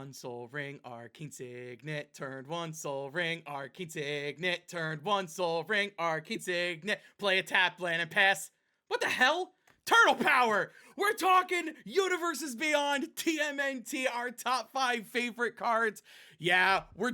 one soul ring, arcane signet, turned one soul ring, arcane signet, turned one soul ring, arcane signet, play a tap, land, and pass. What the hell? Turtle power! We're talking Universes Beyond, TMNT, our top 5 favorite cards. Yeah, we're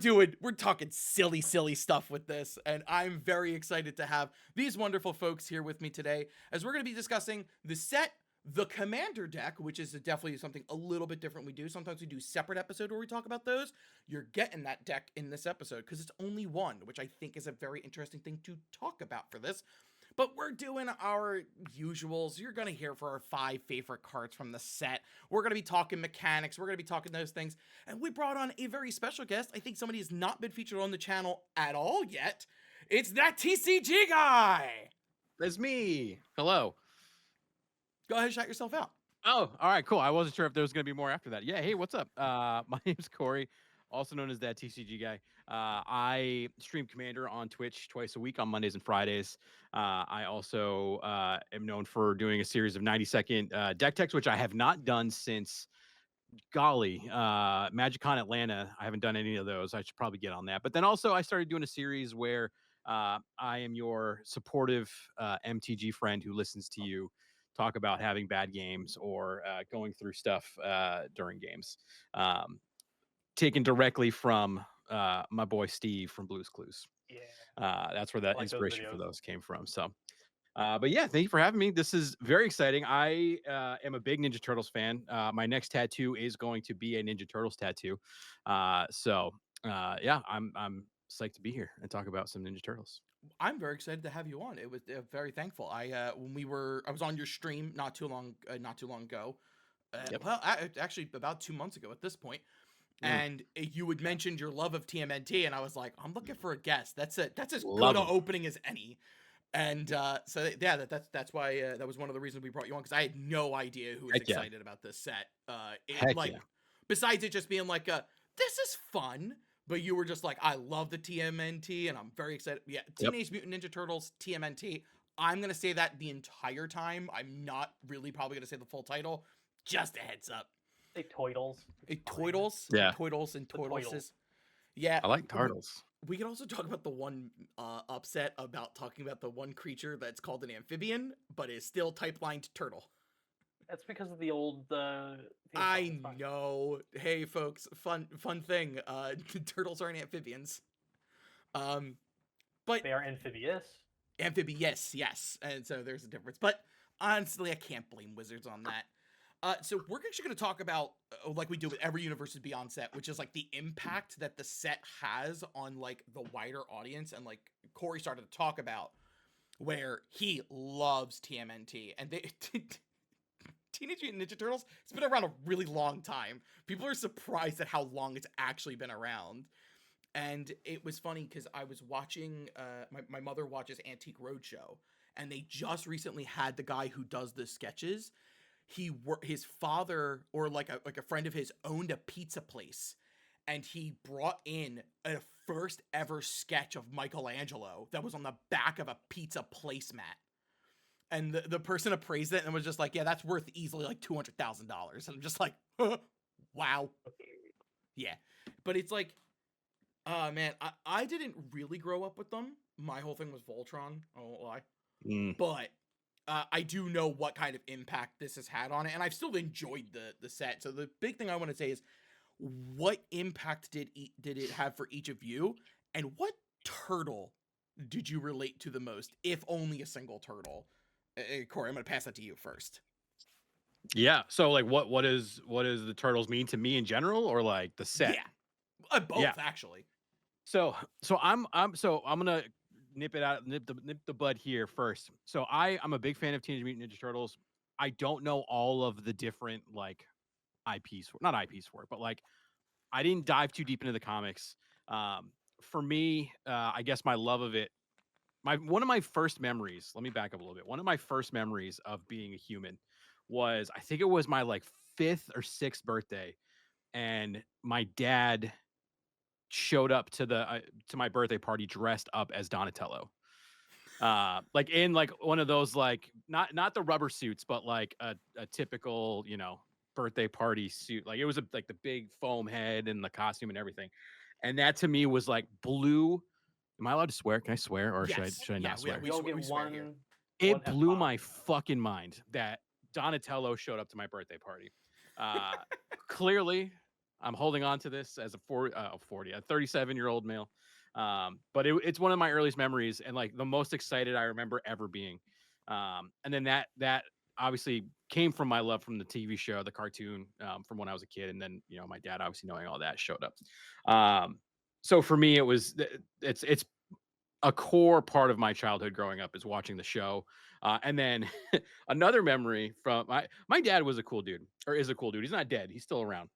talking silly stuff with this, and I'm very excited to have these wonderful folks here with me today, as we're going to be discussing the set, the Commander deck, which is definitely something a little bit different we do. Sometimes we do separate episode where we talk about those. You're getting that deck in this episode because it's only one, which I think is a very interesting thing to talk about for this. But we're doing our usuals. You're going to hear for our 5 favorite cards from the set. We're going to be talking mechanics. We're going to be talking those things. And we brought on a very special guest. I think somebody has not been featured on the channel at all yet. It's ThatTCGGuy. That's me. Hello. Go ahead and shout yourself out. Oh, all right, cool. I wasn't sure if there was going to be more after that. Yeah, hey, what's up? My name's Corey, also known as ThatTCGGuy. I stream Commander on Twitch twice a week on Mondays and Fridays. I also am known for doing a series of 90-second deck techs, which I have not done since, golly, MagicCon Atlanta. I haven't done any of those. I should probably get on that. But then also I started doing a series where I am your supportive MTG friend who listens to you talk about having bad games or going through stuff during games. Taken directly from my boy Steve from Blue's Clues. Yeah. That's where that like inspiration for those came from. So, but yeah, thank you for having me. This is very exciting. I am a big Ninja Turtles fan. My next tattoo is going to be a Ninja Turtles tattoo. Yeah, I'm psyched to be here and talk about some Ninja Turtles. I'm very excited to have you on. It was very thankful. I was on your stream not too long ago. Yep. Well, actually about 2 months ago at this point. And you had mentioned your love of TMNT, and I was like, I'm looking for a guest. That's as good an opening as any. And so yeah, that's why that was one of the reasons we brought you on, because I had no idea who was excited about this set. Besides it just being like this is fun. But you were just like, I love the TMNT, and I'm very excited. Yeah, Teenage Mutant Ninja Turtles, TMNT. I'm going to say that the entire time. I'm not really probably going to say the full title. Just a heads up. Say Toidles. Toidles? Yeah. Toidles and Toidles. Yeah. I like Turtles. We could also talk about the one upset about talking about the one creature that's called an amphibian, but is still type-lined turtle. That's because of the old. I know. Hey, folks, fun thing. Turtles aren't amphibians. But they are amphibious. Amphibious, yes. And so there's a difference. But honestly, I can't blame Wizards on that. So we're actually going to talk about, like we do with every Universes Beyond set, which is like the impact that the set has on like the wider audience, and like Corey started to talk about, where he loves TMNT, and they. Teenage Mutant Ninja Turtles, it's been around a really long time. People are surprised at how long it's actually been around. And it was funny because I was watching, my mother watches Antique Roadshow, and they just recently had the guy who does the sketches. His father, or like a friend of his, owned a pizza place, and he brought in a first ever sketch of Michelangelo that was on the back of a pizza placemat. And the person appraised it and was just like, yeah, that's worth easily like $200,000. And I'm just like, wow. Yeah. But it's like, man, I didn't really grow up with them. My whole thing was Voltron. I won't lie. But I do know what kind of impact this has had on it. And I've still enjoyed the set. So the big thing I want to say is, what impact did it have for each of you? And what turtle did you relate to the most, if only a single turtle? Corey, I'm going to pass that to you first. Yeah. So like what does the Turtles mean to me in general, or like the set? Yeah. Both, actually. So I'm going to nip the bud here first. So I'm a big fan of Teenage Mutant Ninja Turtles. I don't know all of the different like IPs, not IPs for it, but like I didn't dive too deep into the comics. For me, I guess my love of it, one of my first memories, let me back up a little bit. One of my first memories of being a human was, I think it was my like 5th or 6th birthday, and my dad showed up to my birthday party dressed up as Donatello. Like in like one of those, like not the rubber suits, but like a typical, birthday party suit. Like it was like the big foam head and the costume and everything. And that to me was like blew. Am I allowed to swear? Can I swear or Yes. should I not swear? We all get we swear here. one It blew F-bomb. my fucking mind that Donatello showed up to my birthday party. Clearly, I'm holding on to this as a 37-year-old male. But it's one of my earliest memories and like the most excited I remember ever being. And then that obviously came from my love from the TV show, the cartoon, from when I was a kid. And then, my dad obviously knowing all that showed up. So for me, it's a core part of my childhood growing up is watching the show. And then another memory from my dad was a cool dude, or is a cool dude. He's not dead. He's still around.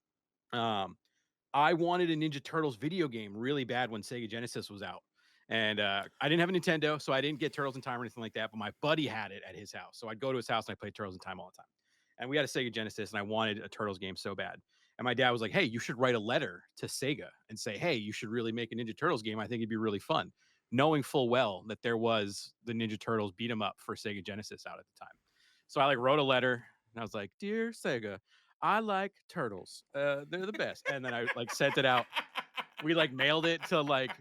I wanted a Ninja Turtles video game really bad when Sega Genesis was out. And I didn't have a Nintendo, so I didn't get Turtles in Time or anything like that. But my buddy had it at his house. So I'd go to his house and I played Turtles in Time all the time. And we had a Sega Genesis and I wanted a Turtles game so bad. And my dad was like, hey, you should write a letter to Sega and say, hey, you should really make a Ninja Turtles game. I think it'd be really fun. Knowing full well that there was the Ninja Turtles beat 'em up for Sega Genesis out at the time. So I like wrote a letter and I was like, dear Sega, I like turtles. They're the best. And then I like sent it out. We like mailed it to like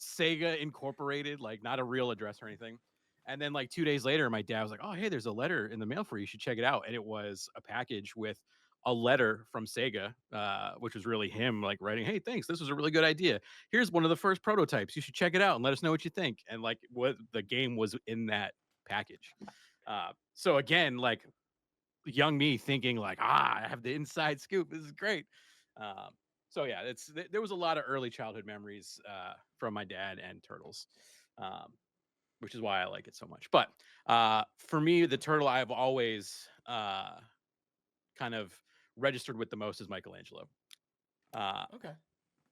Sega Incorporated, like not a real address or anything. And then like 2 days later, my dad was like, oh, hey, there's a letter in the mail for you. You should check it out. And it was a package with a letter from Sega, which was really him like writing, hey, thanks. This was a really good idea. Here's one of the first prototypes. You should check it out and let us know what you think. And like what the game was in that package. So again, like young me thinking like, I have the inside scoop. This is great. So yeah, there was a lot of early childhood memories from my dad and Turtles, which is why I like it so much. But for me, the turtle I've always kind of registered with the most is Michelangelo. Okay.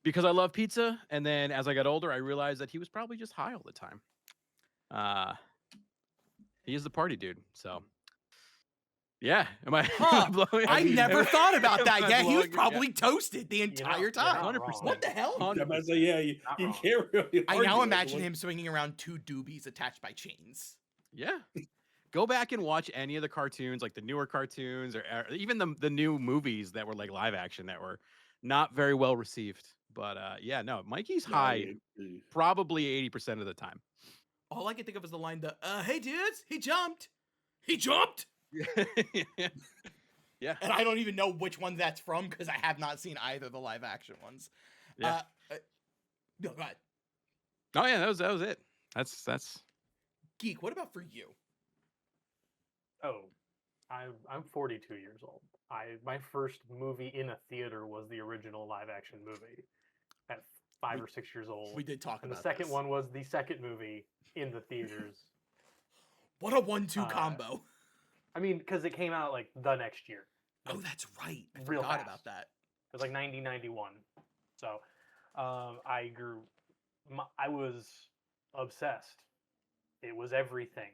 Because I love pizza, and then as I got older, I realized that he was probably just high all the time. He is the party dude, so. Yeah, am I? Huh. blowing? I never thought about that. Am I Yeah, he was blowing- probably toasted the entire you're time. not 100%. wrong. What the hell? 100%. So yeah, you Not wrong. can't really. I argue now with imagine it. him swinging around two doobies attached by chains. Yeah. Go back and watch any of the cartoons, like the newer cartoons, or even the new movies that were like live action that were not very well received. But yeah, no, Mikey's No, high yeah. probably 80% of the time. All I can think of is the line, hey dudes, he jumped. He jumped. Yeah. And I don't even know which one that's from because I have not seen either of the live action ones. Yeah. No, go ahead. Oh yeah, that was it. That's Geek, what about for you? Oh, I'm 42 years old. My first movie in a theater was the original live action movie at 5 or 6 years old. We did talk and about the second this. one was the second movie in the theaters. What a 1-2 combo. I mean, because it came out like the next year. Oh, that's right. I real forgot fast. about that. It was like 1991. So I was obsessed. It was everything.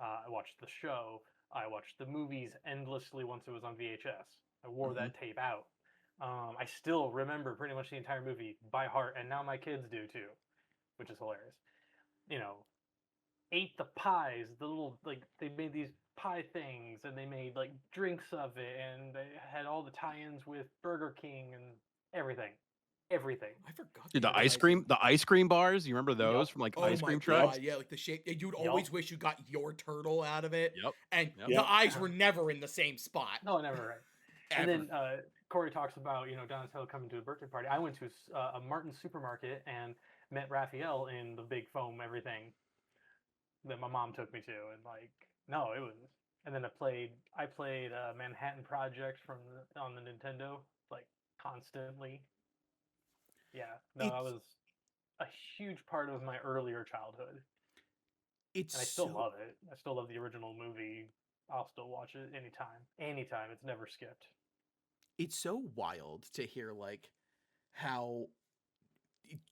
I watched the show. I watched the movies endlessly once it was on VHS. I wore that tape out. I still remember pretty much the entire movie by heart, and now my kids do too, which is hilarious. Ate the pies, the little, like, they made these pie things, and they made, like, drinks of it, and they had all the tie-ins with Burger King and everything. Everything. I forgot. Dude, they the had ice cream bars. You remember those from like Oh ice my cream God, trucks? yeah, like the shape. You'd always wish you got your turtle out of it. Yep. And Yep. the eyes were never in the same spot. No, never right. Ever. And then Corey talks about, Donatello coming to a birthday party. I went to a Martin supermarket and met Raphael in the big foam everything that my mom took me to, and it was. And then I played Manhattan Project on the Nintendo constantly. Yeah, no, that was a huge part of my earlier childhood. And I still love it. I still love the original movie. I'll still watch it anytime. Anytime. It's never skipped. It's so wild to hear how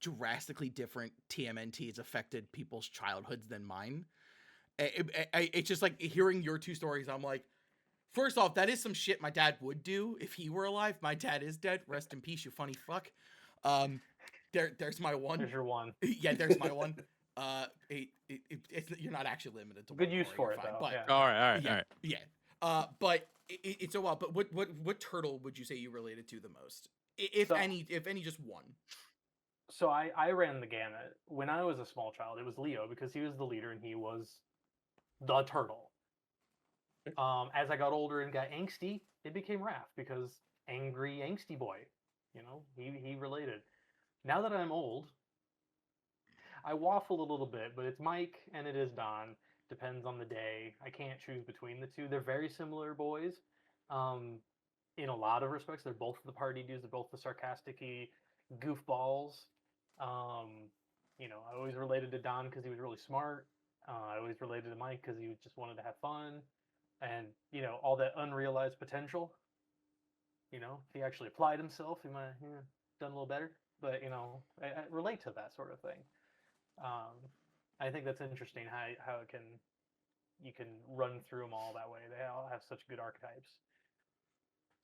drastically different TMNT has affected people's childhoods than mine. It's just like hearing your two stories. I'm like, first off, that is some shit my dad would do if he were alive. My dad is dead. Rest in peace, you funny fuck. There's my one. There's your one. Yeah, there's my one. You're not actually limited to Good one, use Corey, for you're it, fine, though. but Yeah. All right. yeah. But It's so wild. But what turtle would you say you related to the most, if So, any, just one? so I ran the gamut. When I was a small child, it was Leo because he was the leader and he was the turtle. As I got older and got angsty, it became Raph because angry, angsty boy. You know, he related. Now that I'm old, I waffle a little bit, but it's Mike and it is Don. Depends on the day. I can't choose between the two. They're very similar boys. Um, in a lot of respects, they're both the party dudes. They're both the sarcastic goofballs. Um, I always related to Don because he was really smart. I always related to Mike because he just wanted to have fun, and all that unrealized potential. If he actually applied himself, he might have done a little better. But I relate to that sort of thing. Um, I think that's interesting how you can run through them all that way. They all have such good archetypes.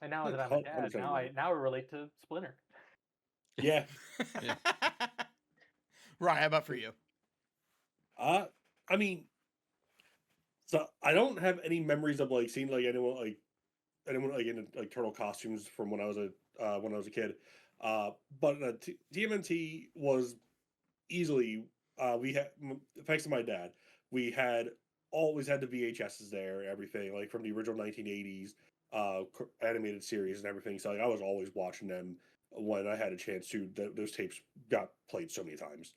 And now that I'm a dad, 100% agree. now I relate to Splinter. Yeah. Yeah. Right. How about for you? I mean, so I don't have any memories of like seeing like anyone like in like turtle costumes from when I was a kid. But TMNT was easily we had thanks to my dad, we had always had the VHSs there, everything like from the original 1980s animated series and everything. So like, I was always watching them when I had a chance to. Those tapes got played so many times.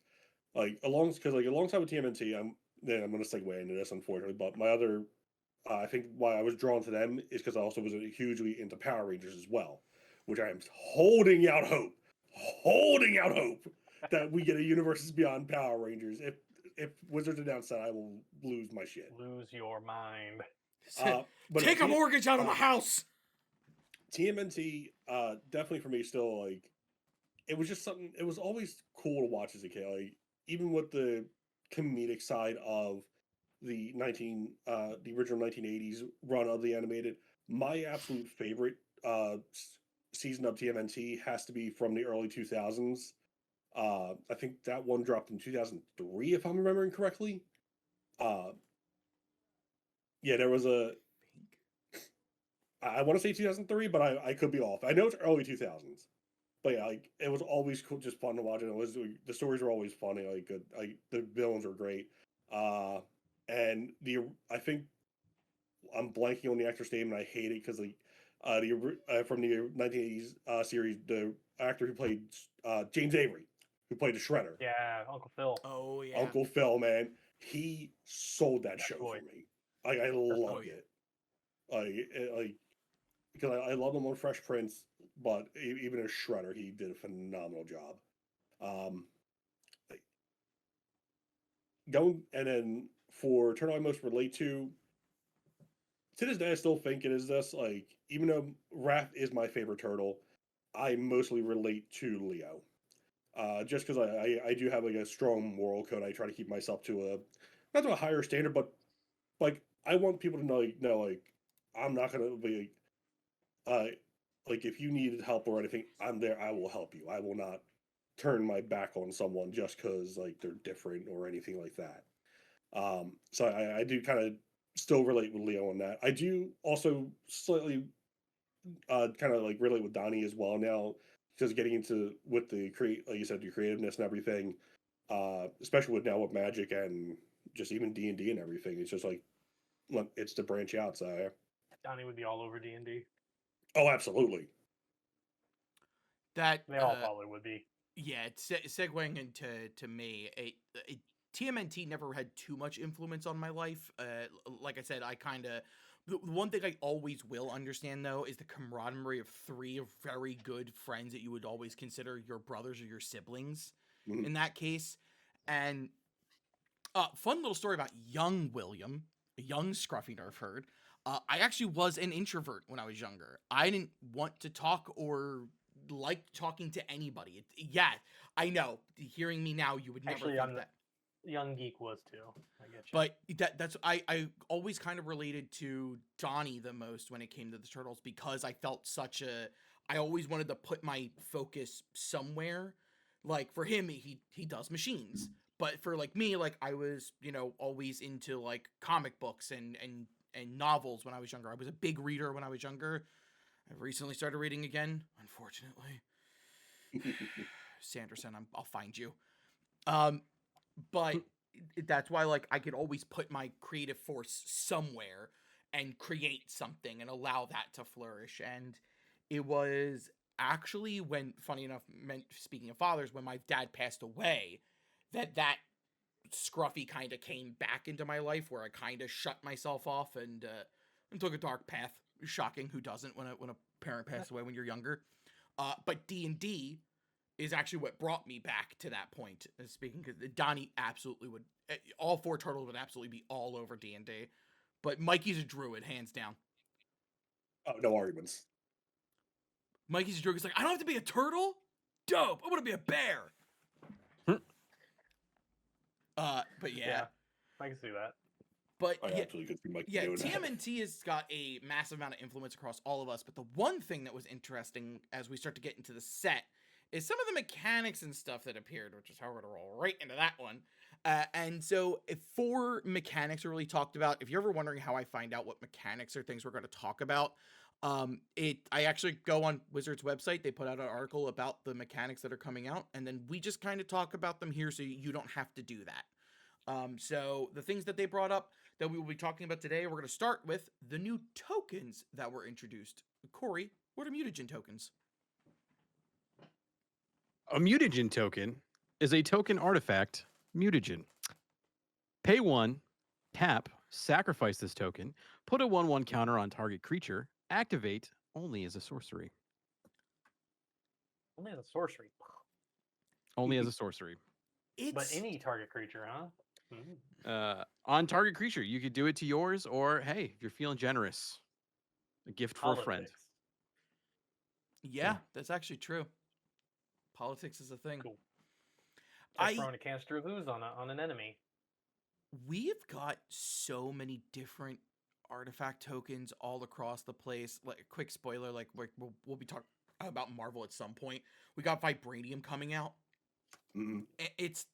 Like alongside with TMNT, I'm going to segue into this unfortunately, but my other I think why I was drawn to them is because I also was hugely into Power Rangers as well, which I am holding out hope that we get a Universes Beyond Power Rangers. If Wizards announce that, I will lose my shit. Lose your mind. But Take a mortgage out of my house. TMNT, definitely for me, still like it was just something. It was always cool to watch as a kid. Like even with the comedic side of the original 1980s run of the animated, my absolute favorite season of TMNT has to be from the early 2000s. I think that one dropped in 2003, if I'm remembering correctly. Uh, yeah, there was I want to say 2003, but I could be off. I know it's early 2000s. But yeah, like it was always cool, just fun to watch. And the stories were always funny. Like good, like the villains were great. Uh, and I think I'm blanking on the actor's name, and I hate it because from the 1980s series, the actor who played James Avery, who played the Shredder, Yeah, Uncle Phil. Oh yeah. Uncle Phil, man, he sold that show boy. for me. I loved it. Like because I love him on Fresh Prince, but even as Shredder, he did a phenomenal job. Like, going and then for turtle I most relate to this day, I still think it is this. Like, even though Raph is my favorite turtle, I mostly relate to Leo. Just because I do have like a strong moral code. I try to keep myself to not to a higher standard, but like I want people to know like I'm not gonna be like if you need help or anything, I'm there. I will help you. I will not turn my back on someone just because like they're different or anything like that. So I do kind of still relate with Leo on that. I do also slightly kind of like relate with Donnie as well now, because getting into with the like you said, the creativeness and everything, especially with now with Magic and just even D&D and everything. It's just like it's to branch out. So Donnie would be all over D&D. oh, absolutely. That They all probably would be. yeah, segueing into me, TMNT never had too much influence on my life. Like I said, I kind of the one thing I always will understand though is the camaraderie of three very good friends that you would always consider your brothers or your siblings Mhm. in that case. And fun little story about young William, a young scruffy nerf herd. I actually was an introvert when I was younger. I didn't want to talk or like talking to anybody. Yeah, I know. Hearing me now, you would never Actually, think that. Young Geek was too. I get you. But that's I always kind of related to Donnie the most when it came to the turtles because I felt I always wanted to put my focus somewhere. Like for him, he does machines. But for like me, like I was, always into like comic books and and novels when I was younger. I was a big reader when I was younger. I've recently started reading again, unfortunately. Sanderson, I'll find you. But that's why, like, I could always put my creative force somewhere and create something and allow that to flourish. And it was actually when, funny enough, speaking of fathers, when my dad passed away, that scruffy kind of came back into my life, where I kind of shut myself off and took a dark path. Shocking, who doesn't when a parent passes away when you're younger? But D&D is actually what brought me back to that point. Speaking, because Donnie absolutely would, all 4 turtles would absolutely be all over D&D. But Mikey's a druid, hands down. Oh, no arguments. Mikey's a druid. He's like, I don't have to be a turtle? Dope. I want to be a bear. But yeah. I can see that. But I yeah, absolutely could see Mike yeah, doing that. TMNT has got a massive amount of influence across all of us. But the one thing that was interesting as we start to get into the set is some of the mechanics and stuff that appeared, which is how we're going to roll right into that one. And so if 4 mechanics are really talked about. If you're ever wondering how I find out what mechanics or things we're going to talk about, I actually go on Wizards website. They put out an article about the mechanics that are coming out, and then we just kind of talk about them here so you don't have to do that. So the things that they brought up that we will be talking about today, we're going to start with the new tokens that were introduced. Corey, what are mutagen tokens? A mutagen token is a token artifact mutagen. Pay 1, tap, sacrifice this token, put a 1/1 counter on target creature, activate only as a sorcery. Only as a sorcery. Only as a sorcery. But any target creature, huh? On target creature, you could do it to yours, or hey, if you're feeling generous, a gift for a friend. Politics. Yeah, that's actually true. Politics is a thing. Cool. Just throwing a canister of ooze on an enemy. We've got so many different artifact tokens all across the place. Like, quick spoiler, like we'll be talking about Marvel at some point. We got Vibranium coming out. It's,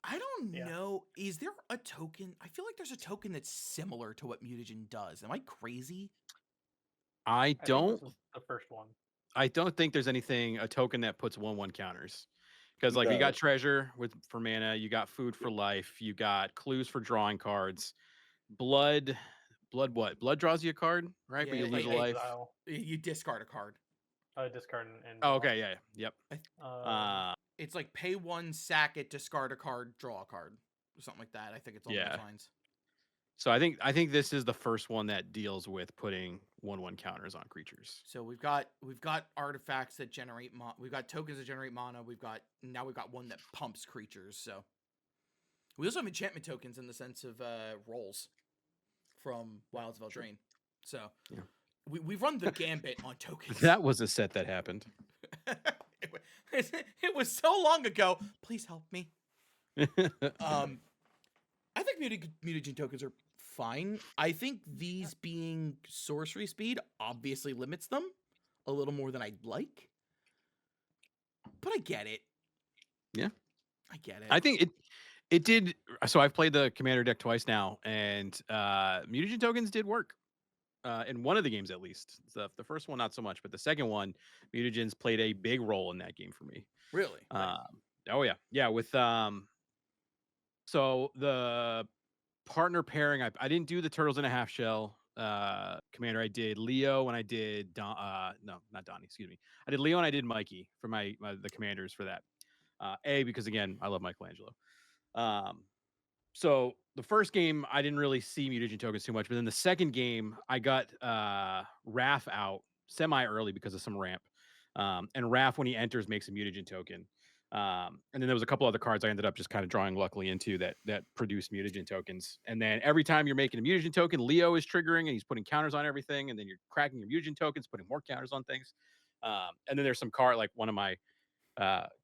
I don't know. Is there a token? I feel like there's a token that's similar to what mutagen does. Am I crazy? I don't. Think this is the first one. I don't think there's a token that puts 1/1 counters. Because like you got treasure for mana, you got food for life, you got clues for drawing cards, blood what? Blood draws you a card, right? But you lose a life. Exile. You discard a card. Discard and Oh, okay, yeah, yep. It's like pay 1, sack it, discard a card, draw a card, or something like that. I think it's all those lines. So I think this is the first one that deals with putting 1/1 counters on creatures. So we've got artifacts that generate we've got tokens that generate mana. We've got one that pumps creatures. So we also have enchantment tokens in the sense of rolls from Wilds of Eldraine. So we've run the gambit on tokens. That was a set that happened. It was so long ago. Please help me. I think mutagen tokens are fine. I think these being sorcery speed obviously limits them a little more than I'd like. But I get it. Yeah. I get it. I think it did. So I've played the Commander deck twice now, and mutagen tokens did work. In one of the games, at least. The first one, not so much, but the second one, mutagens played a big role in that game for me. Really? Oh yeah. With so the partner pairing, I didn't do the Turtles in a Half Shell Commander. I did Leo and I did no, not Donnie. Excuse me. I did Leo and I did Mikey for the commanders for that. Because again, I love Michelangelo. So the first game, I didn't really see mutagen tokens too much, but then the second game, I got Raph out semi-early because of some ramp. And Raph, when he enters, makes a mutagen token. And then there was a couple other cards I ended up just kind of drawing luckily into that produce mutagen tokens. And then every time you're making a mutagen token, Leo is triggering and he's putting counters on everything. And then you're cracking your mutagen tokens, putting more counters on things. And then there's some card, like one of my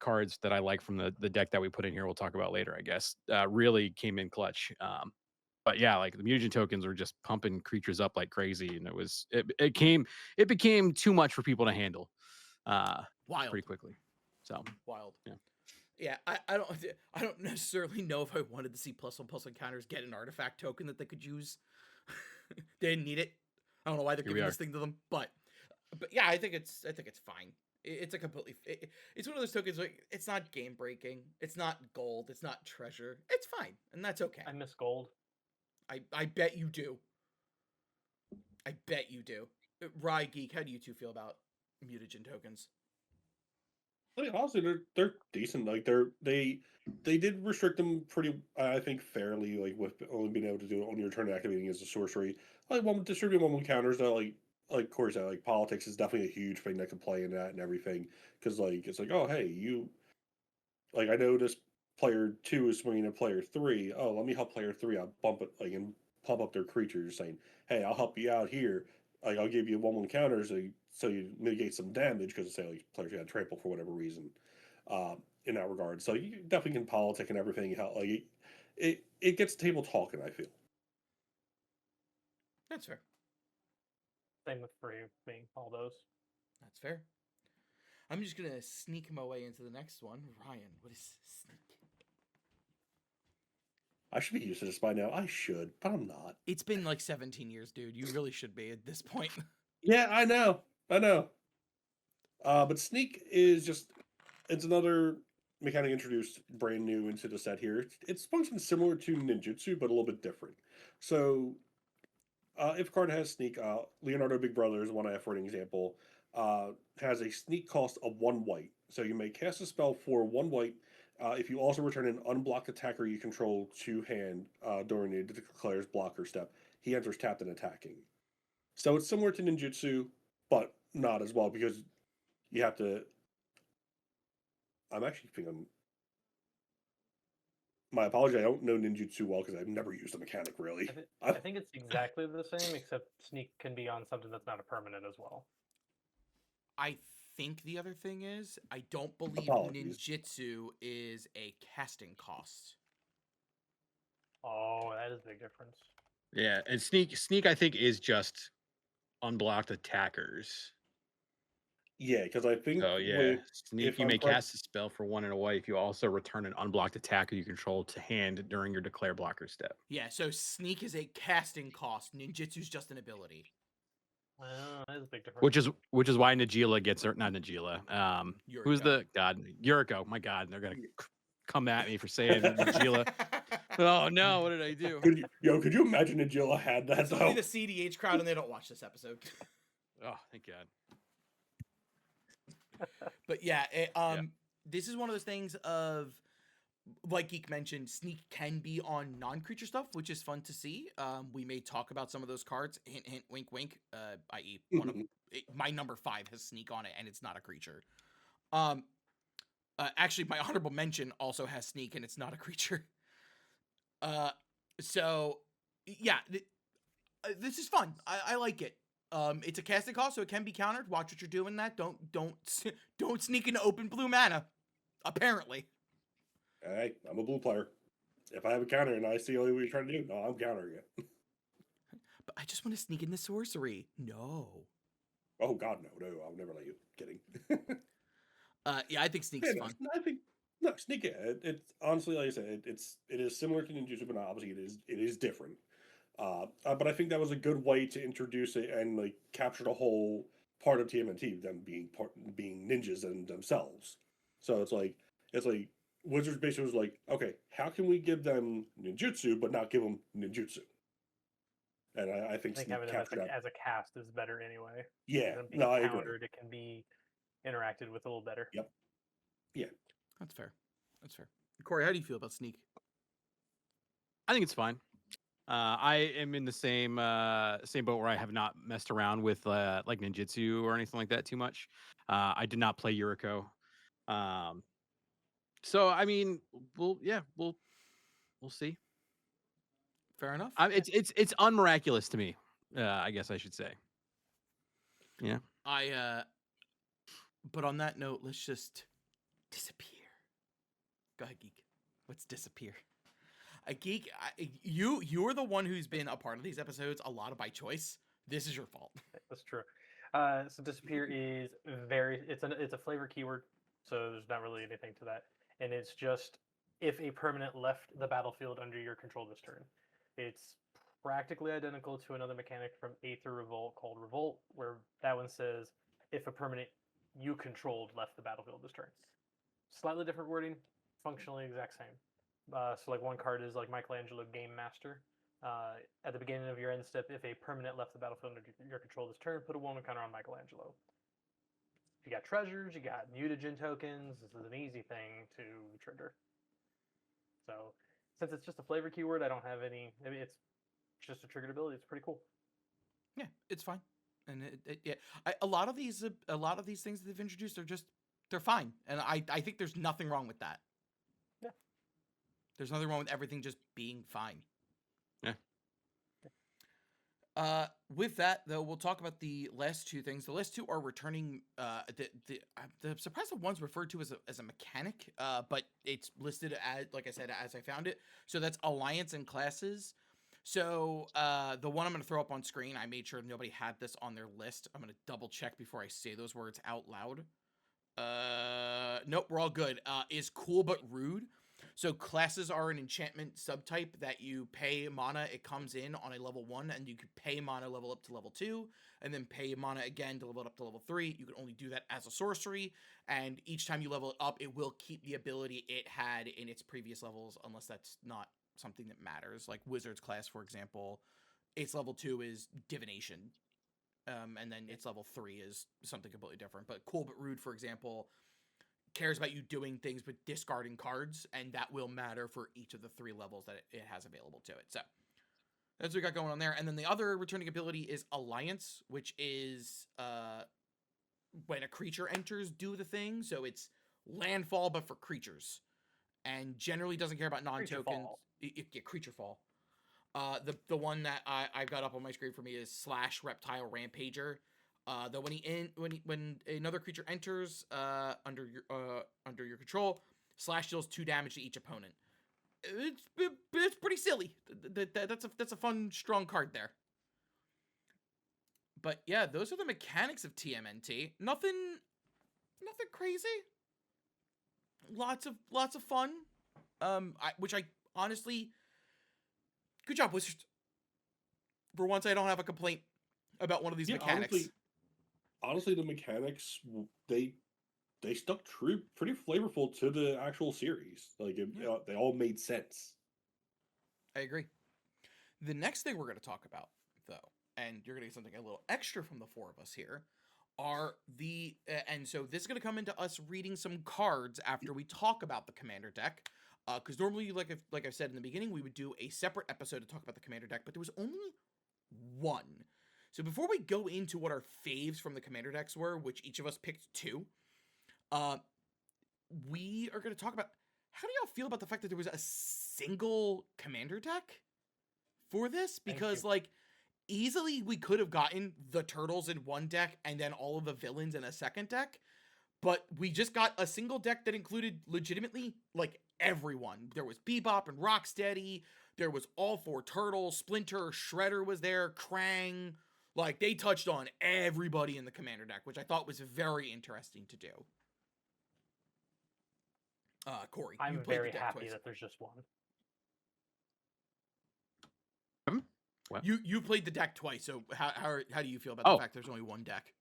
cards that I like from the deck that we put in here, we'll talk about later, I guess, really came in clutch. But yeah, like the mutagen tokens were just pumping creatures up like crazy, and it became too much for people to handle pretty quickly. So wild. Yeah. I don't necessarily know if I wanted to see +1/+1 counters get an artifact token that they could use. They didn't need it. I don't know why they're Here we giving are. this thing to them, but yeah, I think it's fine. It's a completely it's one of those tokens like it's not game breaking, it's not gold, it's not treasure. It's fine, and that's okay. I miss gold. I bet you do. I bet you do. Rye Geek, how do you two feel about mutagen tokens? Like, honestly, they're decent. Like they did restrict them pretty, I think, fairly. Like with only being able to do it on your turn activating as a sorcery. Like one distributing one counters that like of course like politics is definitely a huge thing that can play in that and everything. Because like it's like, oh hey, you like I know this player 2 is swinging at player 3. Oh, let me help player 3. I'll bump it like and pump up their creatures, saying, hey, I'll help you out here. Like I'll give you 1/1 counters so you mitigate some damage because say like players got trample for whatever reason. In that regard, so you definitely can politic and everything. How like it gets the table talking. I feel. That's fair. Same with free being all those. That's fair. I'm just gonna sneak my way into the next one. Ryan, what is sneak? I should be used to this by now. I should, but I'm not. It's been like 17 years, dude. You really should be at this point. Yeah, I know. But sneak is just it's another mechanic introduced brand new into the set here. It's functions similar to ninjutsu, but a little bit different. So if a card has sneak, Leonardo Big Brother is one I have for an example. Has a sneak cost of 1 white. So you may cast a spell for 1 white. If you also return an unblocked attacker you control to hand during the declares blocker step, he enters tapped and attacking. So it's similar to ninjutsu, but not as well because you have to. I'm actually thinking. My apology, I don't know ninjutsu well because I've never used the mechanic really. I think it's exactly the same, except sneak can be on something that's not a permanent as well. I think the other thing is I don't believe Apologies. ninjutsu is a casting cost. Oh, that is a big difference. Yeah, and sneak I think is just unblocked attackers. Yeah, because I think So yeah, with sneak if you I'm may correct, cast a spell for 1 and a white if you also return an unblocked attacker you control to hand during your declare blocker step. Yeah, so sneak is a casting cost. Ninjutsu's just an ability. Well, that is a big difference. Which is why Najila gets her not Najila. Who's Yuriko. the god? Yuriko. My god, they're gonna come at me for saying Najila. Oh no, what did I do? could you imagine if Jilla had that? This will be the CDH crowd, and they don't watch this episode. Oh, thank God. But yeah, this is one of those things of, like Geek mentioned, sneak can be on non-creature stuff, which is fun to see. We may talk about some of those cards. Hint, hint, wink, wink. I.e., one of my number 5 has sneak on it, and it's not a creature. Actually, my honorable mention also has sneak, and it's not a creature. So yeah, this is fun. I like it. It's a casting cost, so it can be countered. Watch what you're doing. That don't sneak into open blue mana. Apparently. Hey, I'm a blue player. If I have a counter and I see what you're trying to do, no, I'm countering it. But I just want to sneak in the sorcery. No. Oh God, no, I'll never let you. Kidding. Yeah, I think sneak's fun. I think no sneak. Yeah, it's honestly like I said, it is similar to ninjutsu, but obviously it is different. But I think that was a good way to introduce it and like capture the whole part of TMNT, them being ninjas and themselves. So it's like Wizards basically was like, okay, how can we give them ninjutsu but not give them ninjutsu? And I think I think having them as a cast is better anyway. Yeah, Than being no, I agree. countered, it can be interacted with a little better. Yep. Yeah. That's fair. That's fair. Corey, how do you feel about sneak? I think it's fine. I am in the same boat where I have not messed around with like ninjutsu or anything like that too much. I did not play Yuriko. So I mean, we'll see. Fair enough. It's unmiraculous to me. I guess I should say. Yeah. But on that note, let's just disappear. Go ahead, Geek. Let's disappear. Geek, you're the one who's been a part of these episodes a lot of by choice. This is your fault. That's true. So disappear is it's a flavor keyword, so there's not really anything to that, and it's just if a permanent left the battlefield under your control this turn. It's practically identical to another mechanic from Aether Revolt called Revolt, where that one says if a permanent you controlled left the battlefield this turn. Slightly different wording, functionally exact same. So like one card is like Michelangelo Game Master. At the beginning of your end step, if a permanent left the battlefield under your control this turn, put a woman counter on Michelangelo. If you got treasures, you got mutagen tokens. This is an easy thing to trigger. So since it's just a flavor keyword, I don't have any. I mean, it's just a triggered ability. It's pretty cool. Yeah, it's fine. And a lot of these things that they've introduced are just they're fine, and I think there's nothing wrong with that. Yeah, there's nothing wrong with everything just being fine. Yeah. With that though, we'll talk about the last two things. The last two are returning. The surprised one's referred to as a mechanic, but it's listed as, like I said, as I found it. So that's alliance and classes. So the one I'm going to throw up on screen, I made sure nobody had this on their list. I'm going to double check before I say those words out loud. Nope, we're all good. Is Cool But Rude. So classes are an enchantment subtype that you pay mana, it comes in on a level 1, and you could pay mana level up to level 2, and then pay mana again to level it up to level 3. You can only do that as a sorcery, and each time you level it up, it will keep the ability it had in its previous levels, unless that's not something that matters. Like Wizard's class, for example, its level 2 is Divination, and then its level 3 is something completely different. But Cool But Rude, for example, cares about you doing things with discarding cards, and that will matter for each of the 3 levels that it has available to it. So that's what we got going on there. And then the other returning ability is Alliance, which is when a creature enters, do the thing. So it's landfall, but for creatures, and generally doesn't care about non-tokens. Creature fall. The one that I've got up on my screen for me is / Reptile Rampager. That when another creature enters under your control, / deals 2 damage to each opponent. It's pretty silly. That's a fun, strong card there. But yeah, those are the mechanics of TMNT. Nothing crazy. Lots of fun. Which I honestly, good job, Wizards. For once, I don't have a complaint about one of these mechanics. Honestly, the mechanics, they stuck true, pretty flavorful to the actual series. Like they all made sense. I agree. The next thing we're going to talk about, though, and you're going to get something a little extra from the 4 of us here, are the and so this is going to come into us reading some cards after we talk about the commander deck. Because normally, like I said in the beginning, we would do a separate episode to talk about the commander deck, but there was only one. So before we go into what our faves from the commander decks were, which each of us picked 2, we are going to talk about how do y'all feel about the fact that there was a single commander deck for this? Because like easily we could have gotten the turtles in one deck and then all of the villains in a second deck, but we just got a single deck that included legitimately like everyone. There was Bebop and Rocksteady. There was all 4 turtles. Splinter, Shredder was there. Krang. Like, they touched on everybody in the commander deck, which I thought was very interesting to do. Corey, I'm you played very the deck happy twice. that there's just one. What? You played the deck twice, so how do you feel about the fact there's only one deck?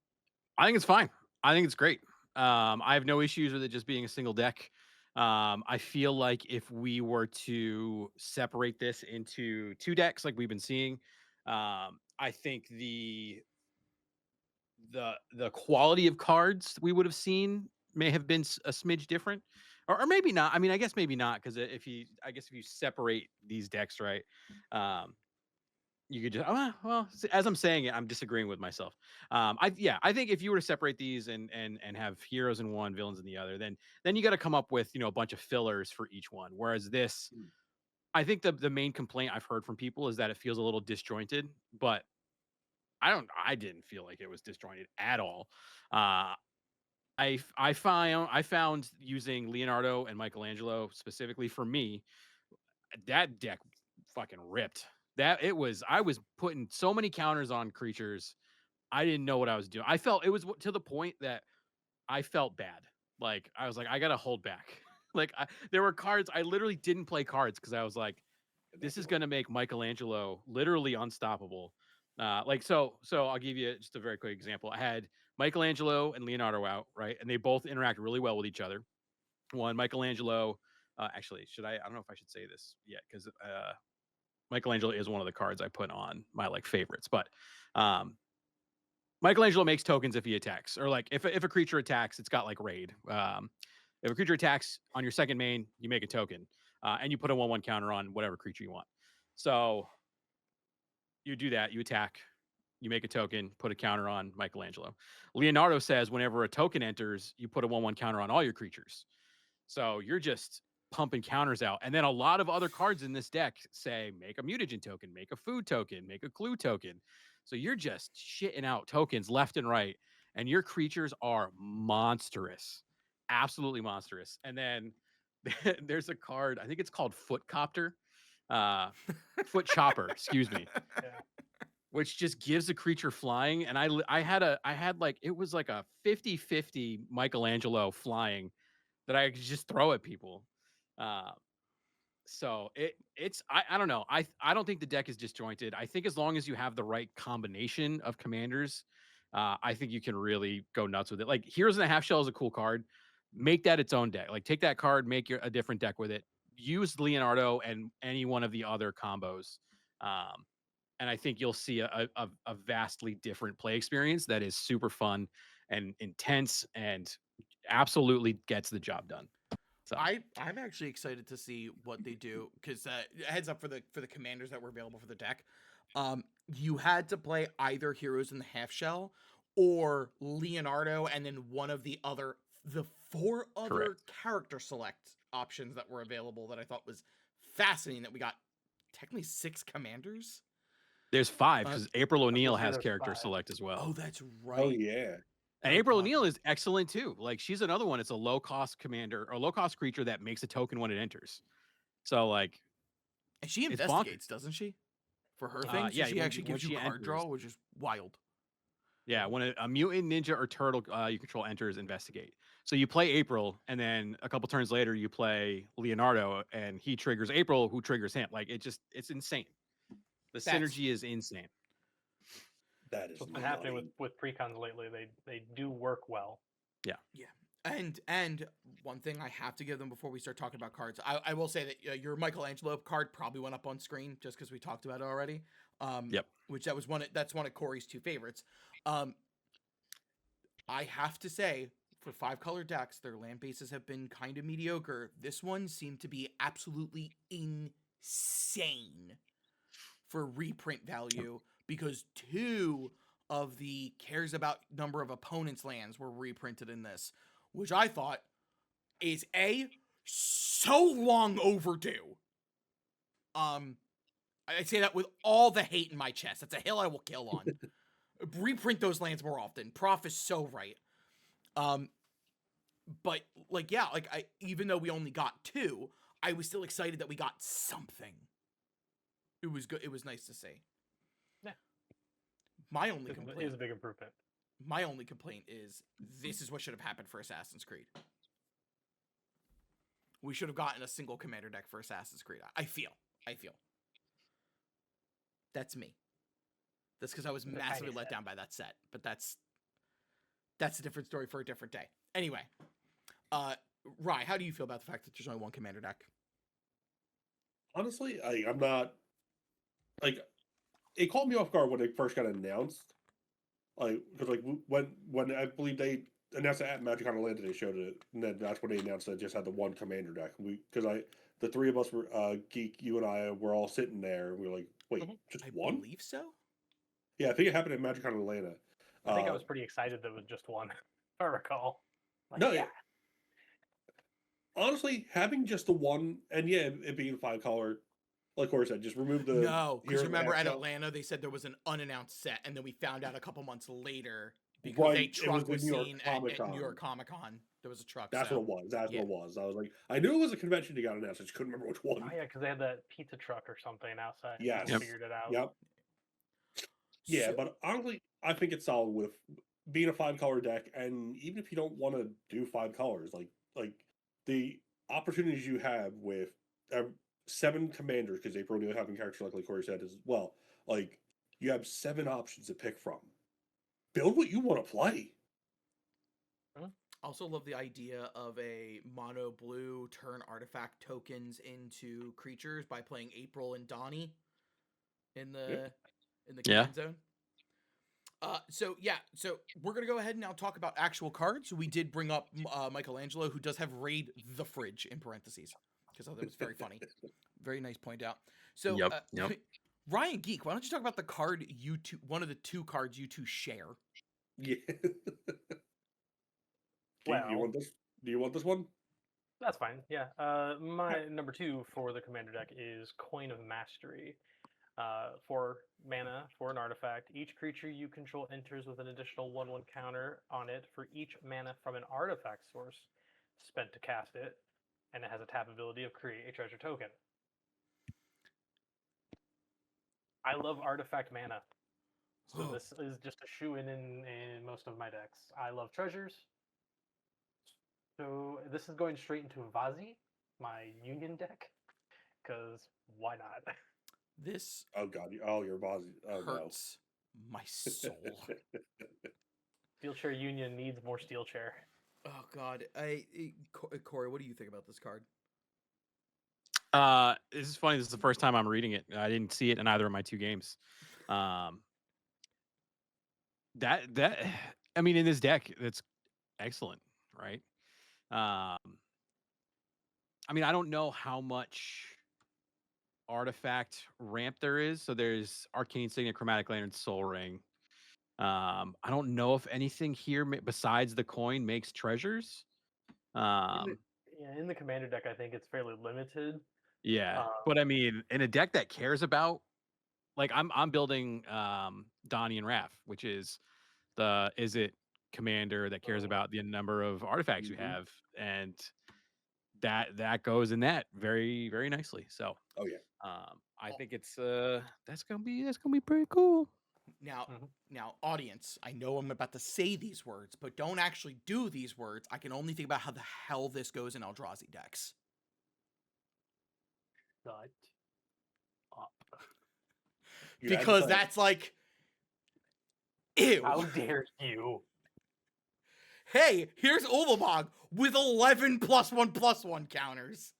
I think it's fine. I think it's great. I have no issues with it just being a single deck. I feel like if we were to separate this into 2 decks, like we've been seeing, I think the quality of cards we would have seen may have been a smidge different, or maybe not. I mean, I guess maybe not, because if you separate these decks, right, you could just as I'm saying it, I'm disagreeing with myself. I think if you were to separate these and have heroes in one, villains in the other, then you got to come up with a bunch of fillers for each one. Whereas this, I think the main complaint I've heard from people is that it feels a little disjointed, but I didn't feel like it was disjointed at all. I found using Leonardo and Michelangelo specifically for me, that deck fucking ripped. I was putting so many counters on creatures. I didn't know what I was doing. I felt it was to the point that I felt bad. Like I was like, I gotta hold back. Like there were cards I literally didn't play cards because I was like, this is going to make Michelangelo literally unstoppable. So I'll give you just a very quick example. I had Michelangelo and Leonardo out, right? And they both interact really well with each other. One, Michelangelo, actually, I don't know if I should say this yet, because Michelangelo is one of the cards I put on my like favorites, but Michelangelo makes tokens if he attacks, or like if a creature attacks, it's got like raid. If a creature attacks on your second main, you make a token, and you put a 1/1 counter on whatever creature you want. So you do that, you attack, you make a token, put a counter on Michelangelo. Leonardo says whenever a token enters, you put a 1/1 counter on all your creatures. So you're just pumping counters out. And then a lot of other cards in this deck say make a mutagen token, make a food token, make a clue token. So you're just shitting out tokens left and right. And your creatures are monstrous, absolutely monstrous. And then there's a card, I think it's called Foot Copter, Foot Chopper, excuse me, Yeah. which just gives a creature flying. And I had like, it was like a 50-50 Michelangelo flying that I could just throw at people. So I don't know. I don't think the deck is disjointed. I think as long as you have the right combination of commanders, I think you can really go nuts with it. Like Heroes in the Half Shell is a cool card. Make that its own deck. Like take that card, make a different deck with it. Use Leonardo and any one of the other combos. And I think you'll see a vastly different play experience that is super fun and intense and absolutely gets the job done. So I'm actually excited to see what they do, because heads up for the commanders that were available for the deck. You had to play either Heroes in the Half Shell or Leonardo, and then one of the 4 other Correct. character select options that were available that I thought was fascinating. That we got technically 6 commanders. There's 5 because April O'Neil say has there's character 5. select as well. Oh, that's right. Oh yeah. And Oh, April God. O'Neil is excellent too. Like she's another one. It's a low cost commander or low cost creature that makes a token when it enters. So like, And she it's investigates, doesn't she? For her things, yeah, she when- actually when gives you she card enters. draw, which is wild. Yeah, when a mutant ninja or turtle you control enters, investigate. So you play April, and then a couple turns later you play Leonardo, and he triggers April, who triggers him. Like it's insane. The synergy is insane. That is What's been happening nutty. with precons lately? They do work well. Yeah. And one thing I have to give them before we start talking about cards, I will say that your Michelangelo card probably went up on screen just because we talked about it already. Yep. Which that's one of Corey's 2 favorites. I have to say, for 5-color decks, their land bases have been kind of mediocre. This one seemed to be absolutely insane for reprint value, because 2 of the cares about number of opponents lands were reprinted in this, which I thought is so long overdue. I say that with all the hate in my chest. That's a hill I will kill on. Reprint those lands more often. Prof is so right. But like, yeah, like even though we only got 2, I was still excited that we got something. It was good. It was nice to see. Yeah. My only It complaint is a big improvement. My only complaint is this is what should have happened for Assassin's Creed. We should have gotten a single commander deck for Assassin's Creed. I feel. That's me. That's because I was massively let down by that set. But that's a different story for a different day. Anyway, Rye, how do you feel about the fact that there's only one commander deck? Honestly, I'm not like, it caught me off guard when it first got announced. Like, because like when I believe they announced it at Magic Atlanta, they showed it, and then that's when they announced that it just had the one commander deck. The 3 of us were Geek, you and I were all sitting there, and we were like, wait, just I one? believe so. Yeah, I think it happened at Magic Atlanta. I think I was pretty excited that it was just one, if I recall. Like, No, yeah. Honestly, having just the one, and yeah, it being 5-color, like Corey said, just remove the. No, because Hero remember at Half-Shell. Atlanta they said there was an unannounced set, and then we found out a couple months later because a truck was seen at New York Comic Con. There was a truck. That's so. what it was. That's what it was. I was like, I knew it was a convention that got announced. I just couldn't remember which one. Oh yeah, because they had that pizza truck or something outside. Yes. Yep. Figured it out. Yep. Yeah, So- but honestly, I think it's solid with being a 5-color deck, and even if you don't want to do 5 colors, like the opportunities you have with 7 commanders because they probably having characters like Corey said as well. Like you have 7 options to pick from. Build what you want to play. Also love the idea of a mono blue turn artifact tokens into creatures by playing April and Donnie in the command zone. So we're gonna go ahead and now talk about actual cards. We did bring up Michelangelo, who does have Raid the Fridge in parentheses because I thought it was very funny. Very nice point out. So Yep. Ryan Geek, why don't you talk about the card you two, one of the 2 cards you two share? Yeah. Well, do you want this one? That's fine. Yeah. My number 2 for the commander deck is Coin of Mastery. 4 mana for an artifact. Each creature you control enters with an additional 1/1 counter on it for each mana from an artifact source spent to cast it, and it has a tap ability of create a treasure token. I love artifact mana, so this is just a shoe-in in most of my decks. I love treasures, so this is going straight into Vazi, my Union deck, because why not? This Oh god, your boss. Oh hurts my soul. Steel Chair Union needs more Steel Chair. Oh god, Corey, what do you think about this card? This is funny. This is the first time I'm reading it. I didn't see it in either of my 2 games. That I mean, in this deck, that's excellent, right? I mean, I don't know how much artifact ramp there is. So there's Arcane Signet, Chromatic Lantern, Soul Ring. I don't know if anything here besides the coin makes treasures. In the commander deck, I think it's fairly limited. Yeah, but I mean, in a deck that cares about, like I'm building Donnie and Raph, which is the commander that cares about the number of artifacts you have, and that goes in that very, very nicely. So Oh yeah. I think it's that's gonna be pretty cool. Now, audience, I know I'm about to say these words, but don't actually do these words. I can only think about how the hell this goes in Eldrazi decks. Shut up. Because that's like, ew. How dare you? Hey, here's Ulamog with 11 +1/+1 counters.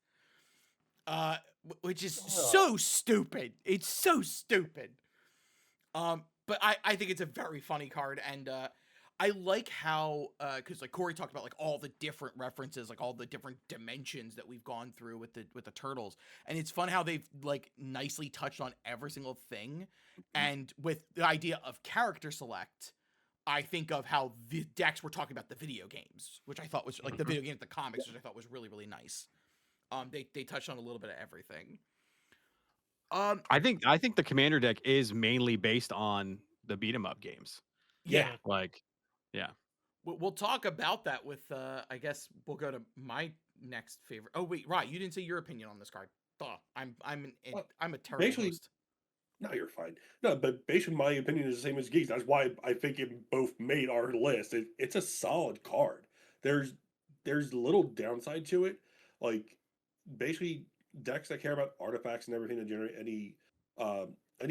Which is so stupid. It's so stupid. But I think it's a very funny card, and I like how because like Corey talked about like all the different references, like all the different dimensions that we've gone through with the turtles, and it's fun how they've like nicely touched on every single thing, and with the idea of character select, I think of how the decks were talking about the video games, which I thought was like the video games, the comics, which I thought was really, really nice. They touched on a little bit of everything. I think the commander deck is mainly based on the beat 'em up games. Yeah. Like, yeah. We'll talk about that with I guess we'll go to my next favorite. Oh wait, right, you didn't say your opinion on this card. Duh. I'm a terrible host. No, you're fine. No, but basically my opinion is the same as Geeks. That's why I think it both made our list. It's a solid card. There's little downside to it. Like basically decks that care about artifacts and everything that generate any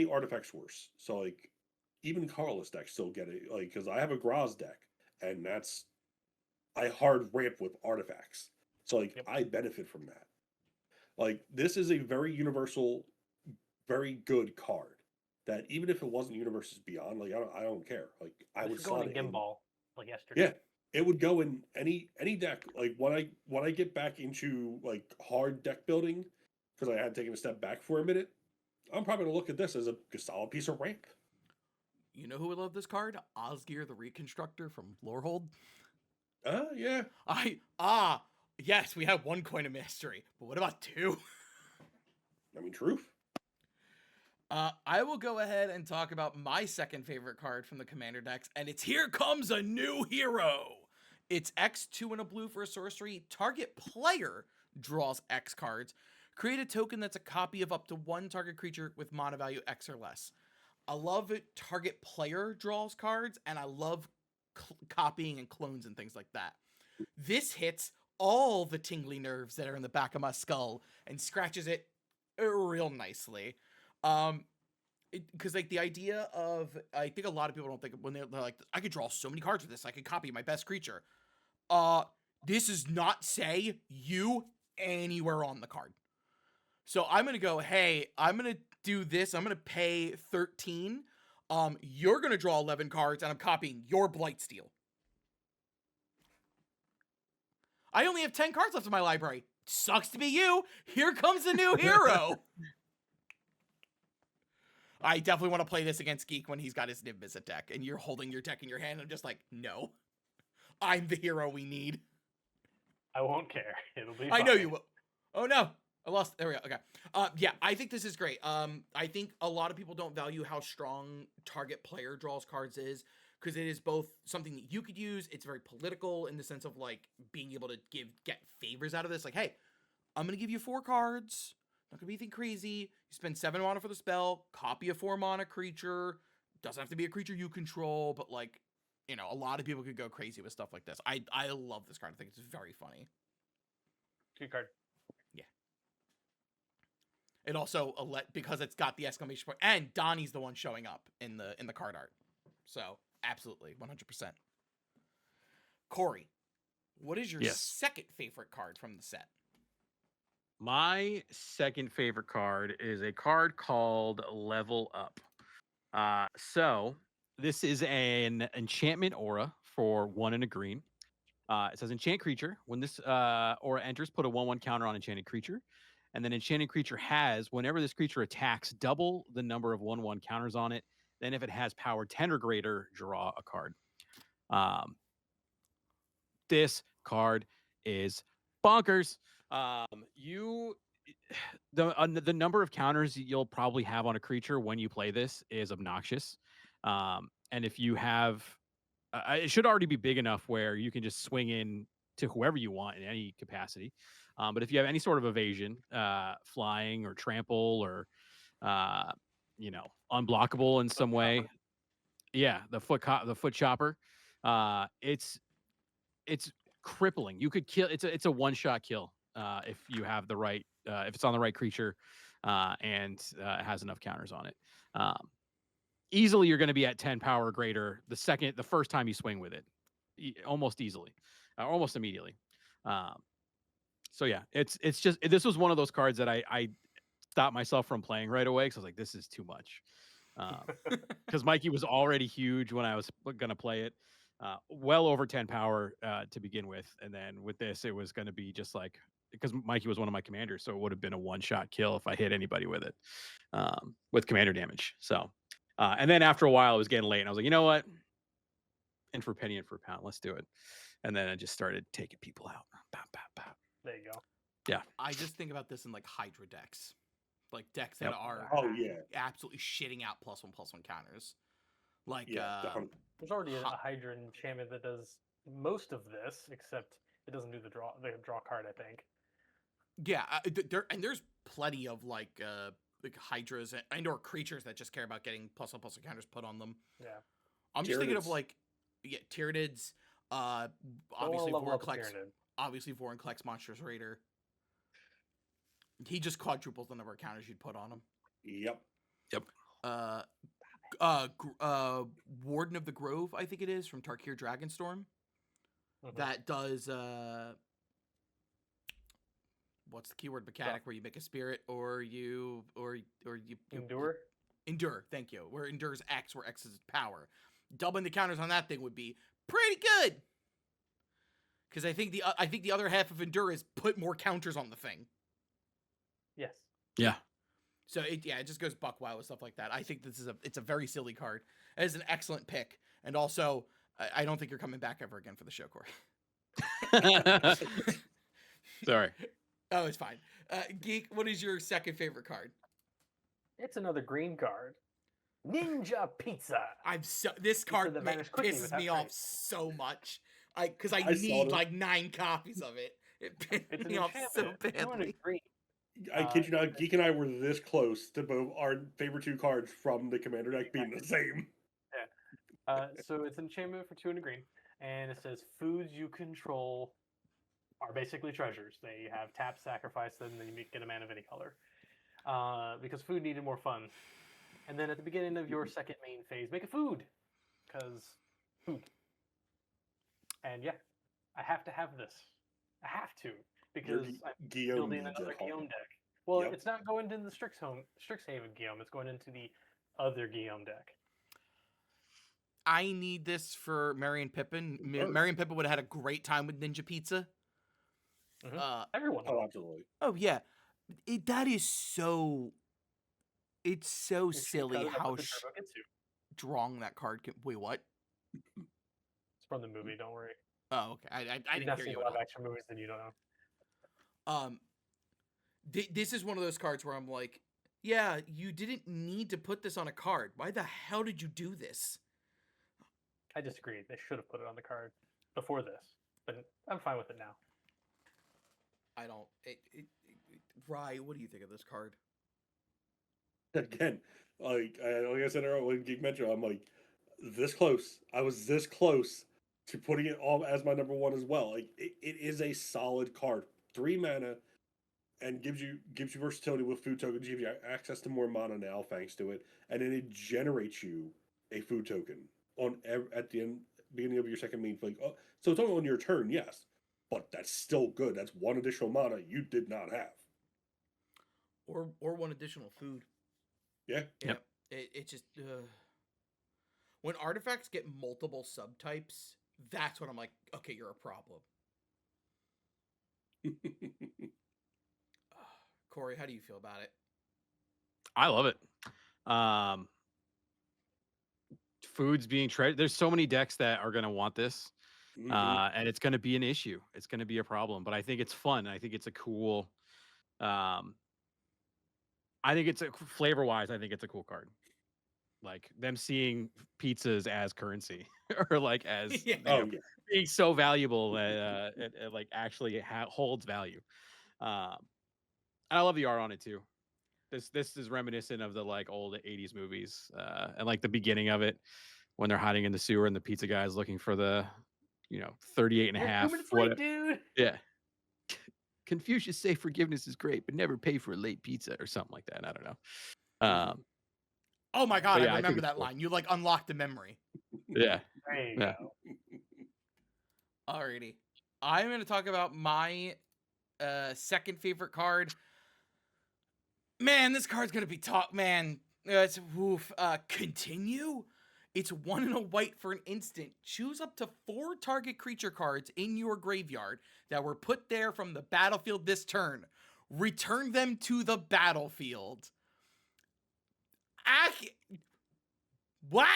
artifact source. So like even colorless decks still get it. Like because I have a Graz deck, and I hard ramp with artifacts. So like I benefit from that. Like this is a very universal, very good card. That even if it wasn't Universes Beyond, like I don't care. Like I would go in slot it Gimbal like yesterday. Yeah, it would go in any deck. Like when I get back into like hard deck building, because I had taken a step back for a minute, I'm probably gonna look at this as a solid piece of ramp. You know who would love this card? Osgir the Reconstructor from Lorehold. Yeah. Yes, we have 1 coin of mastery, but what about 2? I mean, truth. I will go ahead and talk about my second favorite card from the commander decks, and it's Here Comes a New Hero. It's X, 2 and a blue for a sorcery. Target player draws X cards. Create a token that's a copy of up to 1 target creature with mana value X or less. I love it. Target player draws cards, and I love copying and clones and things like that. This hits all the tingly nerves that are in the back of my skull and scratches it real nicely. Because like the idea of, I think a lot of people don't think when they're like, I could draw so many cards with this, I could copy my best creature. This does not say you anywhere on the card. So I'm gonna go, hey, I'm gonna do this. I'm gonna pay 13. You're gonna draw 11 cards, and I'm copying your Blightsteel. I only have 10 cards left in my library. Sucks to be you. Here comes a new hero. I definitely want to play this against Geek when he's got his Niv-Mizzet deck, and you're holding your deck in your hand. And I'm just like, no, I'm the hero we need. I won't care. It'll be. I know fine. you will. Oh no, I lost. There we go. Okay. Yeah, I think this is great. I think a lot of people don't value how strong target player draws cards is, because it is both something that you could use. It's very political in the sense of like being able to get favors out of this. Like, hey, I'm gonna give you 4 cards. Not gonna be anything crazy. You spend 7 mana for the spell. Copy a 4 mana creature. Doesn't have to be a creature you control, but like, you know, a lot of people could go crazy with stuff like this. I love this card. I think it's very funny. Good card. It also because it's got the exclamation point, and Donnie's the one showing up in the card art. So absolutely, 100%. Corey, what is your second favorite card from the set? My second favorite card is a card called Level Up. So this is an enchantment aura for 1 and a green. It says enchant creature. When this aura enters, put a 1/1 counter on enchanted creature. And then enchanted creature has, whenever this creature attacks, double the number of 1/1 counters on it. Then if it has power 10 or greater, draw a card. This card is bonkers. The number of counters you'll probably have on a creature when you play this is obnoxious. And if you have, it should already be big enough where you can just swing in to whoever you want in any capacity. But if you have any sort of evasion, flying or trample or, unblockable in some way, yeah, the foot chopper, it's crippling. You could kill. It's a one-shot kill if you have the right, if it's on the right creature, and it has enough counters on it. Easily, you're going to be at 10 power or greater the first time you swing with it, almost easily, almost immediately. So yeah, it's just, this was one of those cards that I stopped myself from playing right away because I was like, this is too much. Because Mikey was already huge when I was gonna play it, well over 10 power to begin with, and then with this, it was gonna be just like, because Mikey was one of my commanders, so it would have been a one-shot kill if I hit anybody with it, with commander damage. So, and then after a while, it was getting late, and I was like, you know what? In for a penny, in for a pound, let's do it. And then I just started taking people out. Pow, pow, pow. There you go. Yeah. I just think about this in like Hydra decks. Like decks that are absolutely shitting out +1/+1 counters. Like there's already a Hydra enchantment that does most of this, except it doesn't do the draw card, I think. Yeah, there's plenty of like Hydras and or creatures that just care about getting +1/+1 counters put on them. Yeah. I'm just thinking of like Tyranids, obviously Vorinclex Monstrous Raider. He just quadruples the number of counters you'd put on him. Yep. Warden of the Grove, I think it is, from Tarkir Dragonstorm. Mm-hmm. That does what's the keyword mechanic where you make a spirit or you endure, thank you. Where endures X, where X is power. Doubling the counters on that thing would be pretty good. Because I think the other half of endure is put more counters on the thing. Yes. Yeah. So it just goes buck wild with stuff like that. I think it's a very silly card. It is an excellent pick, and also I don't think you're coming back ever again for the show, Corey. Sorry. Oh, it's fine. Geek, what is your second favorite card? It's another green card. Ninja Pizza. This card pisses me off so much. Because I need like 9 copies of it. It pisses me off so badly. I kid you not, Geek and I were this close to both our favorite 2 cards from the commander deck being the same. Yeah. So it's an enchantment for 2 and a green, and it says foods you control are basically treasures. They have tap, sacrifice them, then you get a mana of any color. because food needed more fun. And then at the beginning of your second main phase, make a food, because food. And yeah, I have to have this. I have to, because I'm Guillaume building needs another it. Guillaume deck. Well, Yep. it's not going into the Strixhaven Guillaume. It's going into the other Guillaume deck. I need this for Merry and Pippin. Merry and Pippin would have had a great time with Ninja Pizza. Everyone. Oh, absolutely. Oh yeah, that is so. It's so You should silly cut it up how with the Turbo Kitsu. strong that card can. Wait, what? It's from the movie. Don't worry. Oh, okay. I You've didn't not hear seen you at live all. action movies, then you don't know. This is one of those cards where I'm like, yeah, you didn't need to put this on a card. Why the hell did you do this? I disagree. They should have put it on the card before this, but I'm fine with it now. I don't. Rye, what do you think of this card? Again, like I said earlier when Geek Metro, I'm like this close. I was this close to putting it all as my number one as well. Like it is a solid card, 3 mana, and gives you versatility with food tokens. Gives you access to more mana now thanks to it, and then it generates you a food token on at the beginning of your second main phase. Oh, so it's only on your turn, yes, but that's still good. That's 1 additional mana you did not have. Or one additional food. Yeah. Yep. It just when artifacts get multiple subtypes, that's when I'm like, okay, you're a problem. Corey, how do you feel about it? I love it. Food's being traded. There's so many decks that are going to want this, and it's going to be an issue. It's going to be a problem. But I think it's fun. I think it's a cool. I think it's flavor wise. I think it's a cool card. Like them seeing pizzas as currency, or like as being so valuable that it like actually holds value. And I love the art on it too. This is reminiscent of the like old 80s movies, and like the beginning of it when they're hiding in the sewer and the pizza guy is looking for the 38 and a half. 2 minutes late, dude. Yeah. Confucius say forgiveness is great, but never pay for a late pizza or something like that. I don't know. Oh my god, yeah, I remember that cool. line. You like unlocked the memory. Yeah. There you go. Alrighty. I'm going to talk about my second favorite card. Man, this card's going to be it's woof. Continue? It's 1 and a white for an instant. Choose up to 4 target creature cards in your graveyard that were put there from the battlefield this turn. Return them to the battlefield. What?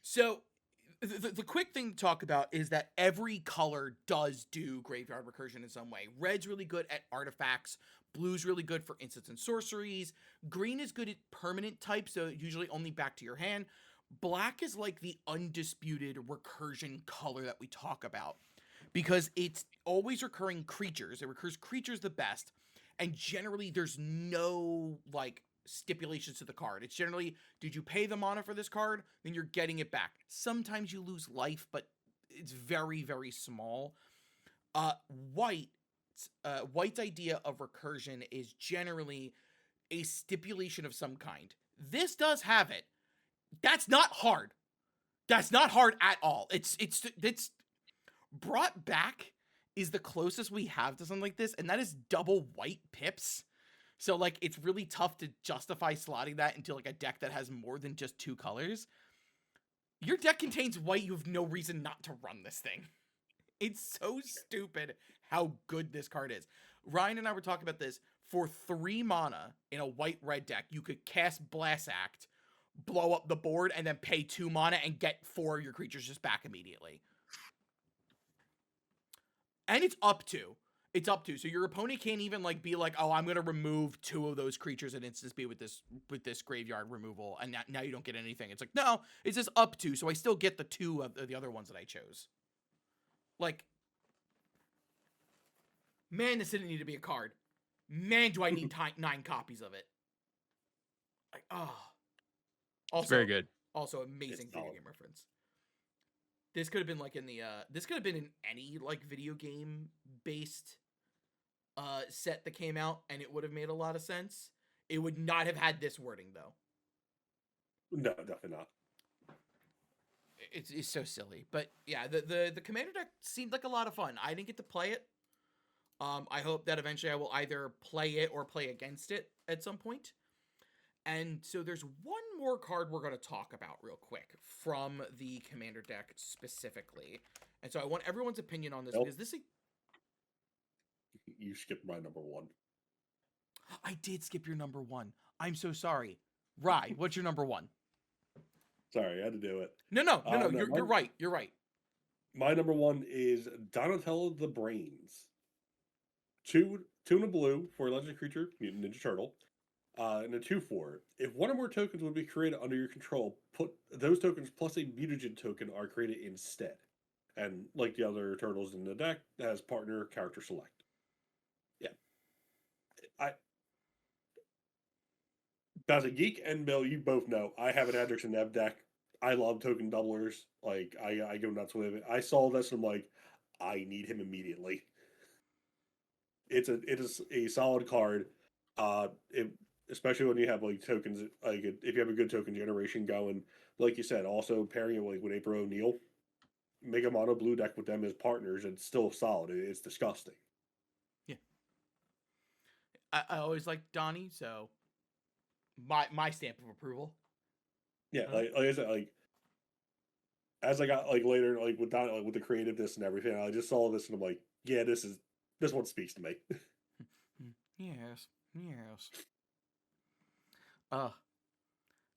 So the quick thing to talk about is that every color does do graveyard recursion in some way. Red's really good at artifacts. Blue's really good for instants and sorceries. Green is good at permanent types, so usually only back to your hand. Black is like the undisputed recursion color that we talk about because it's always recurring creatures. It recurs creatures the best, and generally there's no like stipulations to the card. It's generally, did you pay the mana for this card? Then you're getting it back. Sometimes you lose life, but it's very, very small. White's idea of recursion is generally a stipulation of some kind. This does have it. That's not hard. That's not hard at all. It's brought back is the closest we have to something like this, and that is double white pips. So like it's really tough to justify slotting that into like a deck that has more than just 2 colors. Your deck contains white, you have no reason not to run this thing. It's so stupid how good this card is. Ryan and I were talking about this. For 3 mana in a white-red deck, you could cast Blast Act, blow up the board, and then pay 2 mana and get 4 of your creatures just back immediately. And it's up to. So your opponent can't even like be like, oh, I'm gonna remove 2 of those creatures and instant speed with this graveyard removal, and now you don't get anything. It's like, no, it's just up to, so I still get the 2 of the other ones that I chose. Like, man, this didn't need to be a card. Man, do I need 9 copies of it. Like, oh. Also, it's very good. Also, amazing video game reference. This could have been like in the this could have been in any like video game based set that came out, and it would have made a lot of sense. It would not have had this wording though. No, definitely not. It's so silly, but yeah, the commander deck seemed like a lot of fun. I didn't get to play it. I hope that eventually I will either play it or play against it at some point. And so there's one more card we're going to talk about real quick from the commander deck specifically. And so I want everyone's opinion on this because this You skipped my number one. I did skip your number one. I'm so sorry. Rye, what's your number one? Sorry, I had to do it. No. You're right. You're right. My number one is Donatello the Brains. Two in a blue for a legendary creature, Mutant Ninja Turtle, and a 2/4. If one or more tokens would be created under your control, put those tokens plus a mutagen token are created instead. And like the other turtles in the deck, that has partner character select. Yeah. As a geek and Bill, you both know I have an Adrix and Nev deck. I love token doublers. Like I go nuts with it. I saw this and I'm like, I need him immediately. It is a solid card. Especially when you have like tokens, like if you have a good token generation going, like you said, also pairing it with April O'Neil, make a mono blue deck with them as partners. It's still solid. It's disgusting. Yeah, I always liked Donnie, so my stamp of approval. Yeah, like I said, like as I got like later, like with Donnie, like with the creativeness and everything, I just saw this and I'm like, yeah, this one speaks to me. Yes.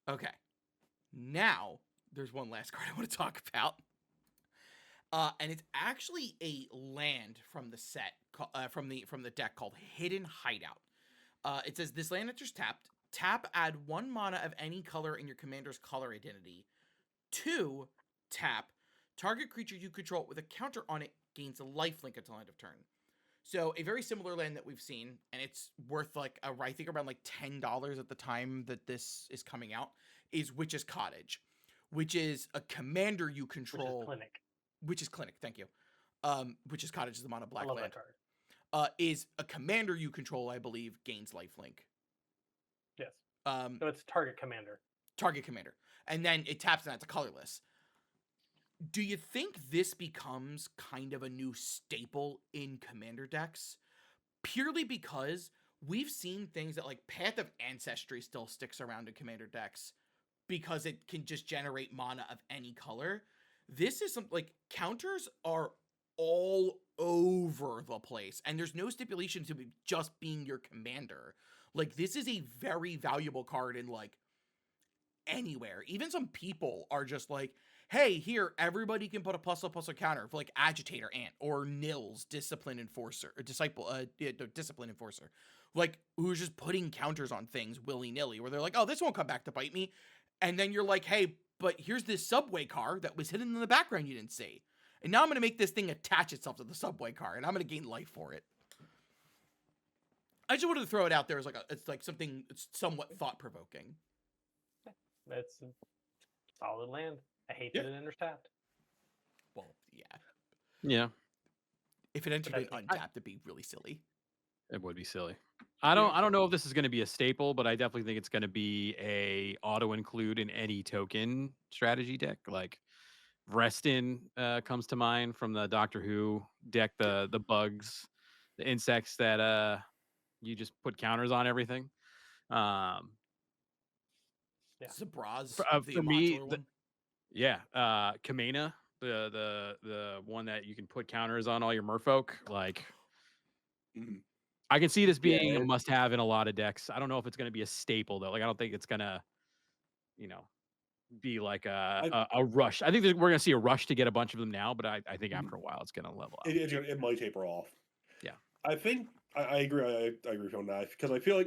Okay. Now there's one last card I want to talk about. And it's actually a land from the set, from the deck called Hidden Hideout. It says this land enters tapped. Tap, add 1 mana of any color in your commander's color identity. 2, tap. Target creature you control with a counter on it gains a lifelink until end of turn. So a very similar land that we've seen, and it's worth like I think around like $10 at the time that this is coming out, is Witch's Cottage, which is a commander you control. Which is Clinic, thank you. Witch's Cottage is the mono black I love land. That card. Is a commander you control, I believe, gains lifelink. Yes. So it's target commander. Target commander. And then it taps and that's a colorless. Do you think this becomes kind of a new staple in commander decks? Purely because we've seen things that like Path of Ancestry still sticks around in commander decks because it can just generate mana of any color. This is some like counters are all over the place and there's no stipulation to just being your commander. Like this is a very valuable card in like anywhere. Even some people are just like, hey, here, everybody can put a +++ counter for like Agitator Ant or Nils, Discipline Enforcer, or Discipline Enforcer. Like, who's just putting counters on things willy-nilly, where they're like, oh, this won't come back to bite me. And then you're like, hey, but here's this subway car that was hidden in the background you didn't see. And now I'm going to make this thing attach itself to the subway car, and I'm going to gain life for it. I just wanted to throw it out there as like it's like something somewhat thought-provoking. It's a solid land. I hate that it enters tapped. Well, yeah. Yeah. If it entered in untapped, it'd be really silly. It would be silly. I don't know if this is going to be a staple, but I definitely think it's going to be a auto include in any token strategy deck. Like Reston comes to mind from the Doctor Who deck, the bugs, the insects that you just put counters on everything. Zabraz, the for me, one. Kamena, the one that you can put counters on all your merfolk. Like, I can see this being a must-have in a lot of decks. I don't know if it's going to be a staple though. Like, I don't think it's going to, be like a rush. I think we're going to see a rush to get a bunch of them now, but I think after a while it's going to level out. It might taper off. Yeah, I think I agree. I agree with you on that because I feel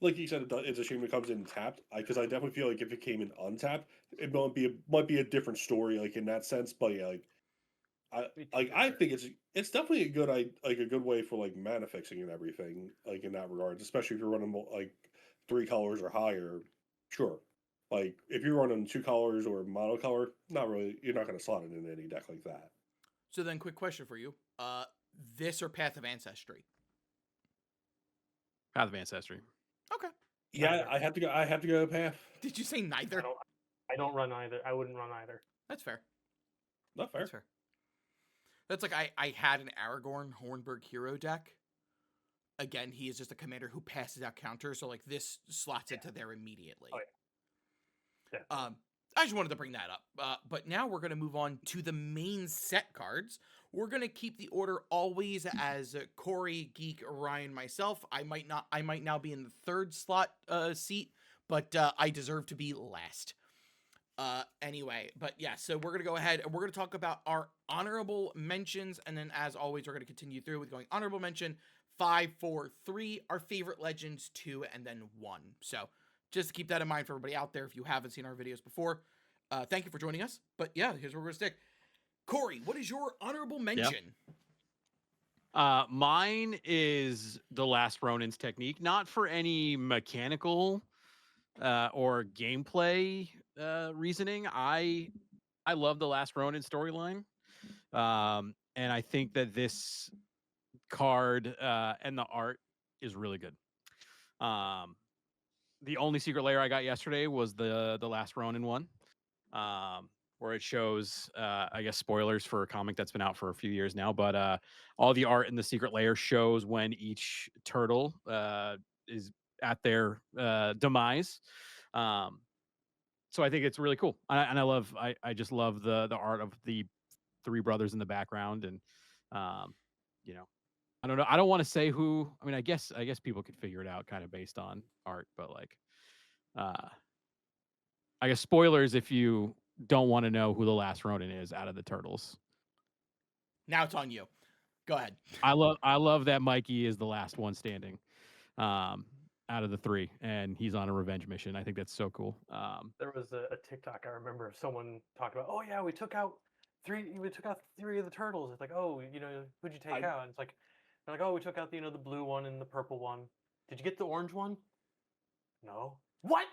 like you said, it's a shame it comes in tapped. Because I definitely feel like if it came in untapped, it might be a different story, like in that sense. But yeah, I think it's definitely a good way for like mana fixing and everything, like in that regard. Especially if you're running like 3 colors or higher, sure. Like if you're running 2 colors or monocolor, not really. You're not going to slot it in any deck like that. So then, quick question for you: This or Path of Ancestry? Path of Ancestry. Okay. Yeah, Neither. I have to go. I have to go Path. Did you say neither? I don't run either. I wouldn't run either. That's fair. Not fair. That's fair. That's like I had an Aragorn Hornburg hero deck. Again, he is just a commander who passes out counters, so like this slots into there immediately. Oh, yeah. I just wanted to bring that up. But now we're going to move on to the main set cards. We're going to keep the order always as Corey, Geek, Ryan, myself. I might now be in the third slot seat, but I deserve to be last. Anyway, but yeah, so we're going to go ahead and we're going to talk about our honorable mentions. And then as always, we're going to continue through with going honorable mention, 5, 4, 3, our favorite legends, 2, and then 1. So just to keep that in mind for everybody out there, if you haven't seen our videos before, thank you for joining us. But yeah, here's where we're going to stick. Corey, what is your honorable mention? Mine is the Last Ronin's technique, not for any mechanical or gameplay reasoning. I love the Last Ronin storyline, and I think that this card and the art is really good. The only secret layer I got yesterday was the Last Ronin one, where it shows, I guess, spoilers for a comic that's been out for a few years now, but all the art in the secret layer shows when each turtle is at their demise. So I think it's really cool, and I just love the art of the three brothers in the background, and you know, I don't know. I don't want to say who. I mean, I guess people could figure it out kind of based on art, but like, I guess spoilers if you don't want to know who the last Ronin is out of the turtles. Now it's on you. Go ahead. I love that Mikey is the last one standing, out of the three, and he's on a revenge mission. I think that's so cool. There was a TikTok I remember of someone talking about. Oh yeah, we took out three of the turtles. It's like, oh, who'd you take out? And it's like, they're like, oh, we took out the blue one and the purple one. Did you get the orange one? No. What?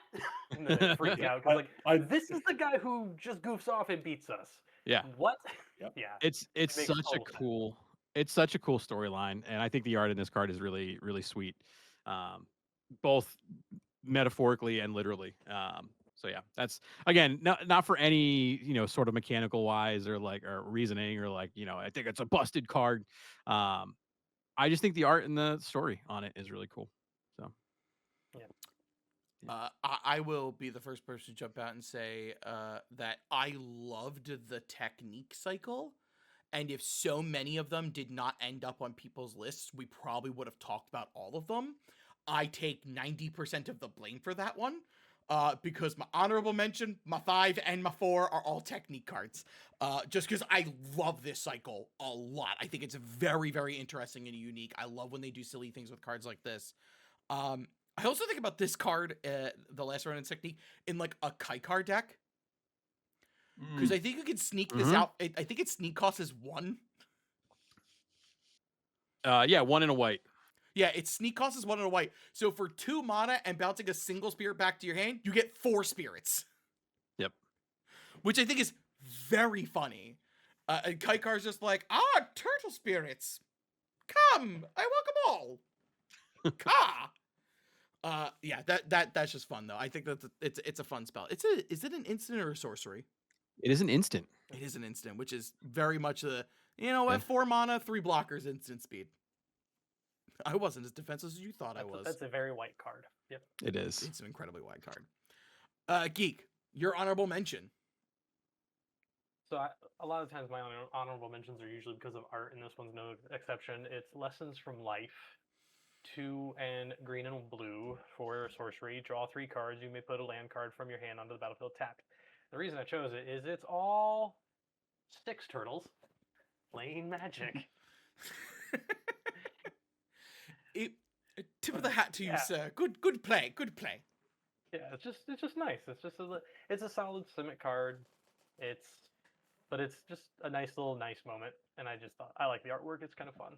And then they freak out because this is the guy who just goofs off and beats us. Yeah. What? Yep. Yeah. It's makes such a total sense. cool it's such a cool storyline, and I think the art in this card is really really sweet, both metaphorically and literally. So yeah, that's again not for any sort of mechanical wise or reasoning or I think it's a busted card. I just think the art and the story on it is really cool. So I will be the first person to jump out and say that I loved the technique cycle. And if so many of them did not end up on people's lists, we probably would have talked about all of them. I take 90% of the blame for that one because my honorable mention, my 5, and my 4 are all technique cards. Just because I love this cycle a lot. I think it's very, very interesting and unique. I love when they do silly things with cards like this. I also think about this card, the Last Ronin technique, in like a Kaikar deck. Because I think you can sneak this out. I think its sneak cost is 1. Yeah, 1 and a white. Yeah, its sneak cost is 1 and a white. So for 2 mana and bouncing a single spirit back to your hand, you get 4 spirits. Yep. Which I think is very funny. And Kaikar's just like, turtle spirits. Come, I welcome all. Ka. Yeah, that's just fun though. I think it's a fun spell. Is it an instant or a sorcery? It is an instant. It is an instant, which is very much a 4 mana, 3 blockers, instant speed. I wasn't as defenseless as you thought I was. That's a very white card. Yep. It is. It's an incredibly white card. Geek, your honorable mention. So a lot of times my honorable mentions are usually because of art, and this one's no exception. It's Lessons from Life. 2 and green and blue for sorcery. Draw 3 cards. You may put a land card from your hand onto the battlefield tapped. The reason I chose it is it's all 6 turtles playing Magic. Tip of the hat to you, sir. Good play. Good play. Yeah, it's just nice. It's a solid Simic card. But it's just a nice moment, and I just thought I like the artwork. It's kind of fun.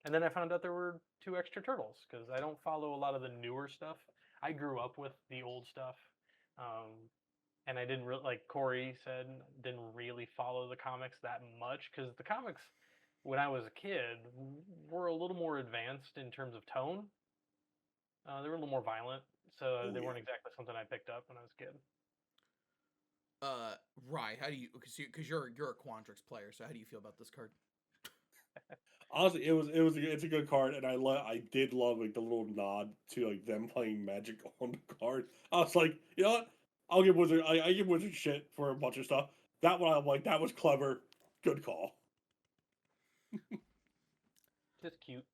And then I found out there were 2 extra turtles because I don't follow a lot of the newer stuff. I grew up with the old stuff, and I didn't really, like Corey said, didn't really follow the comics that much because the comics when I was a kid, were a little more advanced in terms of tone. They were a little more violent, so they weren't exactly something I picked up when I was a kid. Rye, how do you? Because you're a Quandrix player, so how do you feel about this card? Honestly, it's a good card, and I did love like the little nod to like them playing Magic on the card. I was like, you know what? I'll give Wizard I give Wizard shit for a bunch of stuff. That one I'm like, that was clever. Good call. Just cute.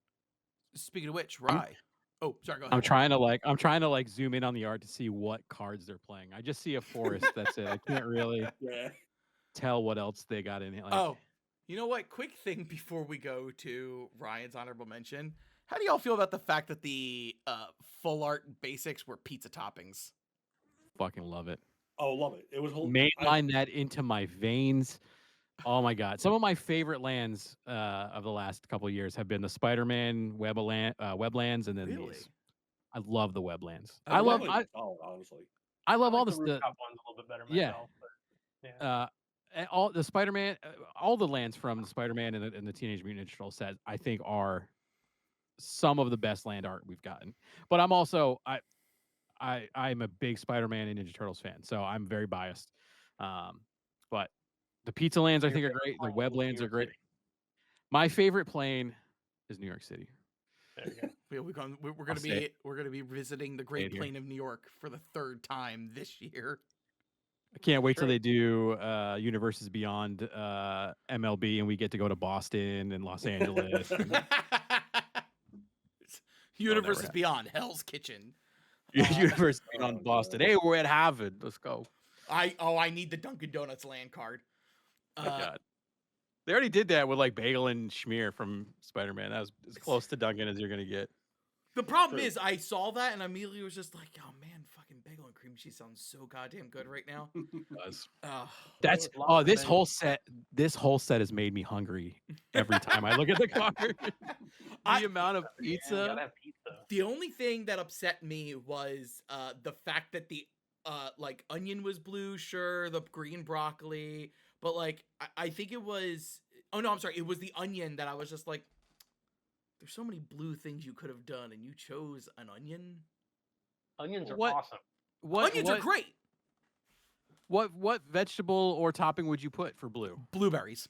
Speaking of which, Rye. Oh, sorry. Go ahead. I'm trying to like zoom in on the art to see what cards they're playing. I just see a forest. That's it. I can't really Yeah. tell what else they got in here. Like, Oh, you know what? Quick thing before we go to Ryan's honorable mention. How do y'all feel about the fact that the full art basics were pizza toppings? fucking love it. Oh, love it. It was Mainline that into my veins. Oh my god! Some of my favorite lands of the last couple of years have been the Spider-Man Weblands, and then Really? these. I love the Weblands. Oh, I love honestly. I love I all like the the rooftop ones a little bit better Yeah. myself. But yeah. And all the Spider-Man, all the lands from the Spider-Man and the Teenage Mutant Ninja Turtles set, I think are some of the best land art we've gotten. But I'm also I'm a big Spider-Man and Ninja Turtles fan, so I'm very biased. But the pizza lands I think are great. The web lands are great. My favorite plane is New York City. There you go. We're gonna be visiting the Great Plain of New York for the third time this year. I can't wait till they do Universes Beyond MLB and we get to go to Boston and Los Angeles. Universes Beyond Hell's Kitchen. Universes Beyond Boston. Hey, we're at Harvard. Let's go. I need the Dunkin' Donuts land card. God. They already did that with like Bagel and Schmear from Spider-Man. That was as close to Dunkin' as you're gonna get. The problem is I saw that and immediately was just like, oh man, fucking bagel and cream cheese sounds so goddamn good right now. That's this whole set has made me hungry every time I look at the card. The amount of pizza. Yeah, you gotta have pizza. The only thing that upset me was the fact that the like onion was blue, sure, the green broccoli, but like I think it was it was the onion that I was just like, there's so many blue things you could have done, and you chose an onion. Onions are awesome. Onions are great. What vegetable or topping would you put for blue? Blueberries.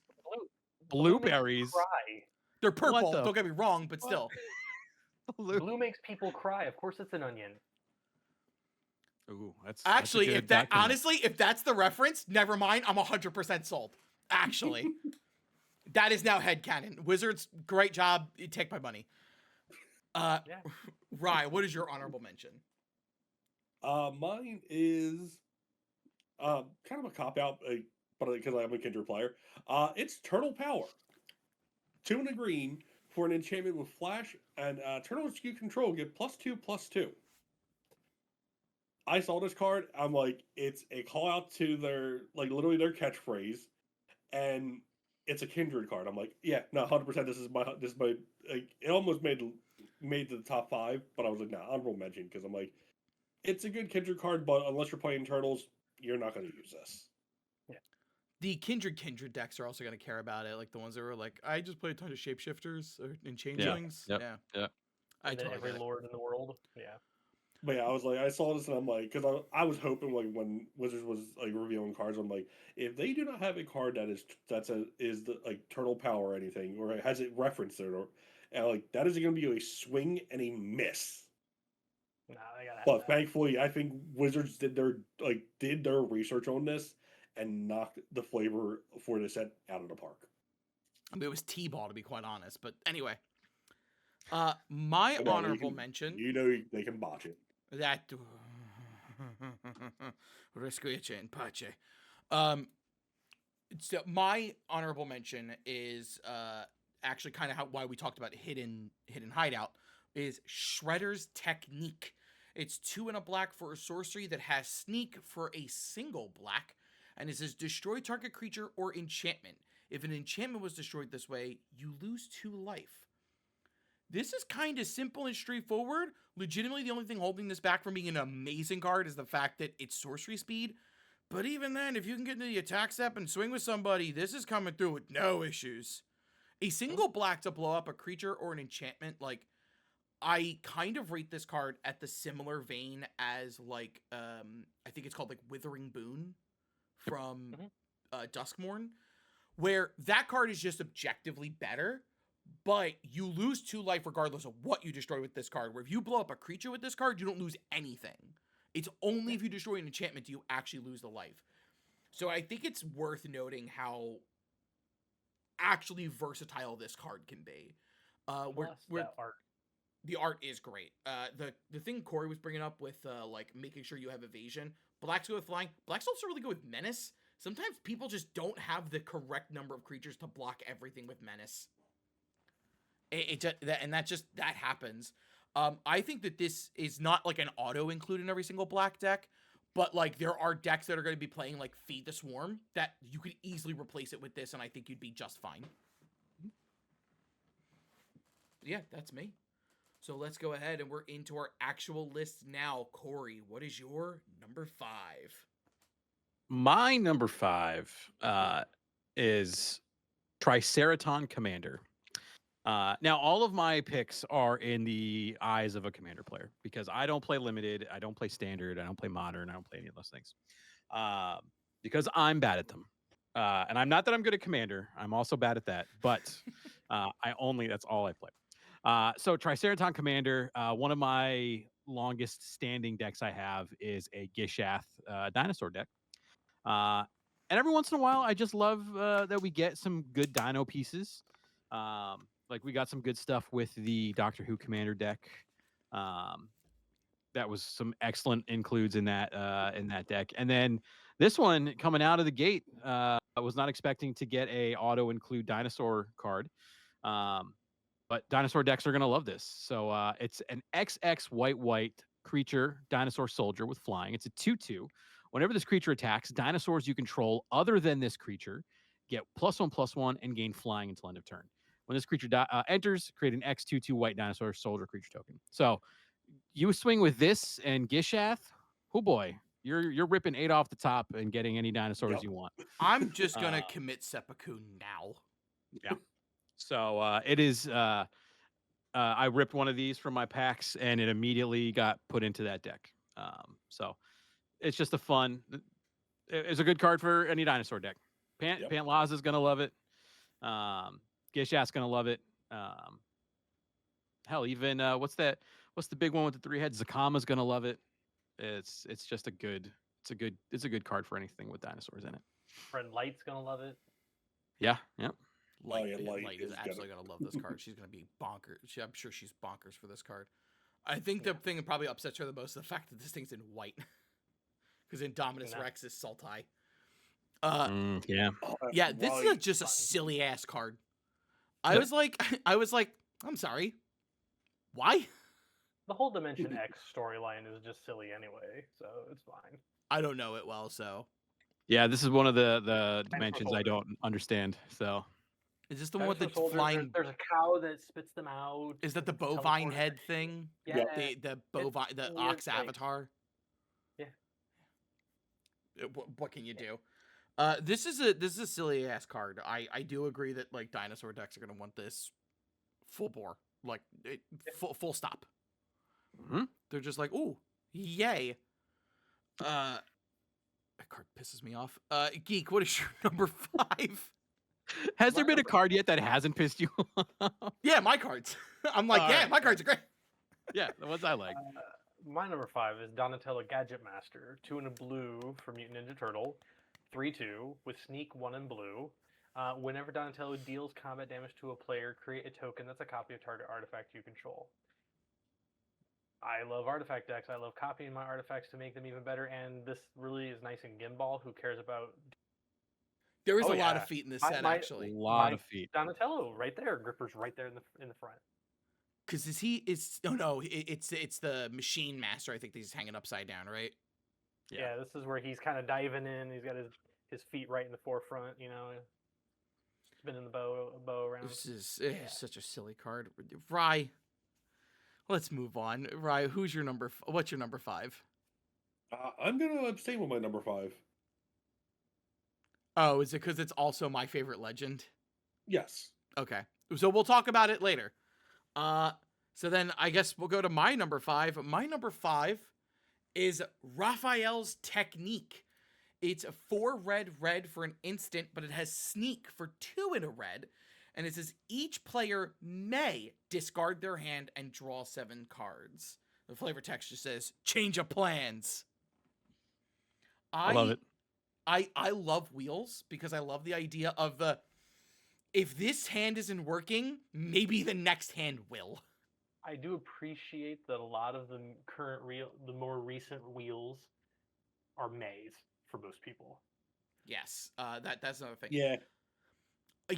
Blueberries. Cry. They're purple. Don't get me wrong, but still. Blue makes people cry. Of course, it's an onion. Ooh, that's actually if that honestly, if that's the reference, never mind. I'm 100% sold. Actually. That is now headcanon. Wizards, great job. You take my money. Rye, what is your honorable mention? Mine is kind of a cop-out, but because I'm a Kindred player. It's Turtle Power. 2 and a green for an enchantment with flash, and turtles you control get +2/+2. I saw this card. I'm like, it's a call out to their literally their catchphrase, and it's a Kindred card. I'm like, yeah, no, 100%. This is my like, it almost made to the top 5, but I was like, nah, honorable mention because I'm like, it's a good Kindred card, but unless you're playing turtles, you're not going to use this. Yeah. The Kindred decks are also going to care about it, like the ones that were like, I just play a ton of shapeshifters and changelings. Yeah. I totally every lord in the world. Yeah. But yeah, I was like, I saw this and I'm like, because I was hoping like when Wizards was like revealing cards, I'm like, if they do not have a card is the like Turtle Power or anything, or has it referenced it, or and like that is going to be a swing and a miss. No, they gotta have but that. thankfully, I think Wizards did their research on this and knocked the flavor for the set out of the park. I mean, it was T-ball to be quite honest, but anyway. My honorable mention. You know they can botch it. That Resquiece and Pace. So my honorable mention is actually kind of why we talked about hidden hideout is Shredder's Technique. It's 2 and a black for a sorcery that has sneak for a single black, and it says destroy target creature or enchantment. If an enchantment was destroyed this way, you lose 2 life. This is kind of simple and straightforward. Legitimately, the only thing holding this back from being an amazing card is the fact that it's sorcery speed. But even then, if you can get into the attack step and swing with somebody, this is coming through with no issues. A single black to blow up a creature or an enchantment, like, I kind of rate this card at the similar vein as, like, I think it's called, like, Withering Boon from Duskmourn, where that card is just objectively better, but you lose 2 life regardless of what you destroy with this card, where if you blow up a creature with this card, you don't lose anything. It's only if you destroy an enchantment do you actually lose the life. So I think it's worth noting how actually versatile this card can be. That art. The art is great. The thing Corey was bringing up with like making sure you have evasion. Blacks go with flying. Blacks also really go with menace. Sometimes people just don't have the correct number of creatures to block everything with menace. That happens. I think that this is not like an auto include in every single black deck, but like there are decks that are going to be playing like Feed the Swarm that you could easily replace it with this, and I think you'd be just fine. Yeah, that's me. So let's go ahead and we're into our actual list now. Corey, what is your number 5? My number 5 is Triceraton Commander. Now, all of my picks are in the eyes of a Commander player because I don't play Limited, I don't play Standard, I don't play Modern, I don't play any of those things because I'm bad at them. And I'm not that I'm good at Commander, I'm also bad at that, but that's all I play. So Triceraton Commander, one of my longest standing decks I have is a Gishath dinosaur deck. And every once in a while, I just love that we get some good dino pieces. Like we got some good stuff with the Doctor Who Commander deck. That was some excellent includes in that deck. And then this one coming out of the gate, I was not expecting to get a auto include dinosaur card. But dinosaur decks are going to love this. So it's an XX white creature dinosaur soldier with flying. It's a 2/2. Whenever this creature attacks, dinosaurs you control other than this creature get +1/+1 and gain flying until end of turn. When this creature enters, create an X2/2 white dinosaur soldier creature token. So you swing with this and Gishath, oh boy, you're ripping 8 off the top and getting any dinosaurs you want. I'm just going to commit seppuku now. Yeah. So it is. I ripped one of these from my packs, and it immediately got put into that deck. So it's just a fun. It's a good card for any dinosaur deck. Pantlaza is gonna love it. Gishath's gonna love it. Hell, even what's that? What's the big one with the 3 heads? Zakama's gonna love it. It's just a good. It's a good card for anything with dinosaurs in it. Friend Light's gonna love it. Yeah. Yep. Light is absolutely gonna love this card. She's gonna be bonkers. I'm sure she's bonkers for this card. I think the thing that probably upsets her the most is the fact that this thing's in white, because Indominus Rex is Sultai. Yeah. This is just a silly ass card. I was like, I'm sorry, why? The whole Dimension X storyline is just silly anyway, so it's fine. I don't know it well, so. Yeah, this is one of the dimensions I don't understand. So. Is this the one with the flying? There's a cow that spits them out. Is that the bovine head thing? Yeah. The bovine, the ox avatar. Yeah. What can you do? This is a silly ass card. I do agree that like dinosaur decks are gonna want this full bore, like full stop. Mm-hmm. They're just like, ooh, yay. That card pisses me off. Geek, what is your number 5? Has there been a card yet that hasn't pissed you off? Yeah, my cards. I'm like, my cards are great. Yeah, the ones I like. My number 5 is Donatello Gadget Master, 2 and a blue for Mutant Ninja Turtle, 3/2 with Sneak 1 in blue. Whenever Donatello deals combat damage to a player, create a token that's a copy of target artifact you control. I love artifact decks. I love copying my artifacts to make them even better, and this really is nice in Gimbal, who cares about. There is a lot of feet in this set, actually. A lot of feet. Donatello, right there. Gripper's right there in the front. Because it's the Machine Master. I think he's hanging upside down, right? Yeah, this is where he's kind of diving in. He's got his feet right in the forefront. Spinning the bow around. This is such a silly card. Rye, let's move on. Rye, what's your number 5? I'm gonna abstain with my number 5. Oh, is it because it's also my favorite legend? Yes. Okay. So we'll talk about it later. So then I guess we'll go to my number 5. My number 5 is Raphael's Technique. It's a 4 red for an instant, but it has sneak for 2 in a red. And it says each player may discard their hand and draw 7 cards. The flavor text just says change of plans. I love it. I love wheels because I love the idea of the if this hand isn't working, maybe the next hand will. I do appreciate that a lot of the the more recent wheels are maze for most people. Yes, that's another thing. Yeah.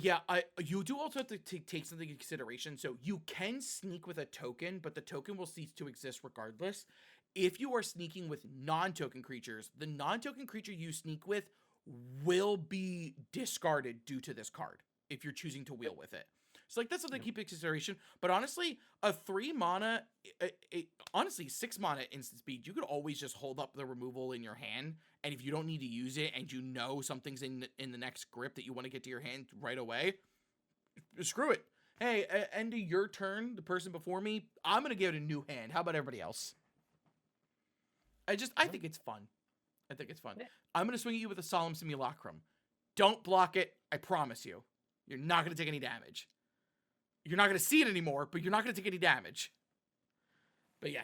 Yeah, you do also have to take something into consideration. So you can sneak with a token, but the token will cease to exist regardless. If you are sneaking with non-token creatures, the non-token creature you sneak with will be discarded due to this card if you're choosing to wheel with it. So like that's something to keep in consideration. But honestly, a 3 mana, honestly 6 mana instant speed, you could always just hold up the removal in your hand, and if you don't need to use it, and you know something's in the next grip that you want to get to your hand right away, screw it. Hey, end of your turn, the person before me, I'm gonna give it a new hand. How about everybody else? I think it's fun. I think it's fun. Yeah. I'm gonna swing at you with a Solemn Simulacrum. Don't block it. I promise you. You're not gonna take any damage. You're not gonna see it anymore, but you're not gonna take any damage. But yeah,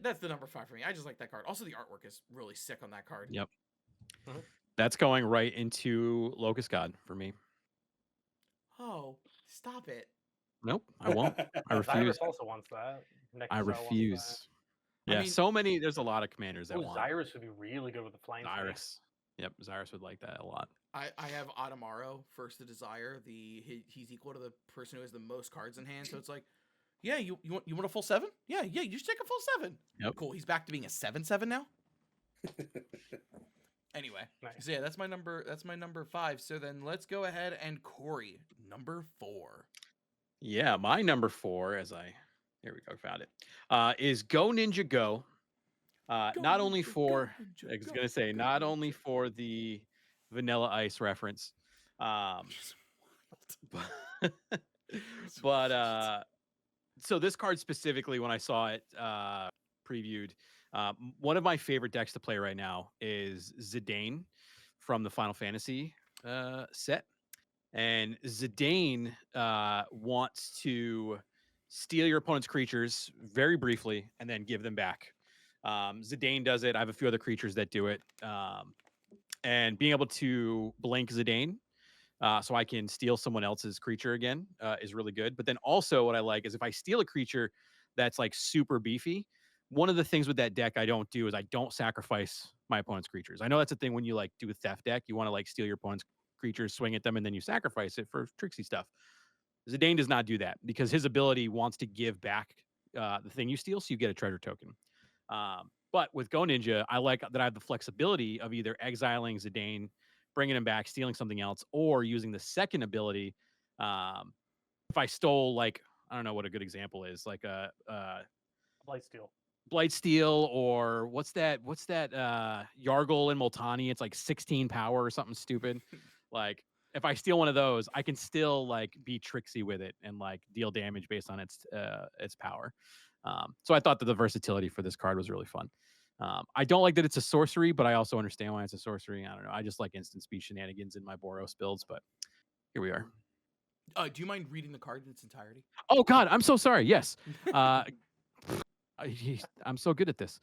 that's the number 5 for me. I just like that card. Also, the artwork is really sick on that card. Yep. That's going right into Locust God for me. Oh, stop it. Nope, I won't. I refuse. Cyrus also wants that. I refuse. Yeah, I mean, so many. There's a lot of commanders that want Cyrus would be really good with the flying snake. Cyrus. Yep, Cyrus would like that a lot. I have Automaro, First to Desire. He's equal to the person who has the most cards in hand. So it's like, yeah, you want a full 7? Yeah, you should take a full 7. Yep. Cool. He's back to being a 7/7 now. Anyway, Nice. so yeah, that's my number 5. So then let's go ahead and Corey, number 4. Yeah, my number 4, here we go, found it, is Go Ninja Go. Not only for, I was gonna say, not only for the Vanilla Ice reference, but so this card specifically, when I saw it previewed, one of my favorite decks to play right now is Zidane from the Final Fantasy set. And Zidane wants to steal your opponent's creatures very briefly and then give them back. Zidane does it. I have a few other creatures that do it. And being able to blink Zidane so I can steal someone else's creature again is really good. But then also what I like is if I steal a creature that's like super beefy, one of the things with that deck I don't do is I don't sacrifice my opponent's creatures. I know that's a thing when you like do a theft deck. You want to like steal your opponent's creatures, swing at them, and then you sacrifice it for tricksy stuff. Zidane does not do that because his ability wants to give back the thing you steal, so you get a treasure token. But with Go Ninja, I like that I have the flexibility of either exiling Zidane, bringing him back, stealing something else, or using the second ability. If I stole, like, I don't know what a good example is, like a Blightsteel, or what's that Yargle and Multani, it's like 16 power or something stupid. Like if I steal one of those, I can still like be tricksy with it and like deal damage based on its power. So I thought that the versatility for this card was really fun. I don't like that it's a sorcery, but I also understand why it's a sorcery. I don't know. I just like instant speed shenanigans in my Boros builds, but here we are. Do you mind reading the card in its entirety? Oh God, I'm so sorry. Yes. I'm so good at this.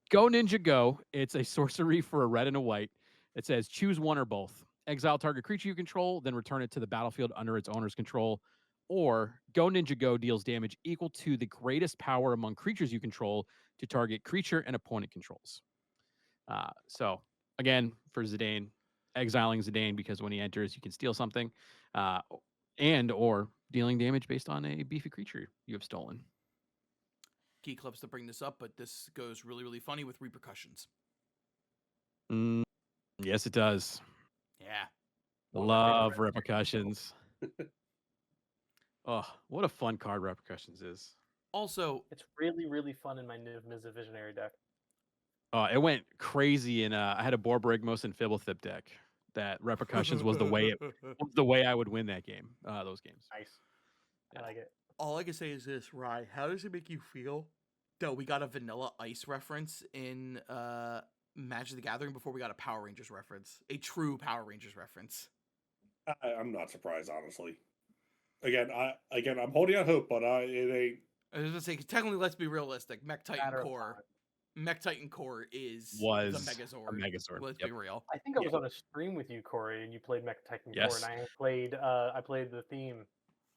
Go Ninja Go. It's a sorcery for a red and a white. It says choose one or both. Exile target creature you control, then return it to the battlefield under its owner's control. Or Go Ninja Go deals damage equal to the greatest power among creatures you control to target creature and opponent controls. So again, for Zidane, exiling Zidane because when he enters, you can steal something, and or dealing damage based on a beefy creature you have stolen. Geek loves to bring this up, but this goes really, really funny with repercussions. Yes, it does. Yeah. Love repercussions. Oh, what a fun card Repercussions is. Also, it's really, really fun in my Niv Mizzet Visionary deck. It went crazy in I had a Borbrigmos and Fibblethip deck. that repercussions was the way I would win that game. Those games. Nice. Yeah. I like it. All I can say is this, Rye. How does it make you feel that we got a Vanilla Ice reference in Magic the Gathering before we got a Power Rangers reference? A true Power Rangers reference. I'm not surprised, honestly. Again, I'm holding out hope, but it ain't. I was gonna say, 'cause technically, let's be realistic. Mech Titan Matter of Core. time. Mech Titan Core is Was the a Megazord. Megazord. Let's Yep. be real. I think I was Yeah. on a stream with you, Corey, and you played Mech Titan Core, Yes. and I played the theme.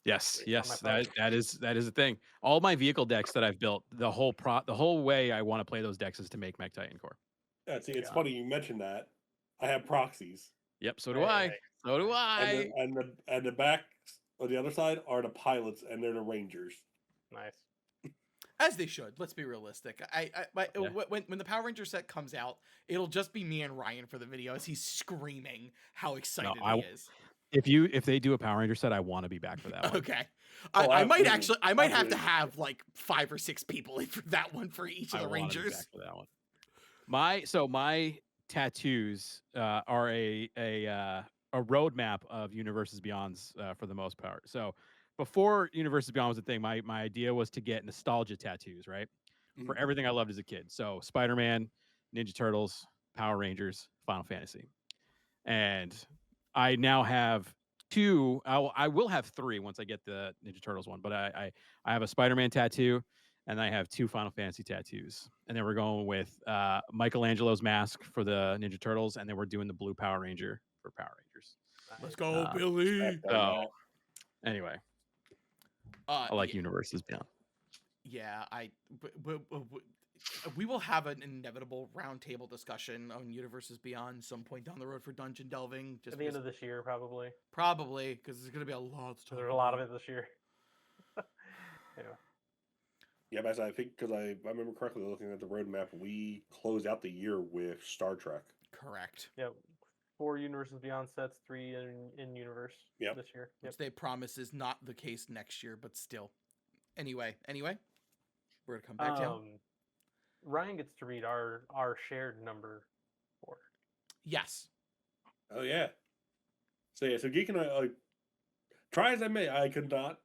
Yes, on yes, my that is a thing. All my vehicle decks that I've built, the whole way I want to play those decks is to make Mech Titan Core. See, it's Yeah. funny you mentioned that. I have proxies, Yep, so do Hey, I. hey, So do hey. I. and the backs on the other side are the pilots, and they're the Rangers. Nice. As they should. Let's be realistic. Yeah. When the Power Ranger set comes out, it'll just be me and Ryan for the video as he's screaming how excited he is. If they do a Power Ranger set, I want to be back for that one. Okay. Oh, I might absolutely. I might have to Absolutely. have like 5 or 6 people in for that one for each of the I want to be Rangers. back for that one. My tattoos are a roadmap of Universes Beyond's for the most part. So before Universes Beyond was a thing, my idea was to get nostalgia tattoos, right? For Mhm. everything I loved as a kid. So Spider-Man, Ninja Turtles, Power Rangers, Final Fantasy. And I now have 2. I will have 3 once I get the Ninja Turtles one, but I have a Spider-Man tattoo and I have 2 Final Fantasy tattoos. And then we're going with Michelangelo's mask for the Ninja Turtles, and then we're doing the blue Power Ranger for Power Rangers. Let's Nice. go, Uh, Billy. Respect on So that. anyway, I like Yeah, Universes Beyond. yeah, we will have an inevitable roundtable discussion on Universes Beyond some point down the road for dungeon delving. Just At the end because- of this year, probably. probably because there's gonna be a lot. To talk There's a lot of about. it this year. Yeah. Yeah, but I think because I remember correctly looking at the roadmap, we closed out the year with Star Trek. Correct. Yep. 4 Universes Beyond sets, 3 in Universe Yep. this year. Yep. Which they promise is not the case next year, but still. Anyway, we're gonna come back down. Ryan gets to read our shared number 4. Yes. Oh yeah. So yeah, so Geek and I try as I may, I could not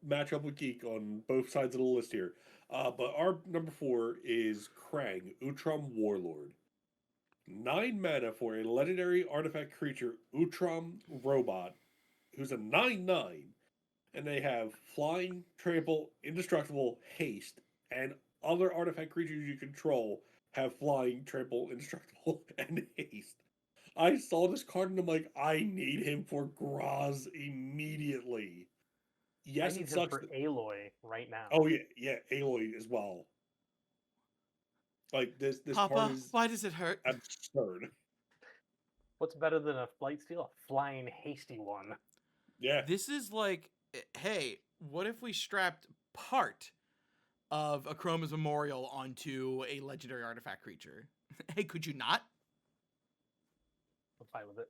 match up with Geek on both sides of the list here. But our number 4 is Krang, Utrom Warlord. 9 mana for a legendary artifact creature, Utrom Robot, who's a 9/9, and they have flying, trample, indestructible, haste, and other artifact creatures you control have flying, trample, indestructible, and haste. I saw this card and I'm like, I need him for Graz immediately. Yes, I need it him sucks. for Aloy right now. Oh yeah, Aloy as well. Like this Papa, card is why does it hurt? absurd. What's better than a flight steal? A flying hasty one. Yeah. This is like, hey, what if we strapped part of a Chroma's Memorial onto a legendary artifact creature? Hey, could you not? I'm fine with it.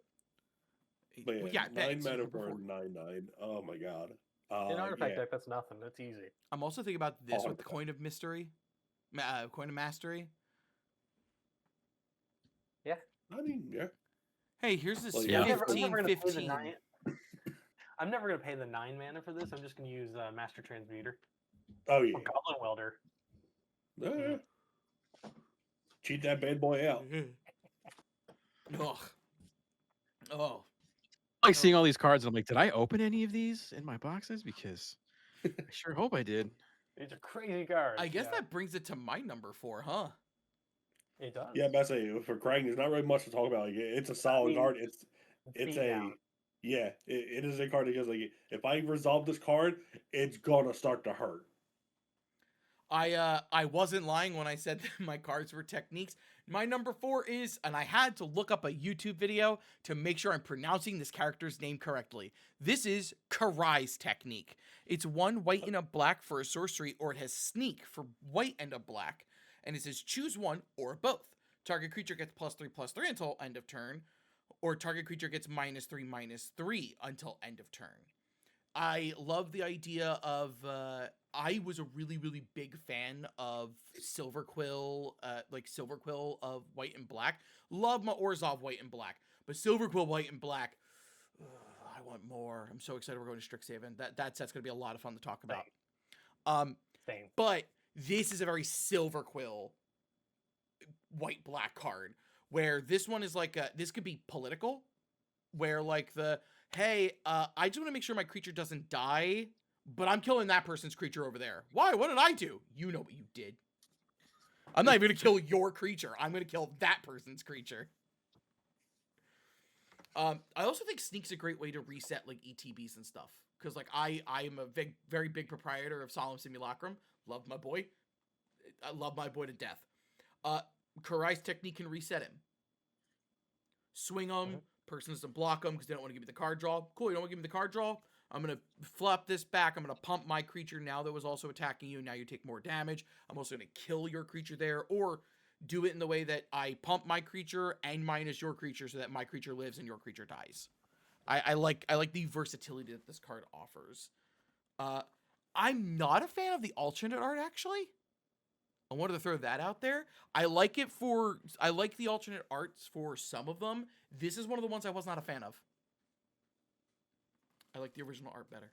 But yeah, Well, yeah, 9 thanks. mana for a 9/9. Oh my god. In artifact yeah. deck, that's nothing. That's easy. I'm also thinking about this with 100%. Coin of Mystery, Coin of Mastery. I mean, yeah. Hey, here's this Well, yeah. I'm never 15, gonna pay the 15. 9. I'm never gonna pay the 9 mana for this. I'm just gonna use Master Transmuter Oh yeah. or Goblin Welder. Cheat that bad boy out. Ugh. Oh. I like seeing all these cards, and I'm like, did I open any of these in my boxes? Because I sure hope I did. These are crazy cards. I guess yeah. that brings it to my number 4, huh? It does. Yeah, but I say for Krang, there's not really much to talk about. Like, it's a solid mean, card. It's beat a down. yeah. It is a card that goes like, if I resolve this card, it's gonna start to hurt. I wasn't lying when I said that my cards were techniques. My number 4 is, and I had to look up a YouTube video to make sure I'm pronouncing this character's name correctly. This is Karai's technique. It's 1 white and a black for a sorcery, or it has sneak for white and a black. And it says choose one or both. Target creature gets +3/+3 until end of turn, or target creature gets -3/-3 until end of turn. I love the idea of I was a really, really big fan of Silver Quill, Silver Quill of White and Black. Love my Orzhov White and Black, but Silver Quill White and Black, I want more. I'm so excited we're going to Strixhaven. That set's gonna be a lot of fun to talk about. Same. But this is a very Silver Quill White Black card, where this one is like this could be political, where like hey, I just want to make sure my creature doesn't die, but I'm killing that person's creature over there. Why? What did I do? You know what you did. I'm not even gonna kill your creature. I'm gonna kill that person's creature. I also think Sneak's a great way to reset like ETBs and stuff, because like I am a very big proprietor of Solemn Simulacrum. Love my boy. I love my boy to death. Karai's technique can reset him. Swing him. Person doesn't block him because they don't want to give me the card draw. Cool, you don't want to give me the card draw? I'm going to flop this back. I'm going to pump my creature now that was also attacking you. Now you take more damage. I'm also going to kill your creature there, or do it in the way that I pump my creature and minus your creature so that my creature lives and your creature dies. I like the versatility that this card offers. I'm not a fan of the alternate art, actually. I wanted to throw that out there. I like the alternate arts for some of them. This is one of the ones I was not a fan of. I like the original art better.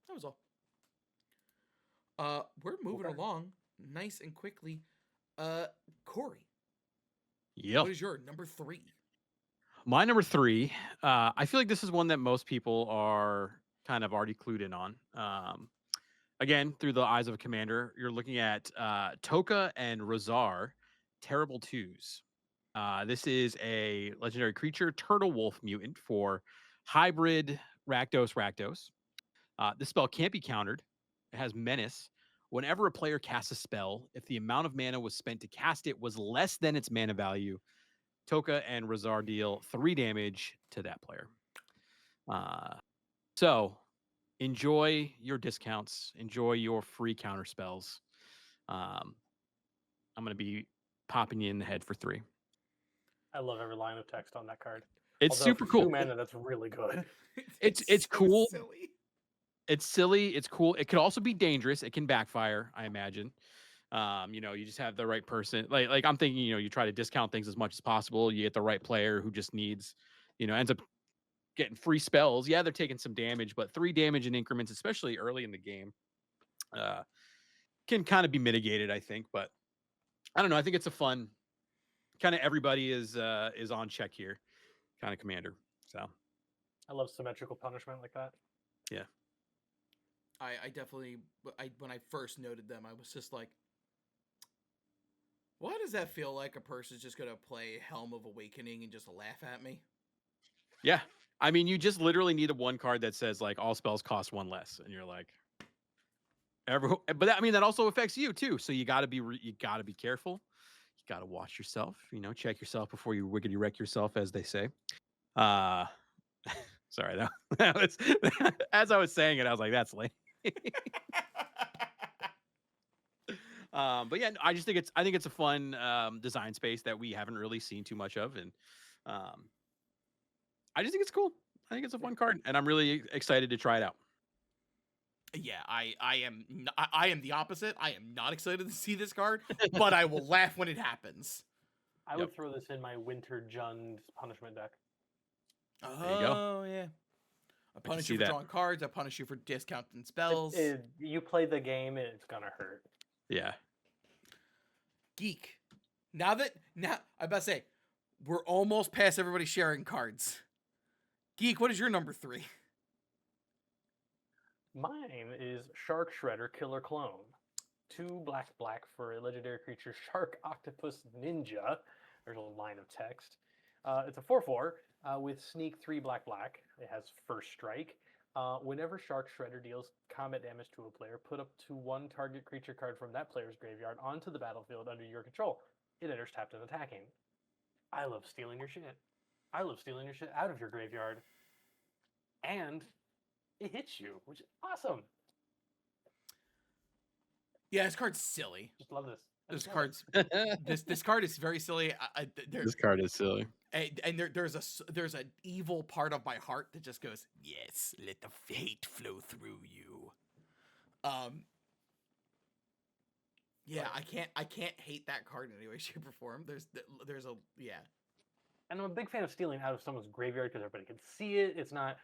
That was all. We're moving along nice and quickly. Corey. Yep. What is your number 3? My number 3, I feel like this is one that most people are kind of already clued in on. Again, through the eyes of a commander, you're looking at Toka and Razar, Terrible Twos. This is a legendary creature, Turtle Wolf mutant for hybrid Rakdos. This spell can't be countered. It has Menace. Whenever a player casts a spell, if the amount of mana was spent to cast it was less than its mana value, Toka and Razar deal 3 damage to that player. So enjoy your discounts. Enjoy your free counter spells. I'm going to be popping you in the head for 3. I love every line of text on that card. It's Although super for cool. 2 mana, that's really good. It's so cool. Silly. It's silly. It's cool. It could also be dangerous. It can backfire, I imagine. You just have the right person. Like I'm thinking, you try to discount things as much as possible. You get the right player who just needs, ends up getting free spells. Yeah, they're taking some damage, but 3 damage in increments, especially early in the game, can kind of be mitigated, I think. But I don't know. I think it's a fun kind of everybody is on check here kind of commander. So I love symmetrical punishment like that. Yeah. I definitely, when I first noted them, I was just like, why does that feel like a person's just going to play Helm of Awakening and just laugh at me? Yeah. I mean, you just literally need a 1 card that says like all spells cost 1 less. And you're like, but that also affects you too. So you gotta be careful. You gotta watch yourself, check yourself before you wiggity wreck yourself, as they say. Sorry, that was, as I was saying it, I was like, that's lame. But yeah, I think it's a fun design space that we haven't really seen too much of, and I just think it's cool. I think it's a fun card, and I'm really excited to try it out. Yeah, I am the opposite. I am not excited to see this card, but I will laugh when it happens. I would throw this in my Winter Jund punishment deck. There you go. Oh yeah. I punish you for drawing cards. I punish you for discounting spells. You play the game, it's gonna hurt. Yeah. Geek. Now I'm about to say, we're almost past everybody sharing cards. Geek, what is your number 3? Mine is Shark Shredder Killer Clone. 2 black for a legendary creature, Shark Octopus Ninja. There's a line of text. It's a 4/4 with Sneak 3 black. It has First Strike. Whenever Shark Shredder deals combat damage to a player, put up to 1 target creature card from that player's graveyard onto the battlefield under your control. It enters tapped and attacking. I love stealing your shit. I love stealing your shit out of your graveyard. And it hits you, which is awesome. Yeah, this card's silly. Just love this. This card is very silly. This card is silly. And there's an evil part of my heart that just goes, yes, let the fate flow through you. Yeah, Right. I can't hate that card in any way, shape, or form. There's a yeah. And I'm a big fan of stealing out of someone's graveyard because everybody can see it. It's not,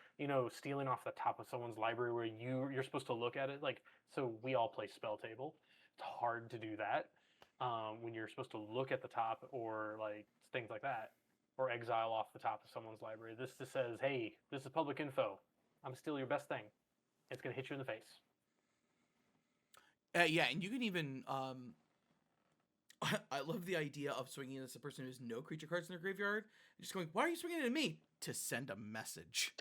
stealing off the top of someone's library where you're supposed to look at it. Like, so we all play Spell Table. It's hard to do that when you're supposed to look at the top or like things like that, or exile off the top of someone's library. This just says, hey, this is public info. I'm still your best thing. It's gonna hit you in the face. Yeah, and you can even I love the idea of swinging as a person who has no creature cards in their graveyard, and just going, "Why are you swinging at me?" To send a message.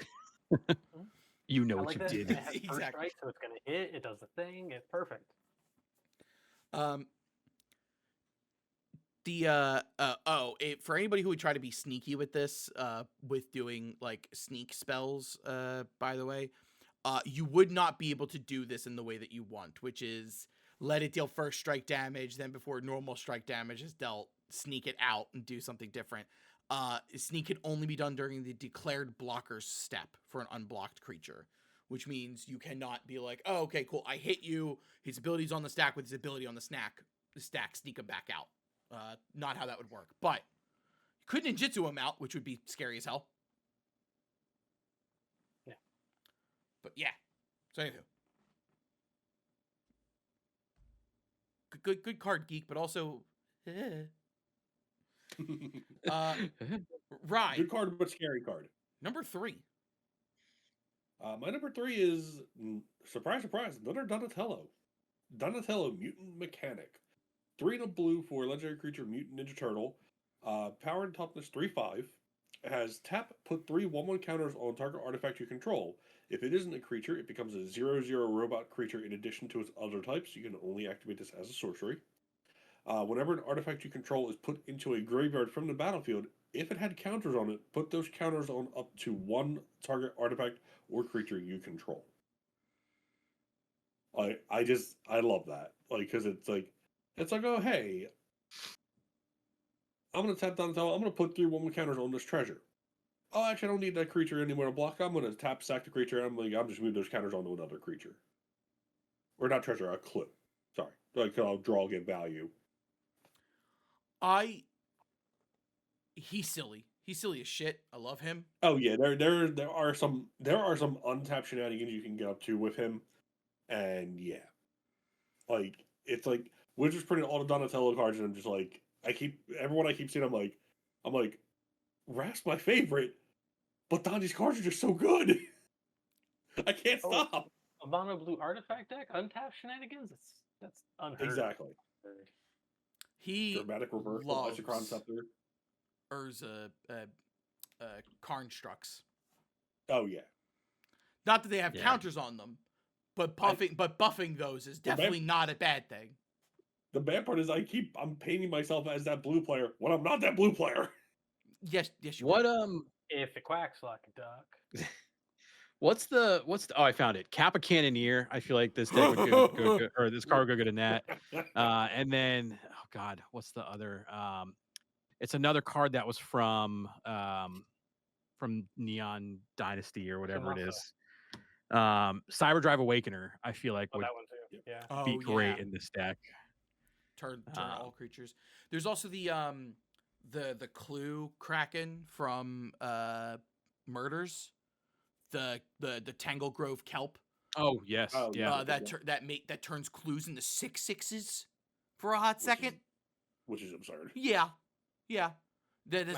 You know I what like you that. did. It has first Exactly. strike, so it's gonna hit. It does the thing. It's perfect. Um, for anybody who would try to be sneaky with this, with doing like sneak spells, by the way, you would not be able to do this in the way that you want, which is let it deal first strike damage, then before normal strike damage is dealt, sneak it out and do something different. Sneak can only be done during the declared blockers step for an unblocked creature, which means you cannot be like, oh, okay, cool, I hit you. His ability's on the stack with his ability on the stack, sneak him back out. Not how that would work, but you could ninjutsu him out, which would be scary as hell. Yeah. But yeah. So anywho. Good card, Geek, but also Rye, Good card, but scary card. number 3. My number 3 is, surprise, surprise, another Donatello. Donatello, Mutant Mechanic. 3 and a blue for legendary creature Mutant Ninja Turtle. Power and toughness 3/5. It has tap, put 3 1/1 counters on target artifact you control. If it isn't a creature, it becomes a 0/0 robot creature in addition to its other types. You can only activate this as a sorcery. Whenever an artifact you control is put into a graveyard from the battlefield, if it had counters on it, put those counters on up to 1 target artifact or creature you control. I love that. Because it's like, oh, hey, I'm going to tap Donatello. I'm going to put 3 1/1 counters on this treasure. Oh, actually, I don't need that creature anymore to block. I'm going to tap, sack the creature, and I'm just move those counters onto another creature. Or not treasure, a clue. Sorry. I'll draw, get value. He's silly. He's silly as shit. I love him. Oh yeah, there are some untapped shenanigans you can get up to with him, and yeah, it's like Wizards printed all the Donatello cards, and I'm just like, I keep seeing, I'm like, Raph's my favorite, but Donnie's cards are just so good. I can't stop. A mono blue artifact deck, untapped shenanigans. That's unheard. Exactly. He Dramatic reversal, loves Isochron Scepter. Urza Karnstructs. Oh yeah. Not that they have Yeah. counters on them, but buffing those is definitely not a bad thing. The bad part is I'm painting myself as that blue player when I'm not that blue player. Yes, you What are. If it quacks like a duck. What's the oh, I found it. Kappa Cannoneer. I feel like this deck would go or this card would go good in that. And then oh god, what's the other? It's another card that was from Neon Dynasty or whatever it Tommaso. is. Cyberdrive Awakener. I feel like would That one too. Yep. Yeah. be great in this deck. Turn all creatures. There's also the Clue Kraken from Murders. The Tangle Grove Kelp. Oh yes, Oh, yeah. That turns clues into 6/6s for a hot second. Which is absurd. Yeah. That is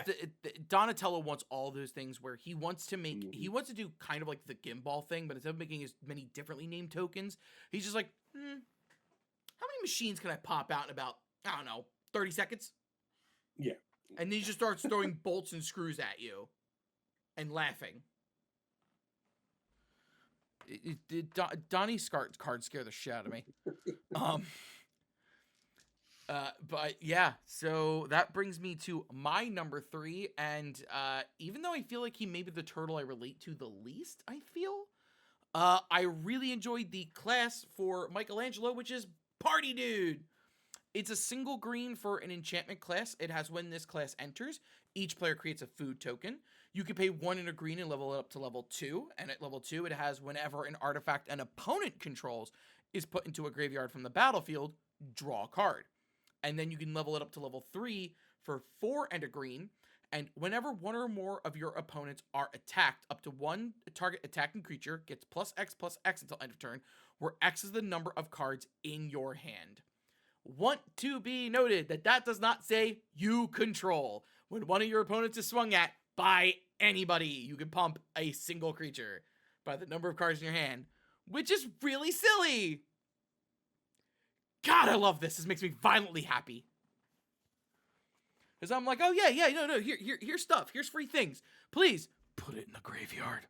Donatello wants all those things where he wants to make he wants to do kind of like the gimbal thing, but instead of making as many differently named tokens, he's just like, how many machines can I pop out in about, I don't know, 30 seconds? Yeah. And then he just starts throwing bolts and screws at you and laughing. Donnie's cards scare the shit out of me. But yeah, so that brings me to my number 3, and even though I feel like he may be the turtle I relate to the least, I really enjoyed the class for Michelangelo, which is Party Dude. It's a single green for an enchantment class. It has when this class enters, each player creates a food token. You can pay 1 in a green and level it up to level 2, and at level 2, it has whenever an artifact an opponent controls is put into a graveyard from the battlefield, draw a card. And then you can level it up to level 3 for 4 and a green. And whenever one or more of your opponents are attacked, up to one target attacking creature gets +X until end of turn, where X is the number of cards in your hand. Want to be noted that does not say you control. When one of your opponents is swung at by anybody, you can pump a single creature by the number of cards in your hand, which is really silly. God, I love this. This makes me violently happy. Because I'm like, oh yeah, no, here's stuff. Here's free things. Please, put it in the graveyard.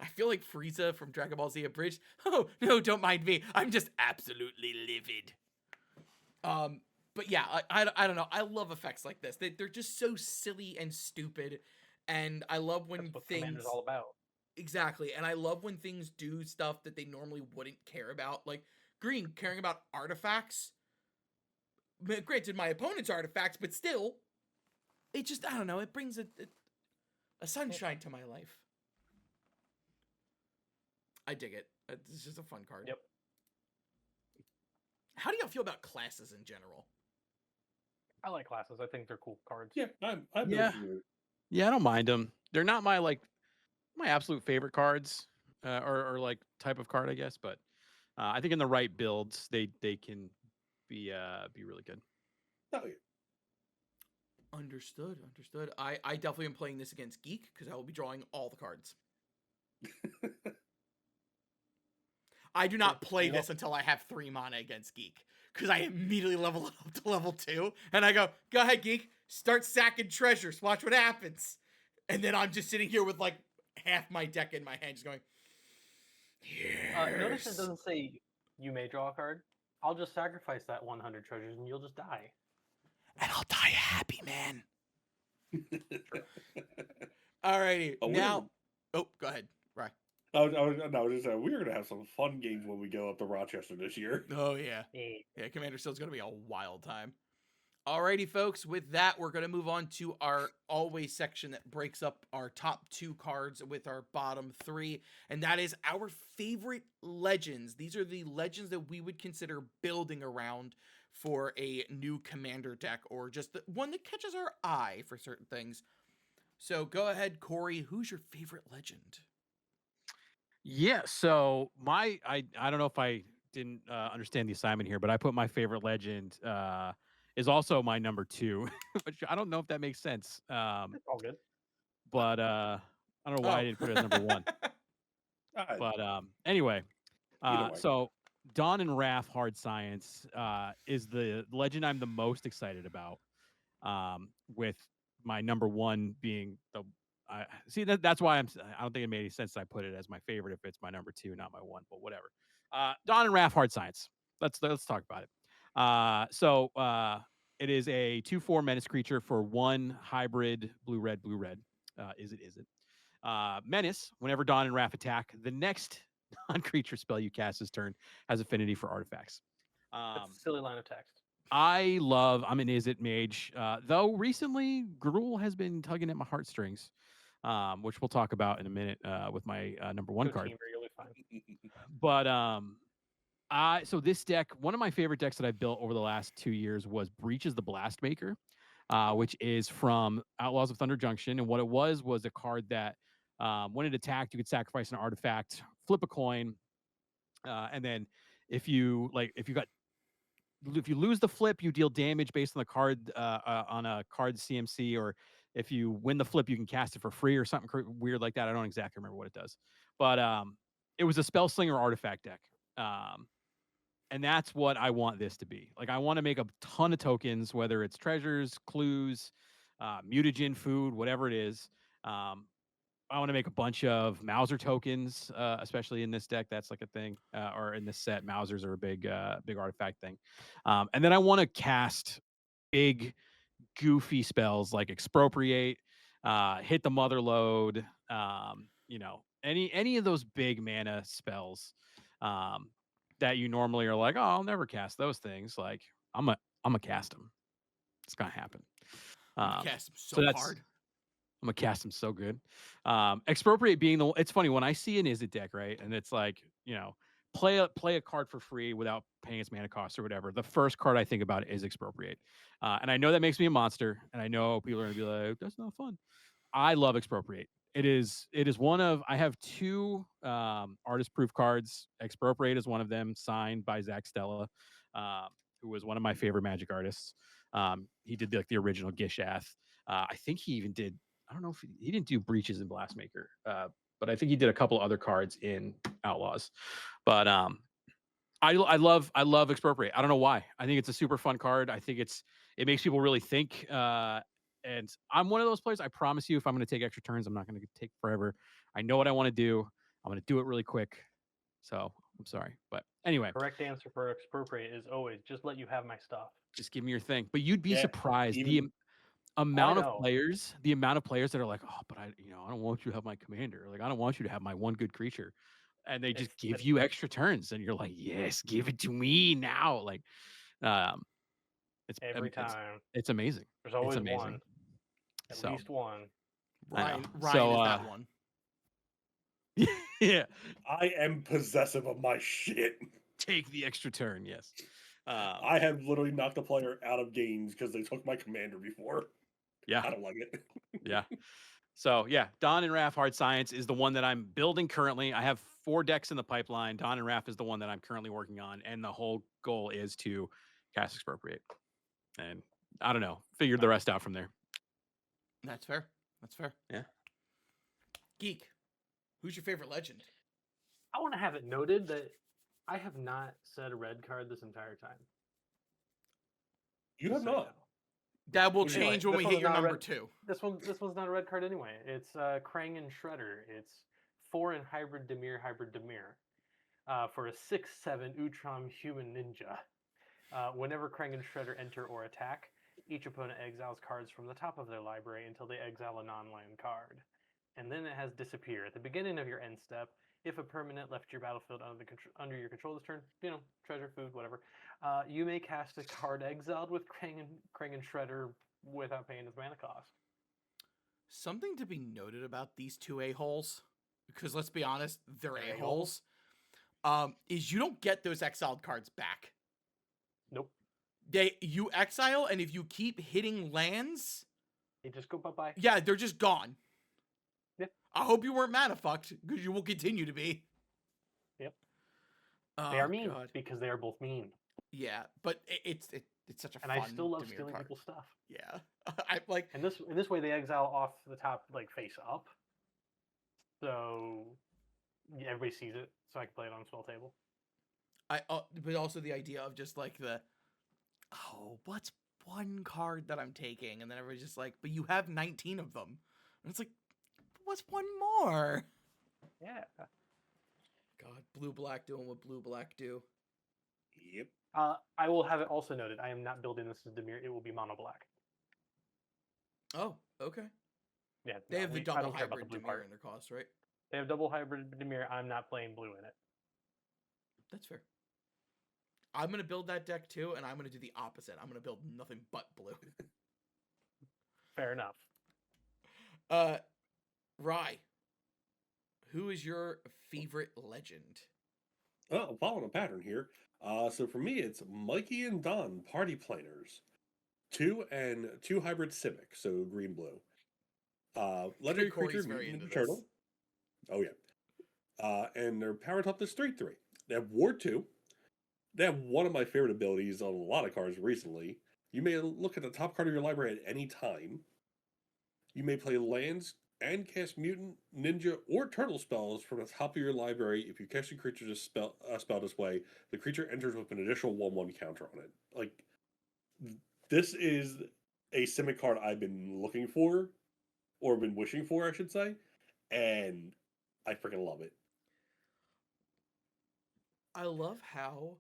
I feel like Frieza from Dragon Ball Z Abridged. Oh, no, don't mind me. I'm just absolutely livid. But yeah, I don't know. I love effects like this. They're just so silly and stupid. And I love when That's what things... Commander's all about. Exactly. And I love when things do stuff that they normally wouldn't care about. Like Green caring about artifacts. Granted, my opponent's artifacts, but still, it just, I don't know, it brings a sunshine to my life. I dig it. It's just a fun card. Yep. How do y'all feel about classes in general? I like classes. I think they're cool cards. Yeah, I'm Yeah. Yeah, I don't mind them. They're not my my absolute favorite cards, or like type of card, I guess. But I think in the right builds, they can be really good. Oh, yeah. Understood. I definitely am playing this against Geek because I will be drawing all the cards. I do not play this until I have 3 mana against Geek because I immediately level it up to level 2 and I go ahead, Geek, start sacking treasures, watch what happens. And then I'm just sitting here with like half my deck in my hand just going, yes. Notice it doesn't say you may draw a card. I'll just sacrifice that 100 treasures and you'll just die. And I'll die a happy man. Alrighty. Now, go ahead. Right. I was just saying, we're going to have some fun games when we go up to Rochester this year. Oh, yeah. Yeah, Commander Still's going to be a wild time. Alrighty, folks. With that, we're going to move on to our always section that breaks up our top 2 cards with our bottom 3. And that is our favorite legends. These are the legends that we would consider building around for a new Commander deck, or just the one that catches our eye for certain things. So go ahead, Corey. Who's your favorite legend? Yeah, so I don't know if I didn't understand the assignment here, but I put my favorite legend is also my number 2, which I don't know if that makes sense. It's all good. But I don't know why I didn't put it as number 1. But anyway, so Dawn and Wrath Hard Science is the legend I'm the most excited about, with my number 1 being the... that's why I don't think it made any sense that I put it as my favorite if it's my number 2, not my 1, but whatever. Dawn and Wrath Hard Science. Let's talk about it. So it is a 2/4 menace creature for 1 hybrid blue-red. Is it? Menace, whenever Dawn and Wrath attack, the next non-creature spell you cast this turn has affinity for artifacts. That's a silly line of text. I'm an Is It mage, though recently Gruul has been tugging at my heartstrings, which we'll talk about in a minute with my number 1 card. You'll be fine. But so this deck, one of my favorite decks that I've built over the last 2 years was Breaches the Blastmaker, which is from Outlaws of Thunder Junction. And what it was a card that when it attacked, you could sacrifice an artifact, flip a coin, and then if you lose the flip, you deal damage based on the card on a card's CMC, or if you win the flip, you can cast it for free or something weird like that. I don't exactly remember what it does, but it was a spell slinger artifact deck, and that's what I want this to be. Like, I want to make a ton of tokens, whether it's treasures, clues, mutagen, food, whatever it is. I want to make a bunch of Mauser tokens, especially in this deck. That's like a thing, or in this set, Mausers are a big artifact thing. And then I want to cast big, goofy spells like Expropriate, Hit the Mother Load, any of those big mana spells that you normally are like, oh, I'll never cast those things. Like, I'm a cast them. It's gonna happen. Cast them so hard. I'm gonna cast them so good. Expropriate being it's funny when I see an Is It deck, right? And it's like you know, play a card for free without paying its mana cost or whatever, the first card I think about is Expropriate. And I know that makes me a monster, and I know people are gonna be like, "That's not fun." I love Expropriate. It is one of I have two artist proof cards. Expropriate is one of them, signed by Zach Stella, um, who was one of my favorite Magic artists. He did like the original Gishath. I think he even did. I don't know if he didn't do Breaches in Blastmaker, but I think he did a couple other cards in Outlaws. But I love Expropriate. I don't know why. I think it's a super fun card. I think it makes people really think. And I'm one of those players. I promise you, if I'm going to take extra turns, I'm not going to take forever. I know what I want to do. I'm going to do it really quick. So I'm sorry, but anyway, Correct answer for expropriate is always just let you have my stuff. just give me your thing. But you'd be Yeah, surprised even amount of know. players, that are like, oh, but I don't want you to have my commander. Like, I don't want you to have my one good creature. And they just It's give the- you extra turns, and you're like, yes, give it to me now. Like, um, every time. it's amazing. There's always It's amazing. one. At So, least one. I know. Ryan So, is that one. yeah, I am possessive of my shit. take the extra turn. Yes. I have literally knocked a player out of games because they took my commander before. Yeah. I don't like it. Yeah. So yeah, Don and Raph Hard Science is the one that I'm building currently. I have 4 decks in the pipeline. Don and Raph is the one that I'm currently working on, and the whole goal is to cast Expropriate. And I don't know, figure the rest out from there. That's fair. That's fair. Yeah. Geek, who's your favorite legend? I want to have it noted that I have not said a red card this entire time. You have Just so not. know. That will Anyway, change when this we one's hit your not a number red- 2. This one's not a red card anyway. It's Krang and Shredder. It's 4 in hybrid Demir for a 6/7 Utrom human ninja. Whenever Krang and Shredder enter or attack, each opponent exiles cards from the top of their library until they exile a non-land card. And then it has disappear. At the beginning of your end step, if a permanent left your battlefield under your control this turn, treasure, food, whatever, you may cast a card exiled with Krang and Shredder without paying its mana cost. Something to be noted about these two a-holes, because let's be honest, they're They're a-holes, is you don't get those exiled cards back. Nope. You exile, and if you keep hitting lands, They just go bye-bye. yeah, they're just gone. Yeah. I hope you weren't mana fucked, because you will continue to be. Yep. Oh, They are mean God. because they are both mean. Yeah, but it's such a And fun I still love Dimir stealing card. people's stuff. Yeah, I like. And in this way, they exile off the top, like face up. So everybody sees it, so I can play it on a spell table. But also the idea of just like what's one card that I'm taking, and then everybody's just like, but you have 19 of them, and it's like, what's one more? Yeah. God, blue black doing what blue black do. Yep. I will have it also noted. I am not building this as Dimir. It will be mono black. Oh, okay. Yeah. They have the I double don't care about hybrid the blue Dimir part. in their cost, right? They have double hybrid Dimir. I'm not playing blue in it. That's fair. I'm gonna build that deck too, and I'm gonna do the opposite. I'm gonna build nothing but blue. Fair enough. Rye, who is your favorite legend? Oh, I'm following a pattern here. So for me, it's Mikey and Don, Party Planers. 2 and 2 hybrid Civic, so green blue. Legendary Corey's creature, very Mutant into Ninja Turtle. Oh yeah. And their power top is 3/3. They have Ward 2. They have one of my favorite abilities on a lot of cards recently. You may look at the top card of your library at any time. You may play lands and cast mutant, ninja, or turtle spells from the top of your library. If you cast a creature to spell this way, the creature enters with an additional 1/1 counter on it. Like, this is a Simic card I've been looking for, or been wishing for, I should say, and I freaking love it. I love how.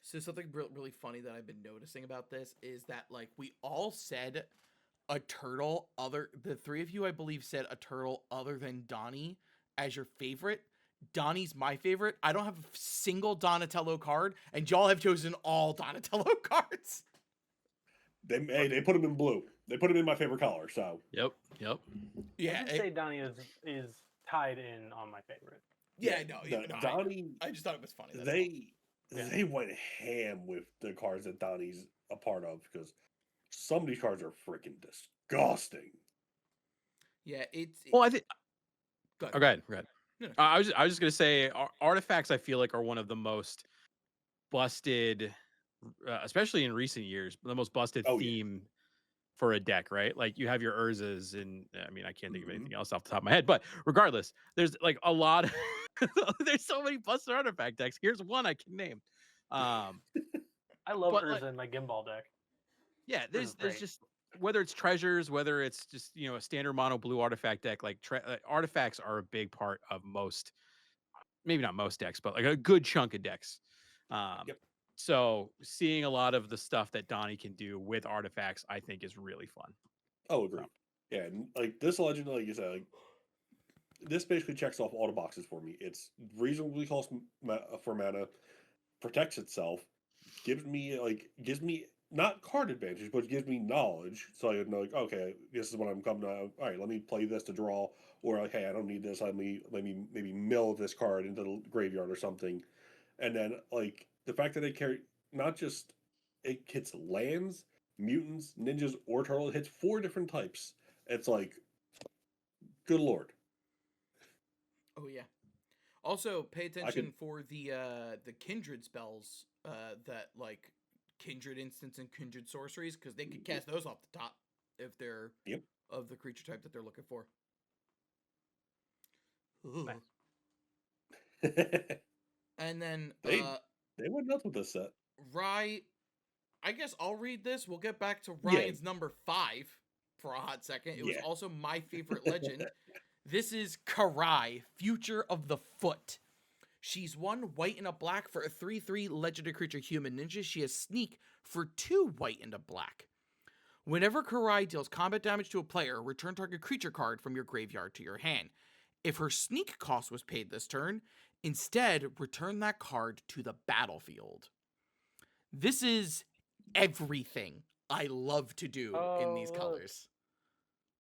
So something really funny that I've been noticing about this is that like we all said a turtle the 3 of you I believe said a turtle other than Donnie as your favorite. Donnie's my favorite. I don't have a single Donatello card, and y'all have chosen all Donatello cards. They put him in blue. They put him in my favorite color. So Yep. Yeah, I would say Donnie is tied in on my favorite. Yeah, no, Donnie. I just thought it was funny. That's all. They went ham with the cards that Donnie's a part of because some of these cards are freaking disgusting. Yeah, Well, I think. Go ahead. Oh, go ahead. Go ahead. No, no. I was just gonna say artifacts. I feel like are one of the most busted, especially in recent years, the most busted theme for a deck, right? Like you have your Urzas, and I mean, I can't think of anything else off the top of my head, but regardless, there's like a lot of there's so many busted artifact decks. Here's one I can name. I love but, Urza like, in my Gimbal deck. Yeah, there's great. just whether it's treasures, whether it's just a standard mono blue artifact deck, like artifacts are a big part of most, maybe not most decks, but like a good chunk of decks. So seeing a lot of the stuff that Donnie can do with artifacts, I think is really fun. Oh, agreed. Yeah, and like this legend, like you said, like, this basically checks off all the boxes for me. It's reasonably cost for mana, protects itself, gives me not card advantage, but gives me knowledge. So I know, like, okay, this is what I'm coming to. All right, let me play this to draw, or like, hey, I don't need this. Let me maybe mill this card into the graveyard or something. And then like the fact that they carry not just it hits lands, mutants, ninjas, or turtle. It hits 4 different types. It's like, good lord. Oh yeah. Also, pay attention for the kindred spells that like kindred instants and kindred sorceries, because they could cast those off the top if they're of the creature type that they're looking for. And then they went nuts with this set. I guess I'll read this. We'll get back to Ryan's number 5 for a hot second. It was also my favorite legend. This is Karai, Future of the Foot. She's 1 white and a black for a 3/3 legendary creature human ninja. She has Sneak for 2 white and a black. Whenever Karai deals combat damage to a player, return target creature card from your graveyard to your hand. If her Sneak cost was paid this turn, instead return that card to the battlefield. This is everything I love to do in these colors.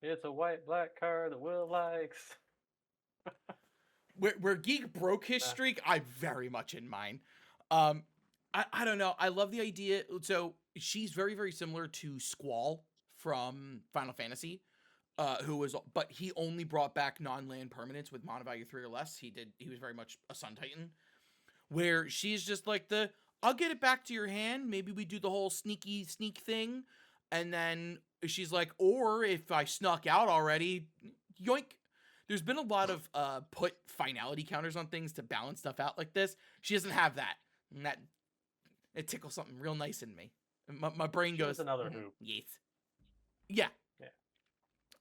It's a white-black card that Will likes. Where Geek broke his streak, I'm very much in mine. I don't know. I love the idea. So she's very, very similar to Squall from Final Fantasy, but he only brought back non-land permanents with mana value 3 or less. He was very much a Sun Titan, where she's just like I'll get it back to your hand. Maybe we do the whole sneak thing. And then she's like, or if I snuck out already, yoink. There's been a lot of put finality counters on things to balance stuff out like this. She doesn't have that. And it tickles something real nice in me. My brain goes, another hoop. Yes. Yeah.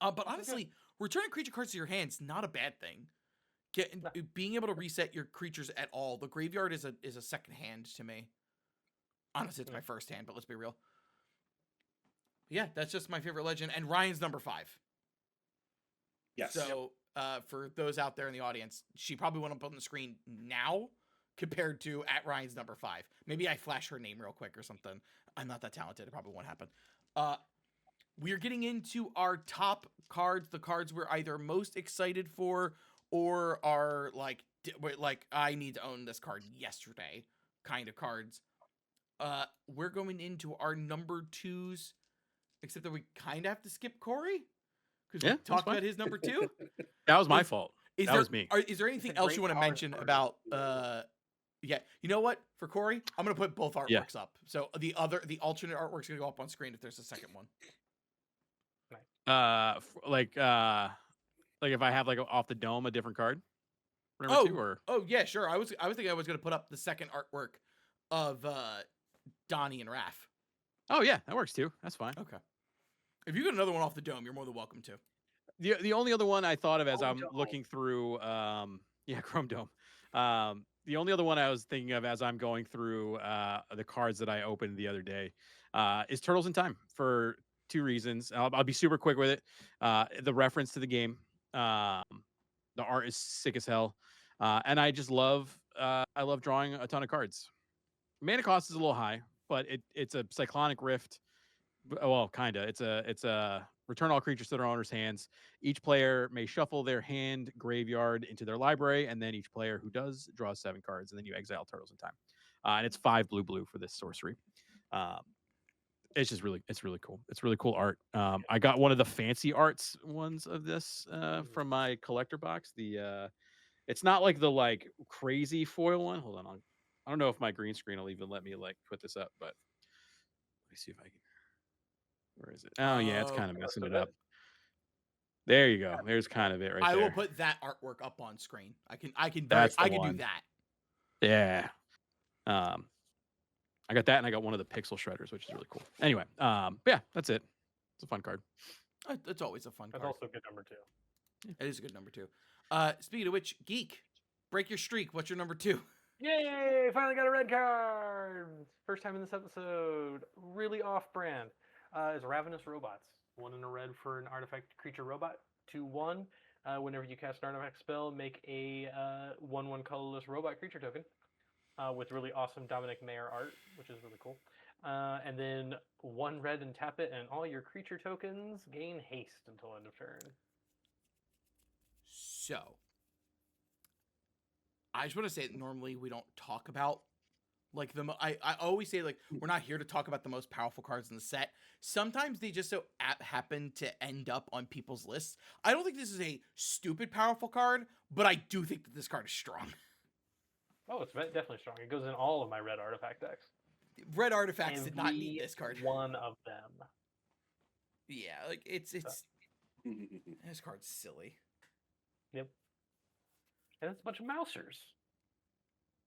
But honestly, returning creature cards to your hand's not a bad thing. Being able to reset your creatures at all. The graveyard is a second hand to me. Honestly, it's my first hand, but let's be real. Yeah, that's just my favorite legend. And Ryan's number 5. Yes. So for those out there in the audience, she probably went up on the screen now compared to at Ryan's number 5. Maybe I flash her name real quick or something. I'm not that talented. It probably won't happen. We're getting into our top cards, the cards we're either most excited for or are like I need to own this card yesterday kind of cards. We're going into our number 2s, except that we kind of have to skip Corey because we talked about his number 2. That was my fault. That was me. Is there anything else you want to mention about? Yeah, you know what? For Corey, I'm gonna put both artworks up. So the alternate artwork's gonna go up on screen if there's a second one. Like if I have like off the dome a different card. Yeah, sure. I was thinking I was gonna put up the second artwork of Donnie and Raph. Oh yeah, that works too. That's fine. Okay. If you got another one off the dome, you're more than welcome to. The only other one I thought of as I'm looking through, Chrome Dome. The only other one I was thinking of as I'm going through the cards that I opened the other day is Turtles in Time for 2 reasons. I'll be super quick with it. The reference to the game, the art is sick as hell, and I just love drawing a ton of cards. Mana cost is a little high, but it's a Cyclonic Rift Well, kinda. It's a return all creatures to their owner's hands. Each player may shuffle their hand graveyard into their library, and then each player who does draws 7 cards, and then you exile turtles in time. And it's 5 blue for this sorcery. Um, it's just it's really cool. It's really cool art. I got one of the fancy arts ones of this from my collector box. It's not like the crazy foil one. Hold on, I don't know if my green screen will even let me put this up, but let me see if I can. Where is it? Oh yeah, it's kind of messing it up. There you go. There's kind of it right I there. will put that artwork up on screen. I can That's the I can do one. that. Yeah. I got that, and I got one of the pixel shredders, which is really cool. Anyway, but yeah, that's it. It's a fun card. It's always a fun That's card. also a good number 2. It is a good number 2. Speaking of which, Geek, break your streak. What's your number 2? Yay! Finally got a red card. First time in this episode. Really off-brand. Is Ravenous Robots. 1 in a red for an artifact creature robot. 2/1. Whenever you cast an artifact spell, make a 1/1 colorless robot creature token. With really awesome Dominic Mayer art, which is really cool. And then 1 red and tap it, and all your creature tokens gain haste until end of turn. So, I just want to say that normally we don't talk about I always say we're not here to talk about the most powerful cards in the set. Sometimes they just so happen to end up on people's lists. I don't think this is a stupid powerful card, but I do think that this card is strong. Oh, it's definitely strong. It goes in all of my red artifact decks. Red artifacts did not need this card. One of them. Yeah, it's this card's silly. Yep. And it's a bunch of mousers.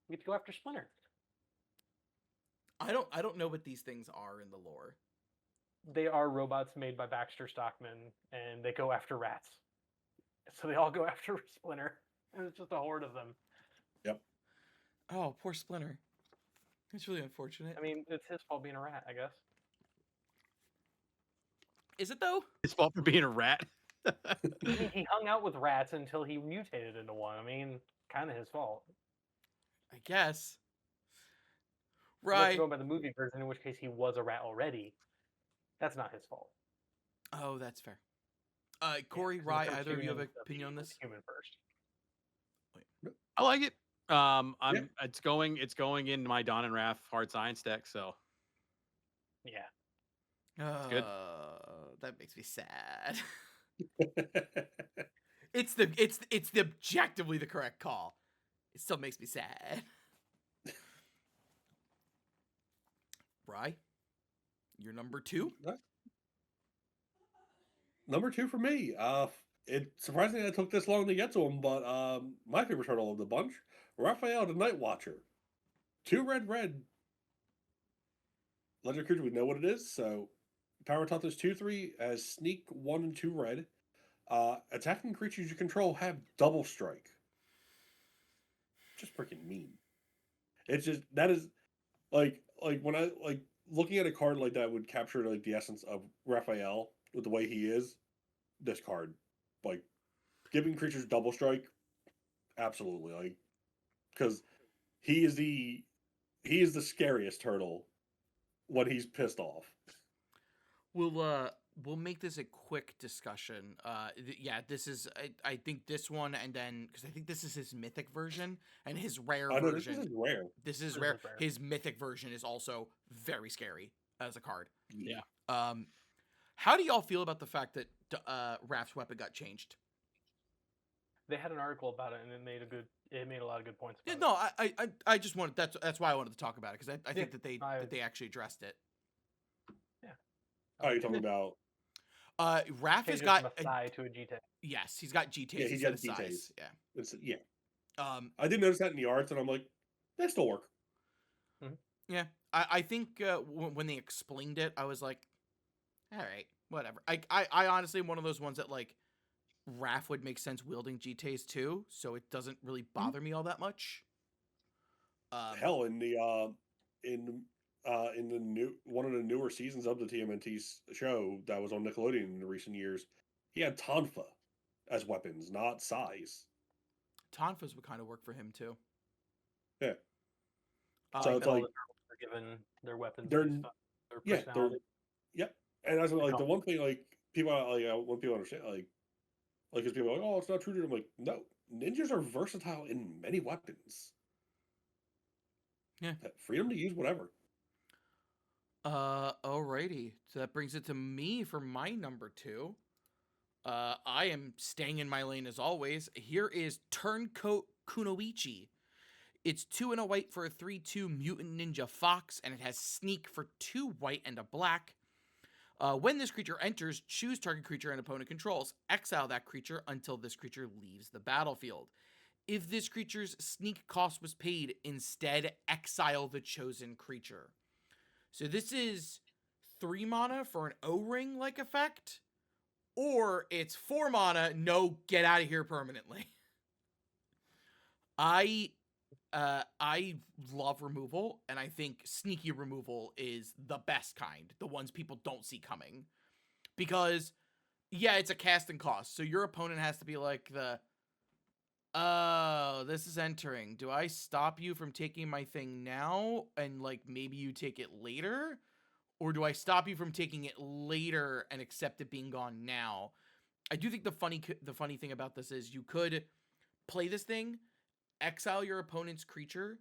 We get to go after Splinter. I don't know what these things are in the lore. They are robots made by Baxter Stockman, and they go after rats. So they all go after Splinter, and it's just a horde of them. Yep. Oh, poor Splinter. It's really unfortunate. I mean, it's his fault being a rat, I guess. Is it though? His fault for being a rat. He hung out with rats until he mutated into one. I mean, kind of his fault. I guess. Unless Right. you go by the movie version, in which case he was a rat already. That's not his fault. Oh, that's fair. Corey, Yeah, Rye, either of you have an opinion on this? Human first. I like it. It's going in my Don and Raph hard science deck, so Yeah. good. That makes me sad. It's the objectively the correct call. It still makes me sad. Rye, you're number 2? Number 2 for me. It surprisingly I took this long to get to him, but my favorite turtle of the bunch, Raphael the Night Watcher. 2 red. Legendary creature, we know what it is. So power taught this 2/3 as sneak 1 and 2 red. Attacking creatures you control have double strike. Just freaking mean. It's just that is like when I looking at a card like that would capture the essence of Raphael with the way he is. This card, giving creatures double strike, absolutely, because he is the scariest turtle when he's pissed off. We'll make this a quick discussion. Yeah, this is I think this one, and then because I think this is his mythic version and his rare version. This is rare. This is rare. His mythic version is also very scary as a card. Yeah. How do y'all feel about the fact that Raph's weapon got changed? They had an article about it, and it made a lot of good points. Yeah, no, I just wanted that's why I wanted to talk about it, because I think that they actually addressed it. Yeah. Oh, you're talking about Raph has Changes got from a psi to a G-Tag. Yes, he's got G-Tays. Yeah, he's instead got of G-Tays. size. Yeah. It's yeah. I I did notice that in the arts, and I'm like, they still work. Yeah, I think when they explained it, I was like, all right, whatever. I honestly am one of those ones that Raph would make sense wielding G-Tays too, so it doesn't really bother me all that much. Hell, in the new one of the newer seasons of the TMNT show that was on Nickelodeon in the recent years, he had Tonfa as weapons, not size. Tonfas would kind of work for him too. Yeah. So So it's all like the turtles are given their weapons. they're based on their yeah, personality. yep. that's what, like the one thing like people like when people understand like because people are like, oh, it's not true to. I'm like, no, ninjas are versatile in many weapons. Yeah. Freedom to use whatever. Alrighty. So that brings it to me for my number 2. I am staying in my lane as always. Here is Turncoat Kunoichi. It's 2 and a white for a 3/2 mutant ninja fox, and it has sneak for 2 white and a black. When this creature enters, choose target creature an opponent controls. Exile that creature until this creature leaves the battlefield. If this creature's sneak cost was paid, instead exile the chosen creature. So this is 3 mana for an O-ring like effect, or it's 4 mana, no, get out of here permanently. I love removal, and I think sneaky removal is the best kind, the ones people don't see coming. Because, yeah, it's a casting cost, so your opponent has to be like oh, this is entering. Do I stop you from taking my thing now, and, like, maybe you take it later? Or do I stop you from taking it later and accept it being gone now? I do think the funny thing about this is you could play this thing, exile your opponent's creature,